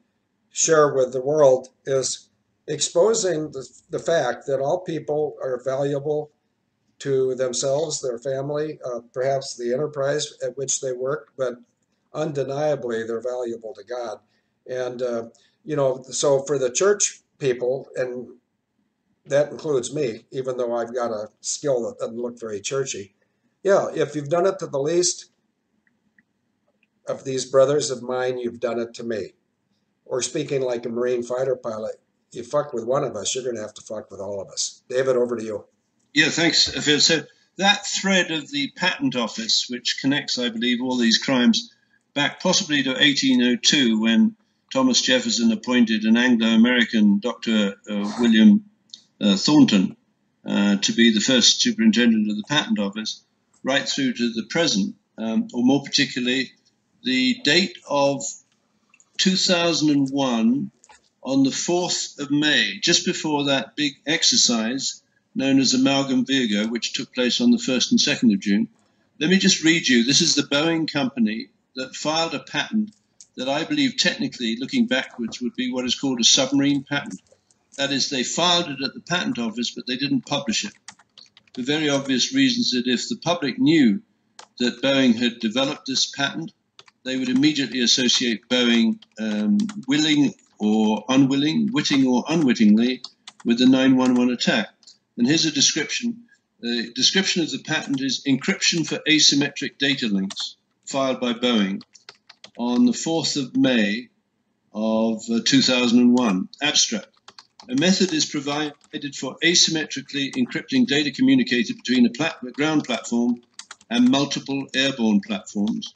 share with the world, is exposing the fact that all people are valuable to themselves, their family, perhaps the enterprise at which they work, but undeniably they're valuable to God. And, so for the church people, and that includes me, even though I've got a skill that doesn't look very churchy. Yeah, if you've done it to the least, of these brothers of mine, you've done it to me. Or speaking like a Marine fighter pilot, you fuck with one of us, you're going to have to fuck with all of us. David, over to you. Yeah, thanks, Phil. So that thread of the Patent Office, which connects, I believe, all these crimes back possibly to 1802, when Thomas Jefferson appointed an Anglo-American, Dr. William Thornton, to be the first superintendent of the Patent Office, right through to the present, or more particularly, the date of 2001 on the 4th of May, just before that big exercise known as Amalgam Virgo, which took place on the 1st and 2nd of June. Let me just read you. This is the Boeing company that filed a patent that I believe technically, looking backwards, would be what is called a submarine patent. That is, they filed it at the Patent Office, but they didn't publish it. For very obvious reasons that if the public knew that Boeing had developed this patent, they would immediately associate Boeing willing or unwilling, witting or unwittingly, with the 9/11 attack. And here's a description. The description of the patent is encryption for asymmetric data links, filed by Boeing on the 4th of May of 2001. Abstract. A method is provided for asymmetrically encrypting data communicated between a ground platform and multiple airborne platforms.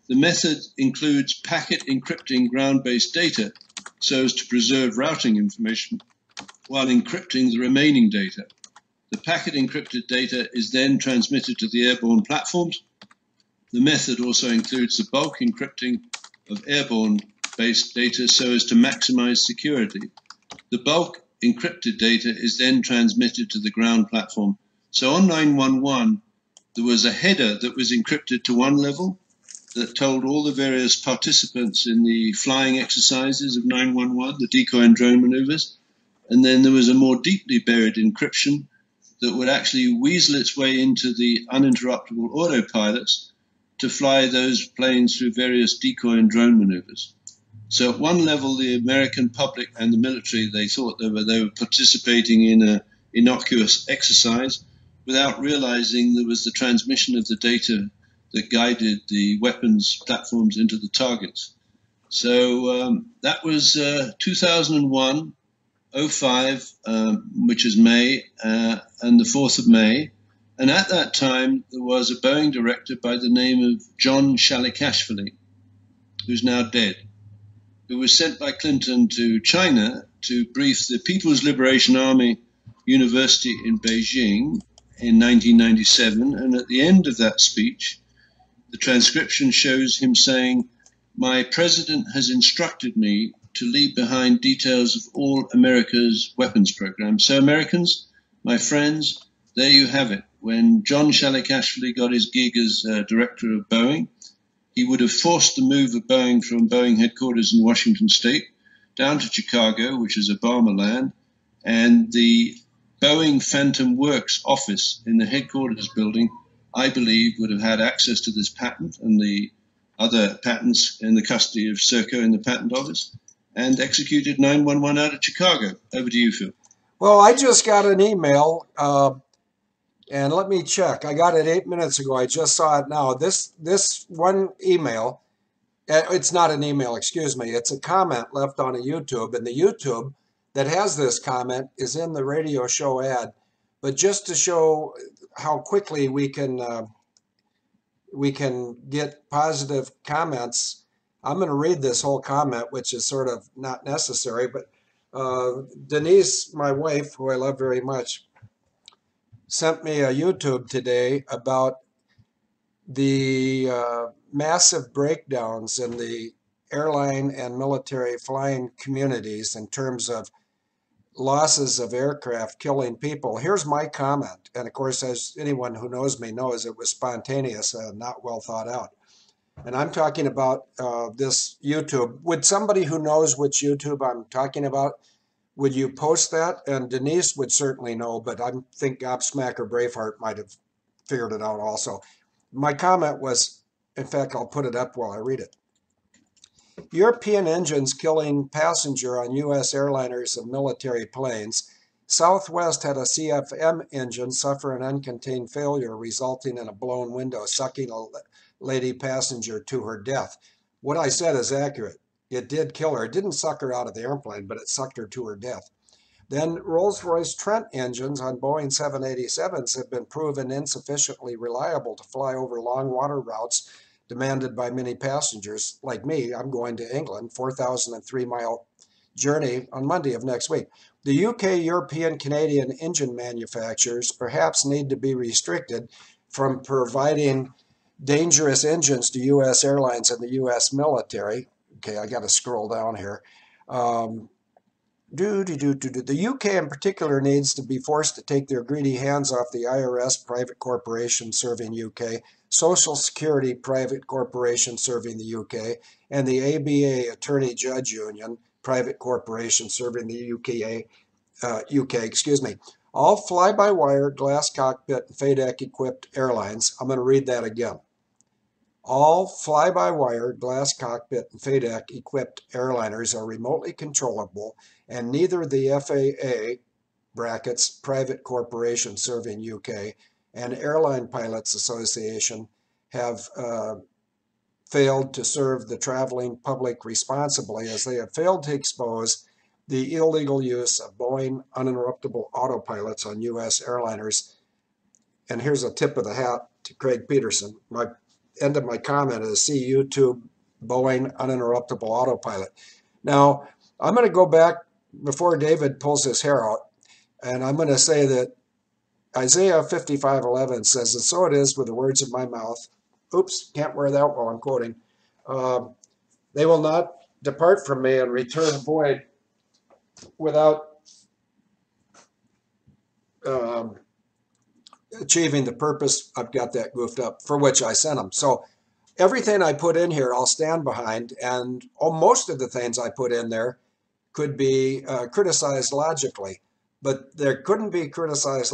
The method includes packet encrypting ground-based data so as to preserve routing information while encrypting the remaining data. The packet encrypted data is then transmitted to the airborne platforms. The method also includes the bulk encrypting of airborne-based data so as to maximize security. The bulk encrypted data is then transmitted to the ground platform. So on 911, there was a header that was encrypted to one level that told all the various participants in the flying exercises of 911, the decoy and drone maneuvers. And then there was a more deeply buried encryption that would actually weasel its way into the uninterruptible autopilots to fly those planes through various decoy and drone maneuvers. So at one level, the American public and the military, they thought they were participating in an innocuous exercise without realizing there was the transmission of the data that guided the weapons platforms into the targets. So that was 2001, 05, which is May, and the 4th of May. And at that time, there was a Boeing director by the name of John Shalikashvili, who's now dead, who was sent by Clinton to China to brief the People's Liberation Army University in Beijing in 1997. And at the end of that speech, the transcription shows him saying, "My president has instructed me to leave behind details of all America's weapons programs." So Americans, my friends, there you have it. When John Shalikashvili got his gig as director of Boeing, he would have forced the move of Boeing from Boeing headquarters in Washington State down to Chicago, which is Obama land, and the Boeing Phantom Works office in the headquarters building, I believe, would have had access to this patent and the other patents in the custody of Serco in the patent office, and executed 911 out of Chicago. Over to you, Phil. Well, I just got an email, and let me check. I got it 8 minutes ago. I just saw it now. This one email, it's not an email, excuse me. It's a comment left on a YouTube, and the YouTube that has this comment is in the radio show ad. But just to show how quickly we can get positive comments, I'm going to read this whole comment, which is sort of not necessary, but Denise, my wife, who I love very much, sent me a YouTube today about the massive breakdowns in the airline and military flying communities in terms of losses of aircraft killing people. Here's my comment, and of course, as anyone who knows me knows, it was spontaneous and not well thought out. And I'm talking about this YouTube. Would somebody who knows which YouTube I'm talking about, would you post that? And Denise would certainly know, but I think Gobsmacker Braveheart might have figured it out also. My comment was, in fact, I'll put it up while I read it. European engines killing passenger on U.S. airliners and military planes. Southwest had a CFM engine suffer an uncontained failure, resulting in a blown window, sucking a lady passenger to her death. What I said is accurate. It did kill her. It didn't suck her out of the airplane, but it sucked her to her death. Then Rolls-Royce Trent engines on Boeing 787s have been proven insufficiently reliable to fly over long water routes demanded by many passengers. Like me, I'm going to England, 4,003-mile journey on Monday of next week. The UK, European, Canadian engine manufacturers perhaps need to be restricted from providing dangerous engines to U.S. airlines and the U.S. military. Okay, I got to scroll down here. The UK in particular needs to be forced to take their greedy hands off the IRS, private corporation serving UK, Social Security, private corporation serving the UK, and the ABA, Attorney Judge Union, private corporation serving the UK, excuse me. All fly-by-wire, glass cockpit, and FADEC equipped airlines. I'm going to read that again. All fly-by-wire, glass cockpit, and FADEC equipped airliners are remotely controllable, and neither the FAA brackets private corporation serving UK and Airline Pilots Association have failed to serve the traveling public responsibly, as they have failed to expose the illegal use of Boeing uninterruptible autopilots on U.S. airliners. And here's a tip of the hat to Craig Peterson. My end of my comment is see YouTube Boeing uninterruptible autopilot. Now, I'm going to go back before David pulls his hair out, and I'm going to say that Isaiah 55:11 says, and so it is with the words of my mouth. Oops, can't wear that while I'm quoting. They will not depart from me and return void without achieving the purpose. I've got that goofed up, for which I sent them. So everything I put in here, I'll stand behind, and most of the things I put in there could be criticized logically, but there couldn't be criticized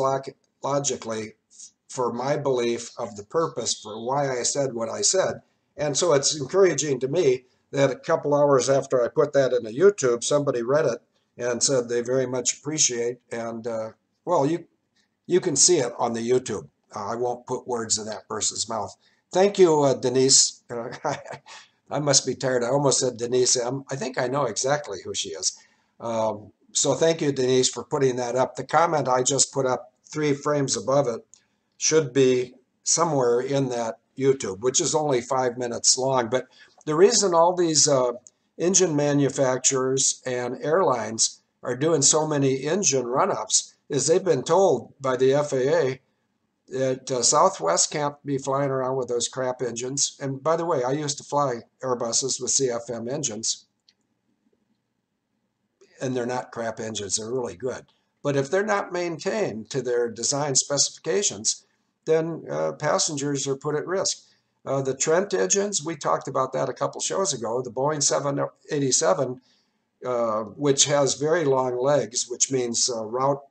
logically for my belief of the purpose for why I said what I said. And so it's encouraging to me that a couple hours after I put that into YouTube, somebody read it and said they very much appreciate. And well, you can see it on the YouTube. I won't put words in that person's mouth. Thank you, Denise. I must be tired. I almost said Denise M. I think I know exactly who she is. So thank you, Denise, for putting that up. The comment I just put up 3 frames above it should be somewhere in that YouTube, which is only 5 minutes long. But the reason all these engine manufacturers and airlines are doing so many engine run-ups is they've been told by the FAA that Southwest can't be flying around with those crap engines. And by the way, I used to fly Airbuses with CFM engines, and they're not crap engines. They're really good. But if they're not maintained to their design specifications, then passengers are put at risk. The Trent engines, we talked about that a couple shows ago. The Boeing 787, which has very long legs, which means route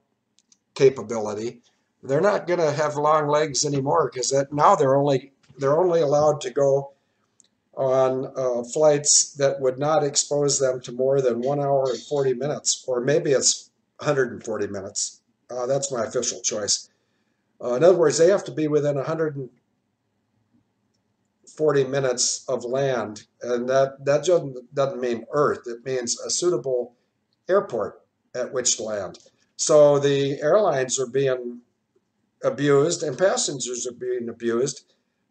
capability, they're not going to have long legs anymore because now they're only allowed to go on flights that would not expose them to more than 1 hour and 40 minutes, or maybe it's 140 minutes. That's my official choice. In other words, they have to be within 140 minutes of land, and that doesn't mean Earth. It means a suitable airport at which to land. So the airlines are being abused, and passengers are being abused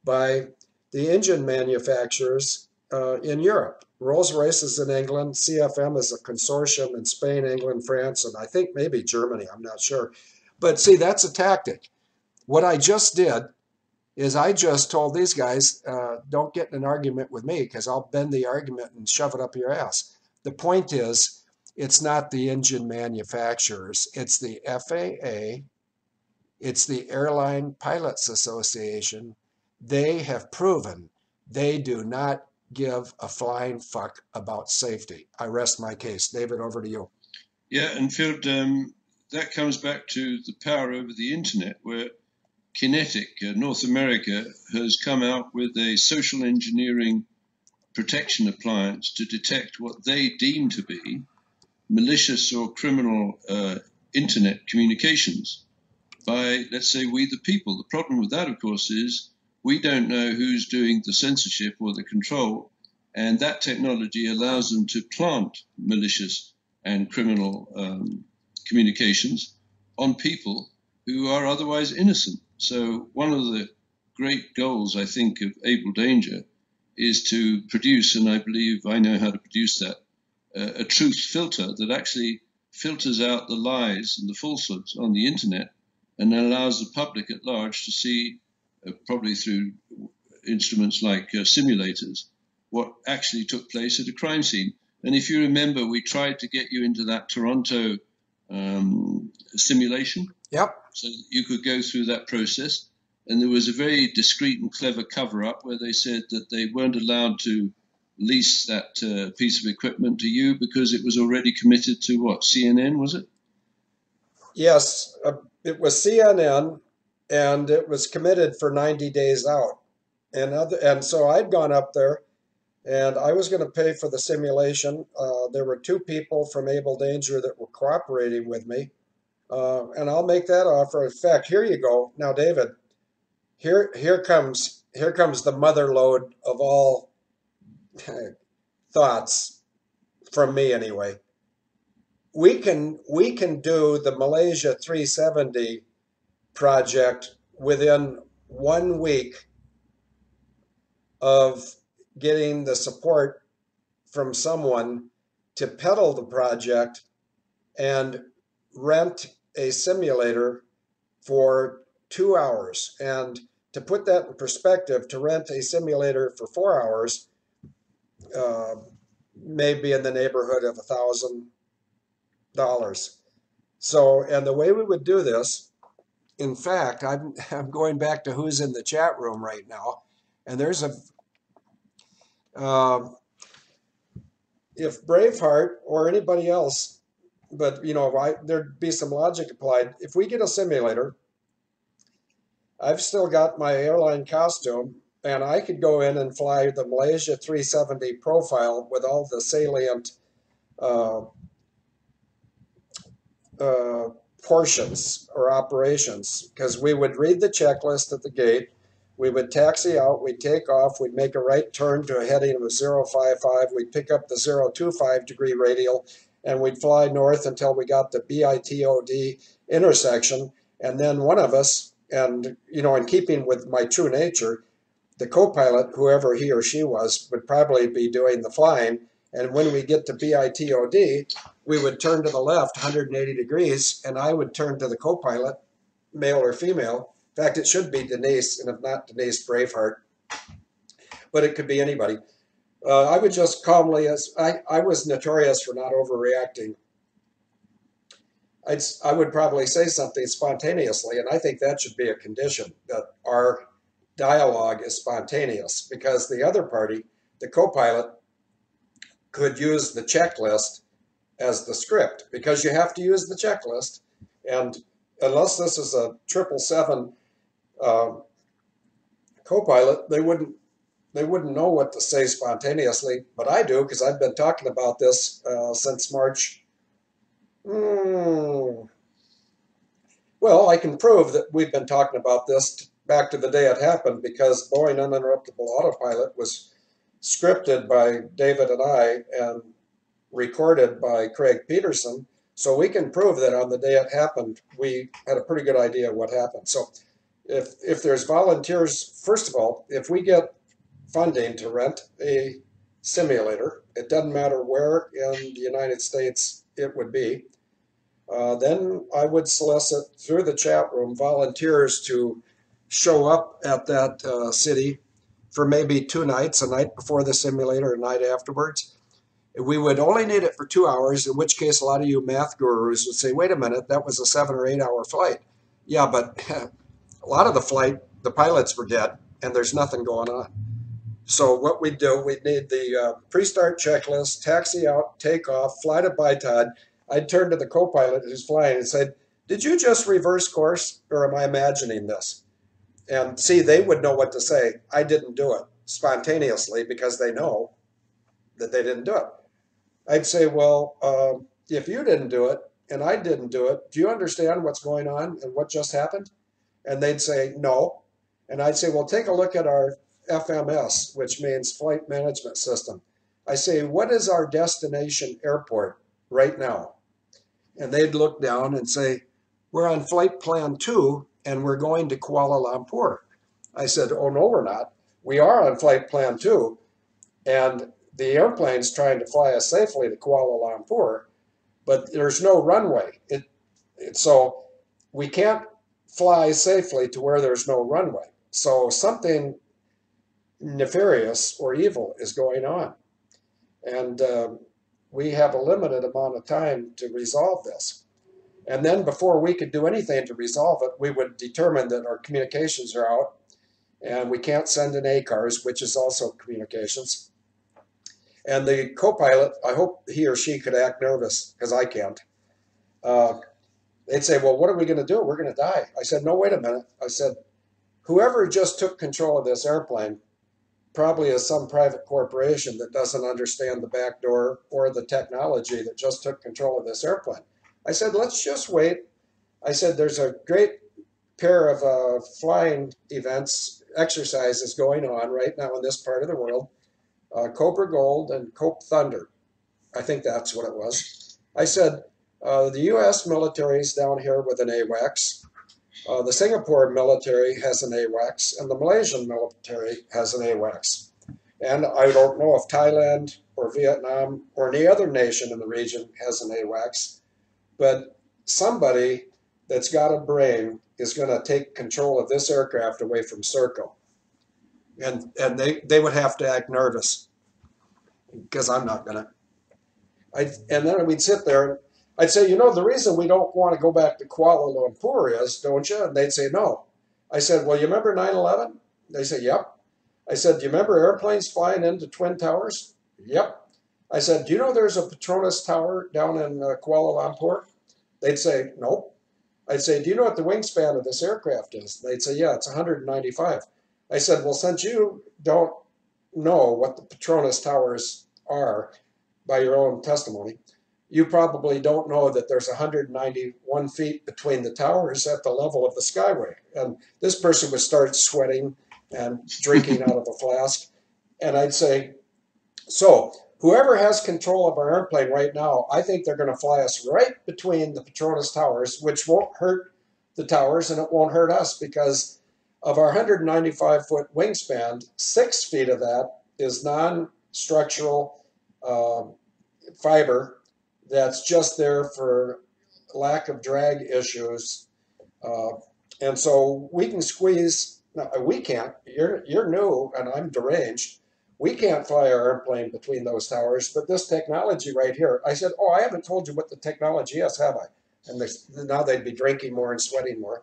by the engine manufacturers in Europe. Rolls-Royce is in England. CFM is a consortium in Spain, England, France, and I think maybe Germany. I'm not sure. But see, that's a tactic. What I just did is I just told these guys, don't get in an argument with me because I'll bend the argument and shove it up your ass. The point is, it's not the engine manufacturers. It's the FAA. It's the Airline Pilots Association. They have proven they do not give a flying fuck about safety. I rest my case. David, over to you. Yeah, and Phil, that comes back to the power over the internet, where Kinetic, North America, has come out with a social engineering protection appliance to detect what they deem to be malicious or criminal internet communications by, let's say, we the people. The problem with that, of course, is we don't know who's doing the censorship or the control, And that technology allows them to plant malicious and criminal communications on people who are otherwise innocent. So one of the great goals, I think, of Able Danger is to produce, and I believe I know how to produce that, a truth filter that actually filters out the lies and the falsehoods on the internet and allows the public at large to see, probably through instruments like simulators, what actually took place at a crime scene. And if you remember, we tried to get you into that Toronto simulation. Yep. So that you could go through that process. And there was a very discreet and clever cover-up where they said that they weren't allowed to lease that piece of equipment to you because it was already committed to what, CNN, was it? Yes, it was CNN, and it was committed for 90 days out. And so I'd gone up there, and I was going to pay for the simulation. There were two people from Able Danger that were cooperating with me, and I'll make that offer. In fact, here you go. Now, David, here comes the mother lode of all thoughts from me anyway. We can do the Malaysia 370 project within 1 week of getting the support from someone to peddle the project and rent a simulator for 2 hours. And to put that in perspective, to rent a simulator for 4 hours may be in the neighborhood of $1,000. So, and the way we would do this, in fact, I'm going back to who's in the chat room right now, and there's a if Braveheart or anybody else, but there'd be some logic applied. If we get a simulator, I've still got my airline costume, and I could go in and fly the Malaysia 370 profile with all the salient portions or operations, because we would read the checklist at the gate, we would taxi out, we'd take off, we'd make a right turn to a heading of 055, we'd pick up the 025 degree radial, and we'd fly north until we got the BITOD intersection, and then one of us, and in keeping with my true nature, the co-pilot, whoever he or she was, would probably be doing the flying. And when we get to BITOD, we would turn to the left 180 degrees, and I would turn to the co-pilot, male or female. In fact, it should be Denise, and if not Denise, Braveheart. But it could be anybody. I would just calmly, as I was notorious for not overreacting, I would probably say something spontaneously, and I think that should be a condition, that our dialogue is spontaneous, because the other party, the co-pilot, could use the checklist as the script, because you have to use the checklist. And unless this is a 777 co-pilot, they wouldn't know what to say spontaneously, but I do, because I've been talking about this since March. Well, I can prove that we've been talking about this back to the day it happened, because Boeing Uninterruptible Autopilot was scripted by David and I and recorded by Craig Peterson. So we can prove that on the day it happened, we had a pretty good idea of what happened. So if there's volunteers, first of all, if we get funding to rent a simulator, it doesn't matter where in the United States it would be, then I would solicit through the chat room volunteers to show up at that city for maybe 2 nights, a night before the simulator, a night afterwards. We would only need it for 2 hours, in which case a lot of you math gurus would say, wait a minute, that was a 7 or 8 hour flight. Yeah, but a lot of the flight, the pilots were dead, and there's nothing going on. So what we'd do, we'd need the pre-start checklist, taxi out, take off, fly to Baitad. I'd turn to the co-pilot who's flying and said, did you just reverse course, or am I imagining this? And see, they would know what to say. I didn't do it spontaneously, because they know that they didn't do it. I'd say, well, if you didn't do it and I didn't do it, do you understand what's going on and what just happened? And they'd say, no. And I'd say, well, take a look at our FMS, which means Flight Management System. I say, what is our destination airport right now? And they'd look down and say, we're on Flight Plan 2 and we're going to Kuala Lumpur. I said, oh, no, we're not. We are on Flight Plan 2 and the airplane's trying to fly us safely to Kuala Lumpur, but there's no runway. So we can't fly safely to where there's no runway. So something nefarious or evil is going on. And we have a limited amount of time to resolve this. And then before we could do anything to resolve it, we would determine that our communications are out and we can't send in ACARS, which is also communications. And the co-pilot, I hope he or she could act nervous, because I can't. They'd say, well, what are we going to do? We're going to die. I said, no, wait a minute. I said, whoever just took control of this airplane probably is some private corporation that doesn't understand the back door or the technology that just took control of this airplane. I said, let's just wait. I said, there's a great pair of flying events, exercises going on right now in this part of the world, Cobra Gold and Cope Thunder. I think that's what it was. I said, the U.S. military is down here with an AWACS. The Singapore military has an AWACS, and the Malaysian military has an AWACS. And I don't know if Thailand or Vietnam or any other nation in the region has an AWACS, but somebody that's got a brain is going to take control of this aircraft away from Serco. And they would have to act nervous, because I'm not going to. And then we'd sit there, and I'd say, you know, the reason we don't want to go back to Kuala Lumpur is, don't you? And they'd say, no. I said, well, you remember 9/11? They said, yep. I said, do you remember airplanes flying into Twin Towers? Yep. I said, do you know there's a Petronas Tower down in Kuala Lumpur? They'd say, nope. I'd say, do you know what the wingspan of this aircraft is? They'd say, yeah, it's 195. I said, well, since you don't know what the Petronas Towers are by your own testimony, you probably don't know that there's 191 feet between the towers at the level of the skyway. And this person would start sweating and drinking out of a flask. And I'd say, so whoever has control of our airplane right now, I think they're going to fly us right between the Petronas Towers, which won't hurt the towers and it won't hurt us, because of our 195-foot wingspan, 6 feet of that is non-structural fiber that's just there for lack of drag issues. And so we can squeeze, no, we can't, you're new and I'm deranged. We can't fly our airplane between those towers, but this technology right here, I said, oh, I haven't told you what the technology is, have I? And now they'd be drinking more and sweating more.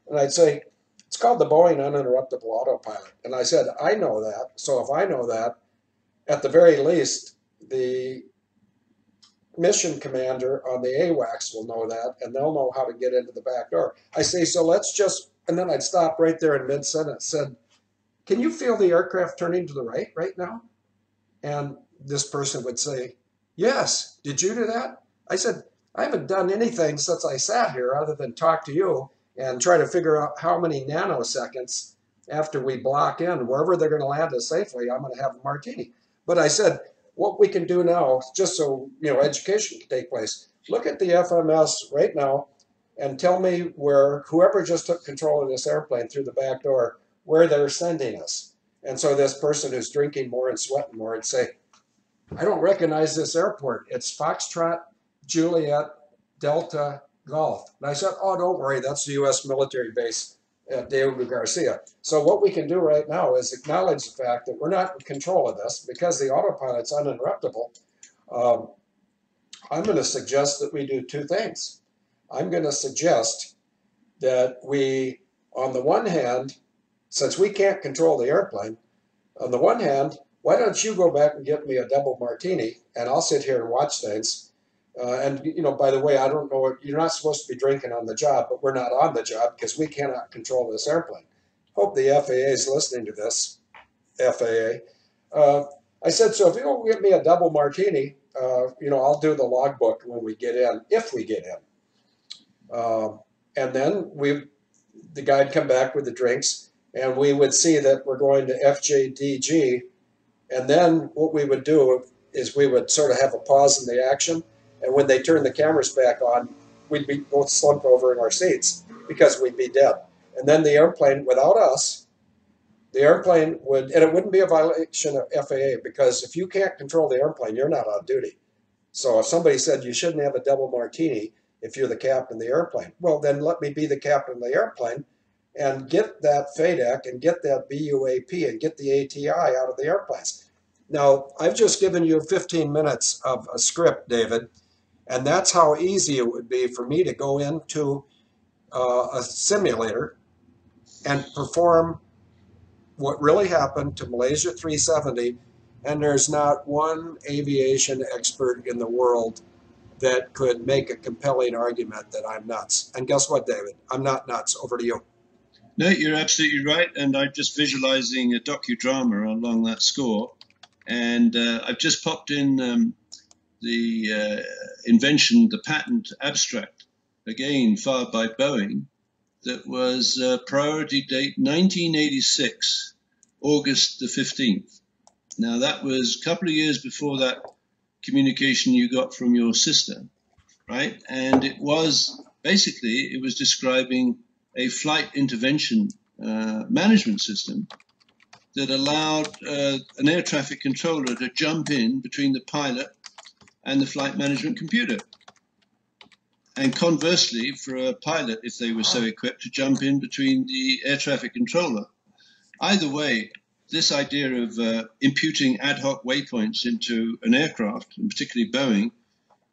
And I'd say, it's called the Boeing Uninterruptible Autopilot. And I said, I know that. So if I know that, at the very least, the mission commander on the AWACS will know that, and they'll know how to get into the back door. I say, so let's just, and then I'd stop right there in mid-sentence, said, can you feel the aircraft turning to the right now? And this person would say, yes. Did you do that? I said, I haven't done anything since I sat here other than talk to you and try to figure out how many nanoseconds after we block in, wherever they're going to land us safely, I'm going to have a martini. But I said, what we can do now, just so you know, education can take place, look at the FMS right now and tell me where whoever just took control of this airplane through the back door, where they're sending us. And so this person who's drinking more and sweating more would say, I don't recognize this airport. It's Foxtrot, Juliet, Delta, Golf. And I said, oh, don't worry, that's the U.S. military base at Diego Garcia. So what we can do right now is acknowledge the fact that we're not in control of this because the autopilot's uninterruptible. I'm going to suggest that we do two things. I'm going to suggest that we, on the one hand, since we can't control the airplane, on the one hand, why don't you go back and get me a double martini and I'll sit here and watch things. And, you know, by the way, I don't know, you're not supposed to be drinking on the job, but we're not on the job because we cannot control this airplane. Hope the FAA is listening to this, FAA. I said, so if you don't get me a double martini, you know, I'll do the logbook when we get in, if we get in. And then the guy'd come back with the drinks. and we would see that we're going to FJDG, and then what we would do is we would sort of have a pause in the action, and when they turned the cameras back on, we'd be both slumped over in our seats because we'd be dead. And then the airplane, without us, the airplane would, and it wouldn't be a violation of FAA, because if you can't control the airplane, you're not on duty. So if somebody said you shouldn't have a double martini if you're the captain of the airplane, well, then let me be the captain of the airplane and get that FADEC and get that BUAP and get the ATI out of the airplanes. Now, I've just given you 15 minutes of a script, David, and that's how easy it would be for me to go into a simulator and perform what really happened to Malaysia 370, and there's not one aviation expert in the world that could make a compelling argument that I'm nuts. And guess what, David? I'm not nuts. Over to you. No, you're absolutely right. And I'm just visualizing a docudrama along that score. And I've just popped in the invention, the patent abstract, again, filed by Boeing, that was priority date 1986, August the 15th. Now, that was a couple of years before that communication you got from your sister, right? And it was basically, it was describing a flight intervention management system that allowed an air traffic controller to jump in between the pilot and the flight management computer. And conversely, for a pilot, if they were so equipped, to jump in between the air traffic controller. Either way, this idea of imputing ad hoc waypoints into an aircraft, and particularly Boeing,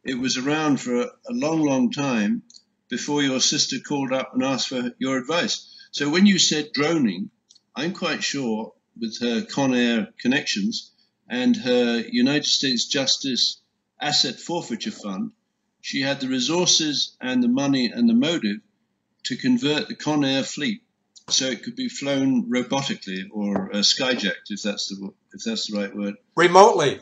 it was around for a long, long time before your sister called up and asked for your advice. So when you said droning, I'm quite sure with her Con Air connections and her United States Justice Asset Forfeiture Fund, she had the resources and the money and the motive to convert the Con Air fleet so it could be flown robotically or skyjacked, if that's the right word. Remotely.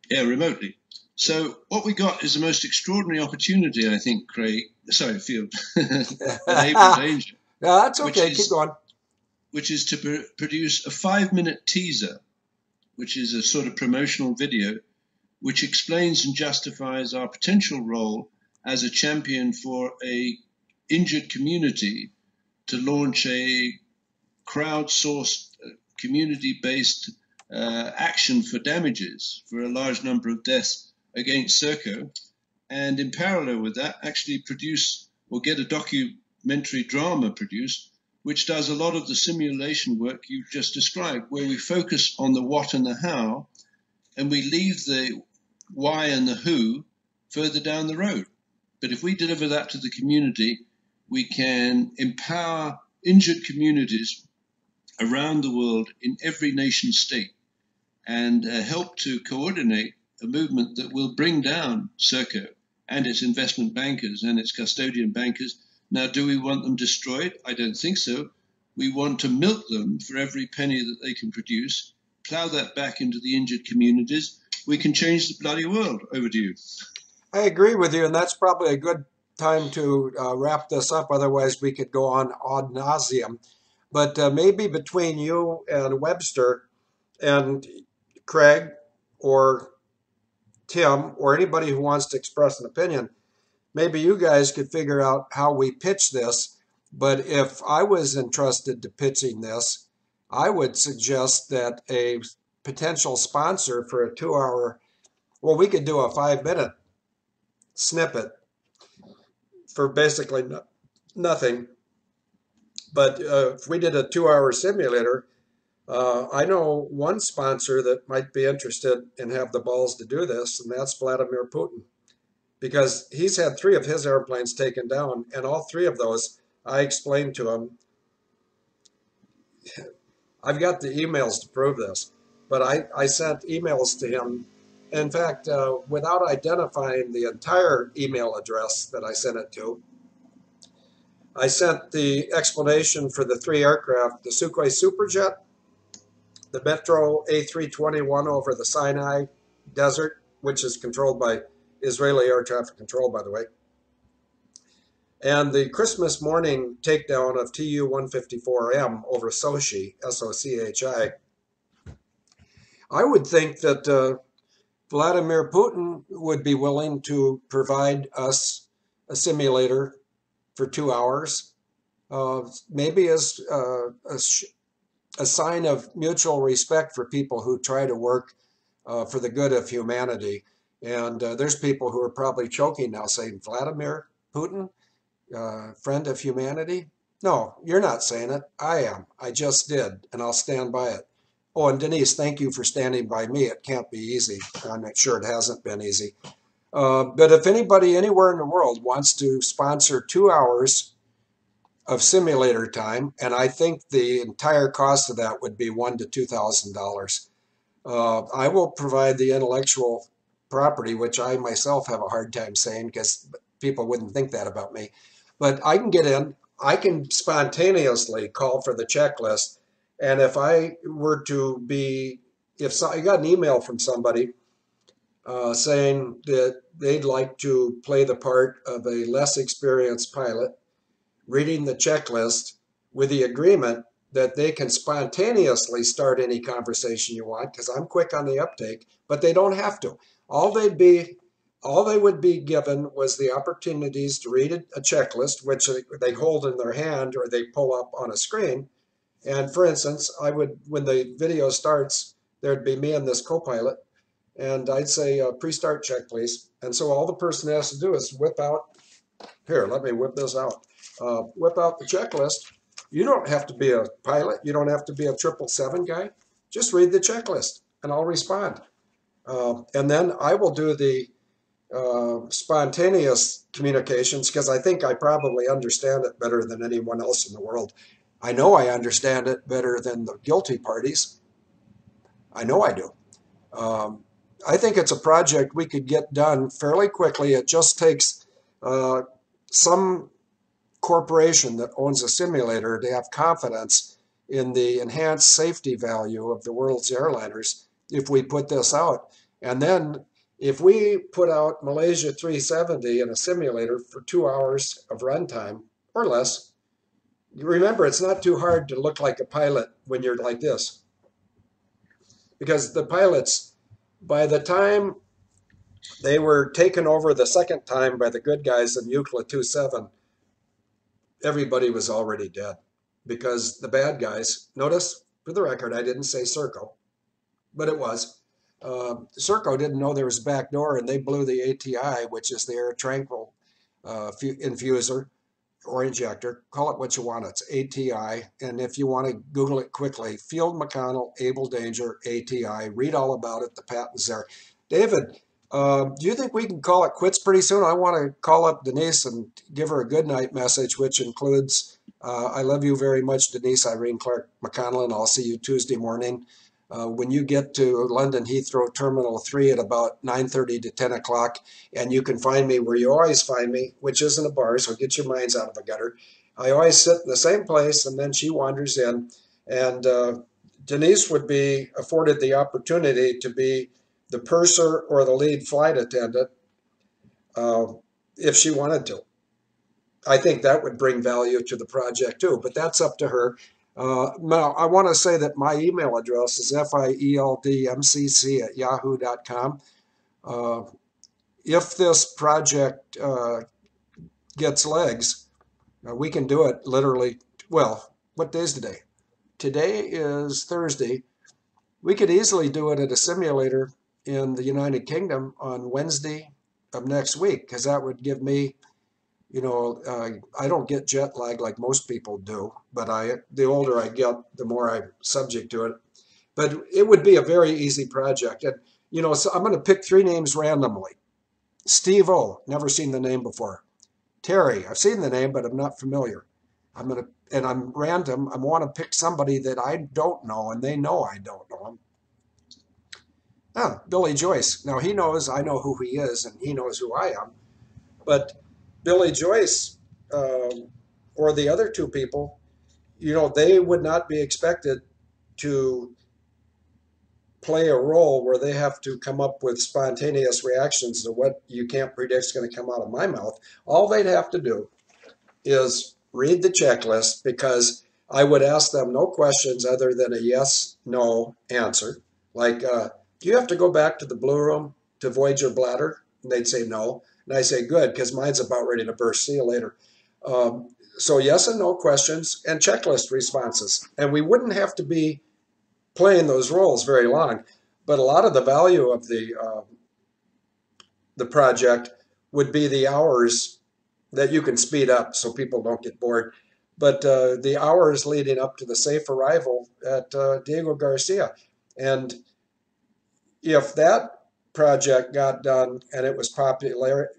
Yeah, remotely. So what we got is the most extraordinary opportunity, I think, Craig. Sorry, Field. Enable danger. No, that's okay. Keep going. Which is to produce a 5-minute teaser, which is a sort of promotional video, which explains and justifies our potential role as a champion for a injured community to launch a crowdsourced, community-based action for damages for a large number of deaths against Serco, and in parallel with that, actually produce or get a documentary drama produced, which does a lot of the simulation work you've just described, where we focus on the what and the how, and we leave the why and the who further down the road. But if we deliver that to the community, we can empower injured communities around the world in every nation state and help to coordinate a movement that will bring down Serco and its investment bankers and its custodian bankers. Now, do we want them destroyed? I don't think so. We want to milk them for every penny that they can produce, plow that back into the injured communities. We can change the bloody world. Over to you. I agree with you, and that's probably a good time to wrap this up. Otherwise, we could go on ad nauseum. But maybe between you and Webster and Craig or Tim or anybody who wants to express an opinion, maybe you guys could figure out how we pitch this. But if I was entrusted to pitching this, I would suggest that a potential sponsor for a 2-hour, well, we could do a 5-minute snippet for basically nothing. But if we did a 2-hour simulator, I know one sponsor that might be interested and have the balls to do this, and that's Vladimir Putin. Because he's had 3 of his airplanes taken down, and all 3 of those, I explained to him. I've got the emails to prove this, but I sent emails to him. In fact, without identifying the entire email address that I sent it to, I sent the explanation for the 3 aircraft, the Sukhoi Superjet, the Metro A321 over the Sinai Desert, which is controlled by Israeli air traffic control, by the way, And the Christmas morning takedown of Tu-154M over Sochi, Sochi, I would think that Vladimir Putin would be willing to provide us a simulator for 2 hours, maybe as a sign of mutual respect for people who try to work for the good of humanity. And there's people who are probably choking now saying, Vladimir Putin, friend of humanity? No, you're not saying it. I am. I just did, and I'll stand by it. Oh, and Denise, thank you for standing by me. It can't be easy. I'm not sure it hasn't been easy. But if anybody anywhere in the world wants to sponsor 2 hours of simulator time, and I think the entire cost of that would be $1,000 to $2,000. I will provide the intellectual property, which I myself have a hard time saying because people wouldn't think that about me. But I can get in, I can spontaneously call for the checklist. And if I were to be, I got an email from somebody saying that they'd like to play the part of a less experienced pilot, reading the checklist with the agreement that they can spontaneously start any conversation you want because I'm quick on the uptake, but they don't have to. All they would be given was the opportunities to read a checklist, which they hold in their hand or they pull up on a screen. And for instance, when the video starts, there'd be me and this co-pilot, and I'd say, pre-start check, please. And so all the person has to do is whip out, here, let me whip this out. Whip out the checklist. You don't have to be a pilot. You don't have to be a 777 guy. Just read the checklist and I'll respond. And then I will do the spontaneous communications because I think I probably understand it better than anyone else in the world. I know I understand it better than the guilty parties. I know I do. I think it's a project we could get done fairly quickly. It just takes some corporation that owns a simulator to have confidence in the enhanced safety value of the world's airliners if we put this out. And then if we put out Malaysia 370 in a simulator for 2 hours of runtime or less, remember, it's not too hard to look like a pilot when you're like this. Because the pilots, by the time they were taken over the second time by the good guys in Euclid 27, everybody was already dead because the bad guys, notice for the record, I didn't say Serco, but it was. Serco didn't know there was a back door and they blew the ATI, which is the air tranquil infuser or injector. Call it what you want. It's ATI. And if you want to Google it quickly, Field McConnell, Able Danger, ATI. Read all about it. The patent's there. David, do you think we can call it quits pretty soon? I want to call up Denise and give her a good night message, which includes, I love you very much, Denise Irene Clark McConnell, and I'll see you Tuesday morning. When you get to London Heathrow Terminal 3 at about 9:30 to 10 o'clock, and you can find me where you always find me, which isn't a bar, so get your minds out of the gutter. I always sit in the same place, and then she wanders in, and Denise would be afforded the opportunity to be the purser or the lead flight attendant if she wanted to. I think that would bring value to the project too, but that's up to her. Now, I want to say that my email address is fieldmcc@yahoo.com. If this project gets legs, we can do it literally. Well, what day is today? Today is Thursday. We could easily do it at a simulator in the United Kingdom on Wednesday of next week, because that would give me, I don't get jet lag like most people do, but the older I get, the more I'm subject to it. But it would be a very easy project. And, so I'm going to pick 3 names randomly. Steve O, never seen the name before. Terry, I've seen the name, but I'm not familiar. I'm random. I want to pick somebody that I don't know, and they know I don't know him. Billy Joyce. Now, he knows I know who he is, and he knows who I am. But Billy Joyce or the other 2 people, they would not be expected to play a role where they have to come up with spontaneous reactions to what you can't predict is going to come out of my mouth. All they'd have to do is read the checklist, because I would ask them no questions other than a yes, no answer. Like, do you have to go back to the blue room to void your bladder? And they'd say no. And I say, good, because mine's about ready to burst. See you later. So yes and no questions and checklist responses. And we wouldn't have to be playing those roles very long. But a lot of the value of the project would be the hours that you can speed up so people don't get bored. But the hours leading up to the safe arrival at Diego Garcia. And if that project got done and it was popular,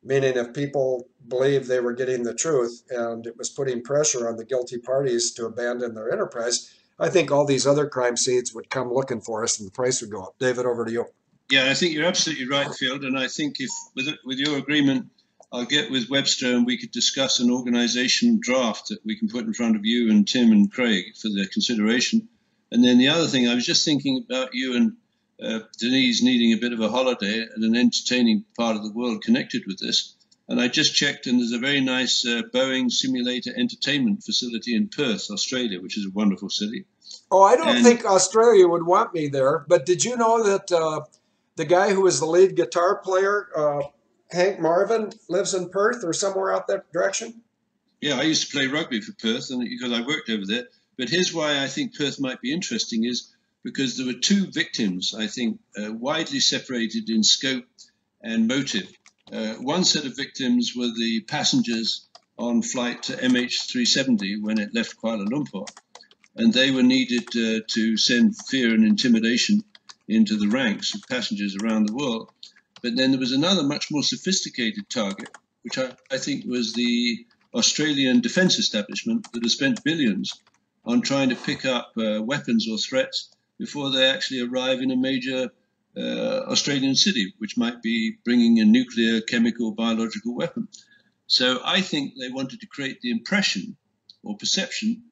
meaning if people believed they were getting the truth and it was putting pressure on the guilty parties to abandon their enterprise, I think all these other crime scenes would come looking for us and the price would go up. David, over to you. Yeah, I think you're absolutely right, Field. And I think if, with your agreement, I'll get with Webster and we could discuss an organization draft that we can put in front of you and Tim and Craig for their consideration. And then the other thing, I was just thinking about you and Denise needing a bit of a holiday at an entertaining part of the world connected with this. And I just checked, and there's a very nice Boeing simulator entertainment facility in Perth, Australia, which is a wonderful city. Oh, I don't think Australia would want me there. But did you know that the guy who was the lead guitar player, Hank Marvin, lives in Perth or somewhere out that direction? Yeah, I used to play rugby for Perth, and because I worked over there. But here's why I think Perth might be interesting is because there were two victims, I think, widely separated in scope and motive. One set of victims were the passengers on flight to MH370 when it left Kuala Lumpur, and they were needed to send fear and intimidation into the ranks of passengers around the world. But then there was another much more sophisticated target, which I think was the Australian defense establishment that has spent billions on trying to pick up weapons or threats before they actually arrive in a major Australian city, which might be bringing a nuclear, chemical, biological weapon. So I think they wanted to create the impression or perception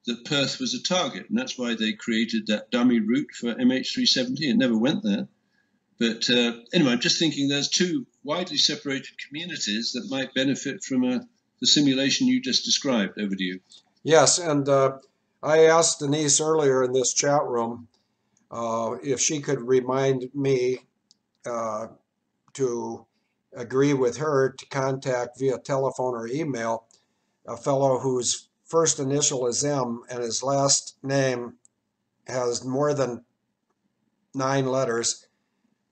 that Perth was a target, and that's why they created that dummy route for MH370. It never went there. But anyway, I'm just thinking there's two widely separated communities that might benefit from the simulation you just described. Over to you. Yes, and I asked Denise earlier in this chat room if she could remind me to agree with her to contact via telephone or email a fellow whose first initial is M and his last name has more than 9 letters,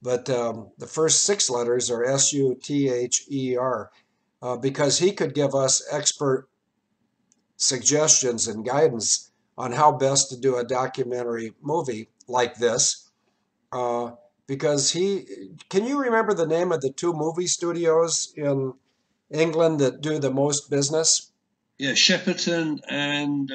but the first 6 letters are Suther, because he could give us expert suggestions and guidance on how best to do a documentary movie like this. Because can you remember the name of the 2 movie studios in England that do the most business? Yeah, Shepperton and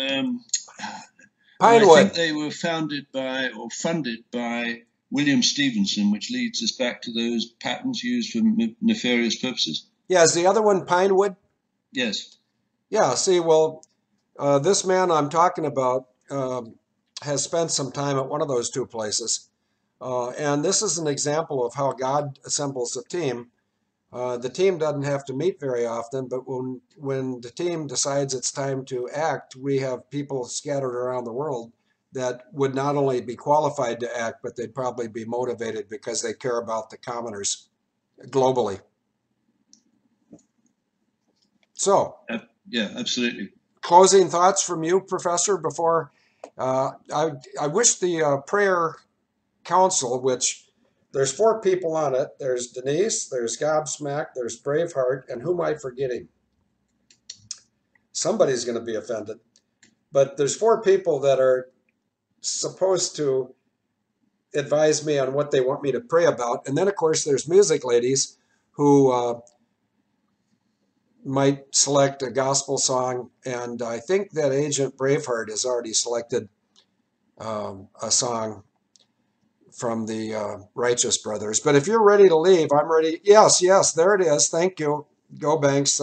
Pinewood. I think they were founded by or funded by William Stevenson, which leads us back to those patents used for nefarious purposes. Yeah, is the other one Pinewood? Yes. Yeah, see, well, this man I'm talking about has spent some time at one of those 2 places. And this is an example of how God assembles a team. The team doesn't have to meet very often, but when the team decides it's time to act, we have people scattered around the world that would not only be qualified to act, but they'd probably be motivated because they care about the commoners globally. So, yeah, absolutely. Closing thoughts from you, Professor, before I wish the prayer council, which there's 4 people on it. There's Denise, there's Gobsmack, there's Braveheart, and who am I forgetting? Somebody's going to be offended. But there's 4 people that are supposed to advise me on what they want me to pray about. And then, of course, there's music ladies who might select a gospel song. And I think that Agent Braveheart has already selected a song from the Righteous Brothers. But if you're ready to leave, I'm ready. Yes, there it is. Thank you. Go Banks.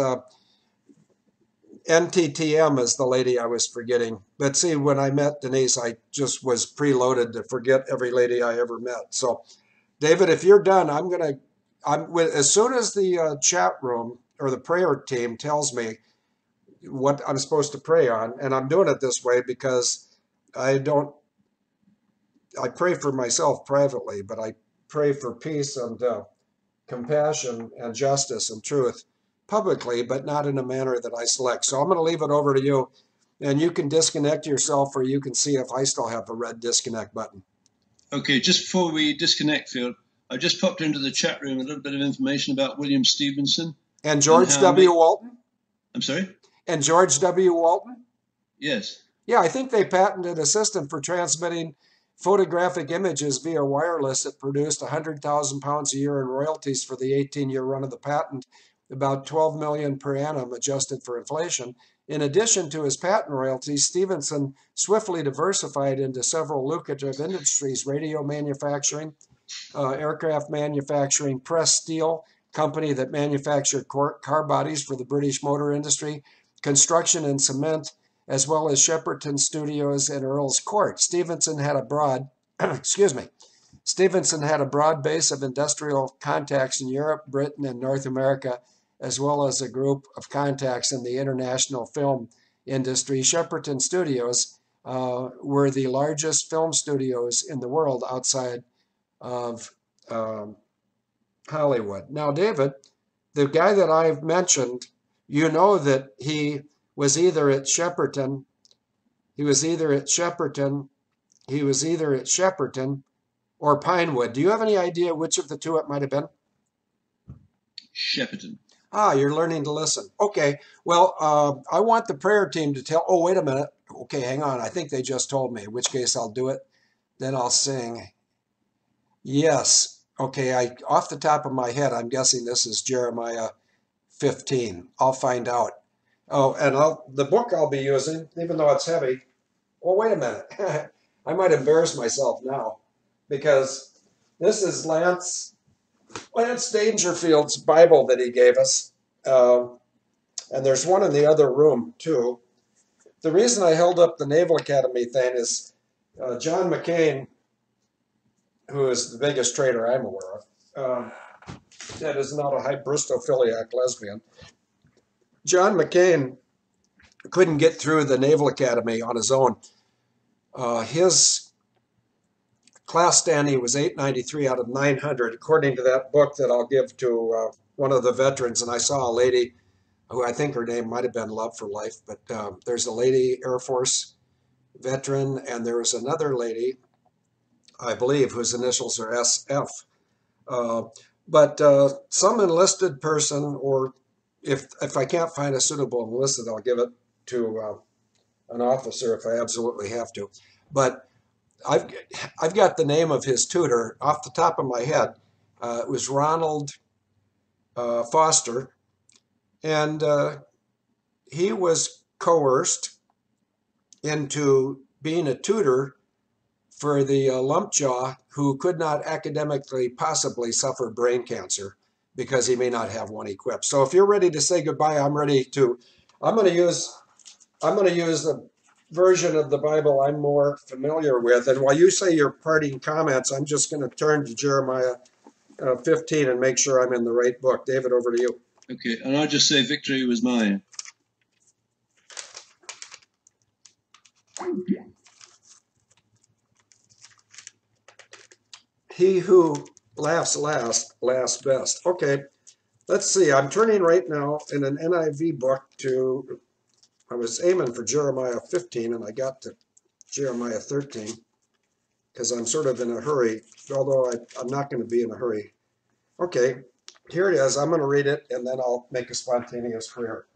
NTTM is the lady I was forgetting. But see, when I met Denise, I just was preloaded to forget every lady I ever met. So, David, if you're done, as soon as the chat room or the prayer team tells me what I'm supposed to pray on, and I'm doing it this way because I don't. I pray for myself privately, but I pray for peace and compassion and justice and truth publicly, but not in a manner that I select. So I'm going to leave it over to you, and you can disconnect yourself, or you can see if I still have the red disconnect button. Okay, just before we disconnect, Phil, I just popped into the chat room a little bit of information about William Stevenson. And George W. Walton? I'm sorry? And George W. Walton? Yes. Yeah, I think they patented a system for transmitting photographic images via wireless that produced 100,000 pounds a year in royalties for the 18-year run of the patent, about 12 million per annum adjusted for inflation. In addition to his patent royalties, Stevenson swiftly diversified into several lucrative industries: radio manufacturing, aircraft manufacturing, Press Steel, company that manufactured car bodies for the British motor industry, construction and cement, as well as Shepperton Studios and Earl's Court. Stevenson had a broad base of industrial contacts in Europe, Britain, and North America, as well as a group of contacts in the international film industry. Shepperton Studios were the largest film studios in the world outside of Hollywood. Now, David, the guy that I've mentioned, you know that he was either at Shepperton, or Pinewood. Do you have any idea which of the two it might have been? Shepperton. Ah, you're learning to listen. Okay, well, I want the prayer team to tell, oh, wait a minute. Okay, hang on. I think they just told me, in which case I'll do it. Then I'll sing. Yes. Okay, off the top of my head, I'm guessing this is Jeremiah 15. I'll find out. Oh, and the book I'll be using, even though it's heavy. Oh, wait a minute. I might embarrass myself now, because this is Lance Dangerfield's Bible that he gave us. And there's one in the other room, too. The reason I held up the Naval Academy thing is John McCain, who is the biggest traitor I'm aware of, that is not a hybristophiliac lesbian. John McCain couldn't get through the Naval Academy on his own. His class standing was 893 out of 900, according to that book that I'll give to one of the veterans. And I saw a lady who I think her name might have been Love for Life, but there's a lady Air Force veteran, and there was another lady, I believe, whose initials are SF. But some enlisted person, or if I can't find a suitable enlisted, I'll give it to an officer if I absolutely have to. But I've got the name of his tutor off the top of my head. It was Ronald Foster, and he was coerced into being a tutor for the lumpjaw who could not academically possibly suffer brain cancer because he may not have one equipped. So if you're ready to say goodbye, I'm ready to. I'm going to use the version of the Bible I'm more familiar with. And while you say your parting comments, I'm just going to turn to Jeremiah 15 and make sure I'm in the right book. David, over to you. Okay, and I'll just say victory was mine. He who laughs last, laughs best. Okay, let's see. I'm turning right now in an NIV book to, I was aiming for Jeremiah 15, and I got to Jeremiah 13, because I'm sort of in a hurry, although I'm not going to be in a hurry. Okay, here it is. I'm going to read it, and then I'll make a spontaneous prayer.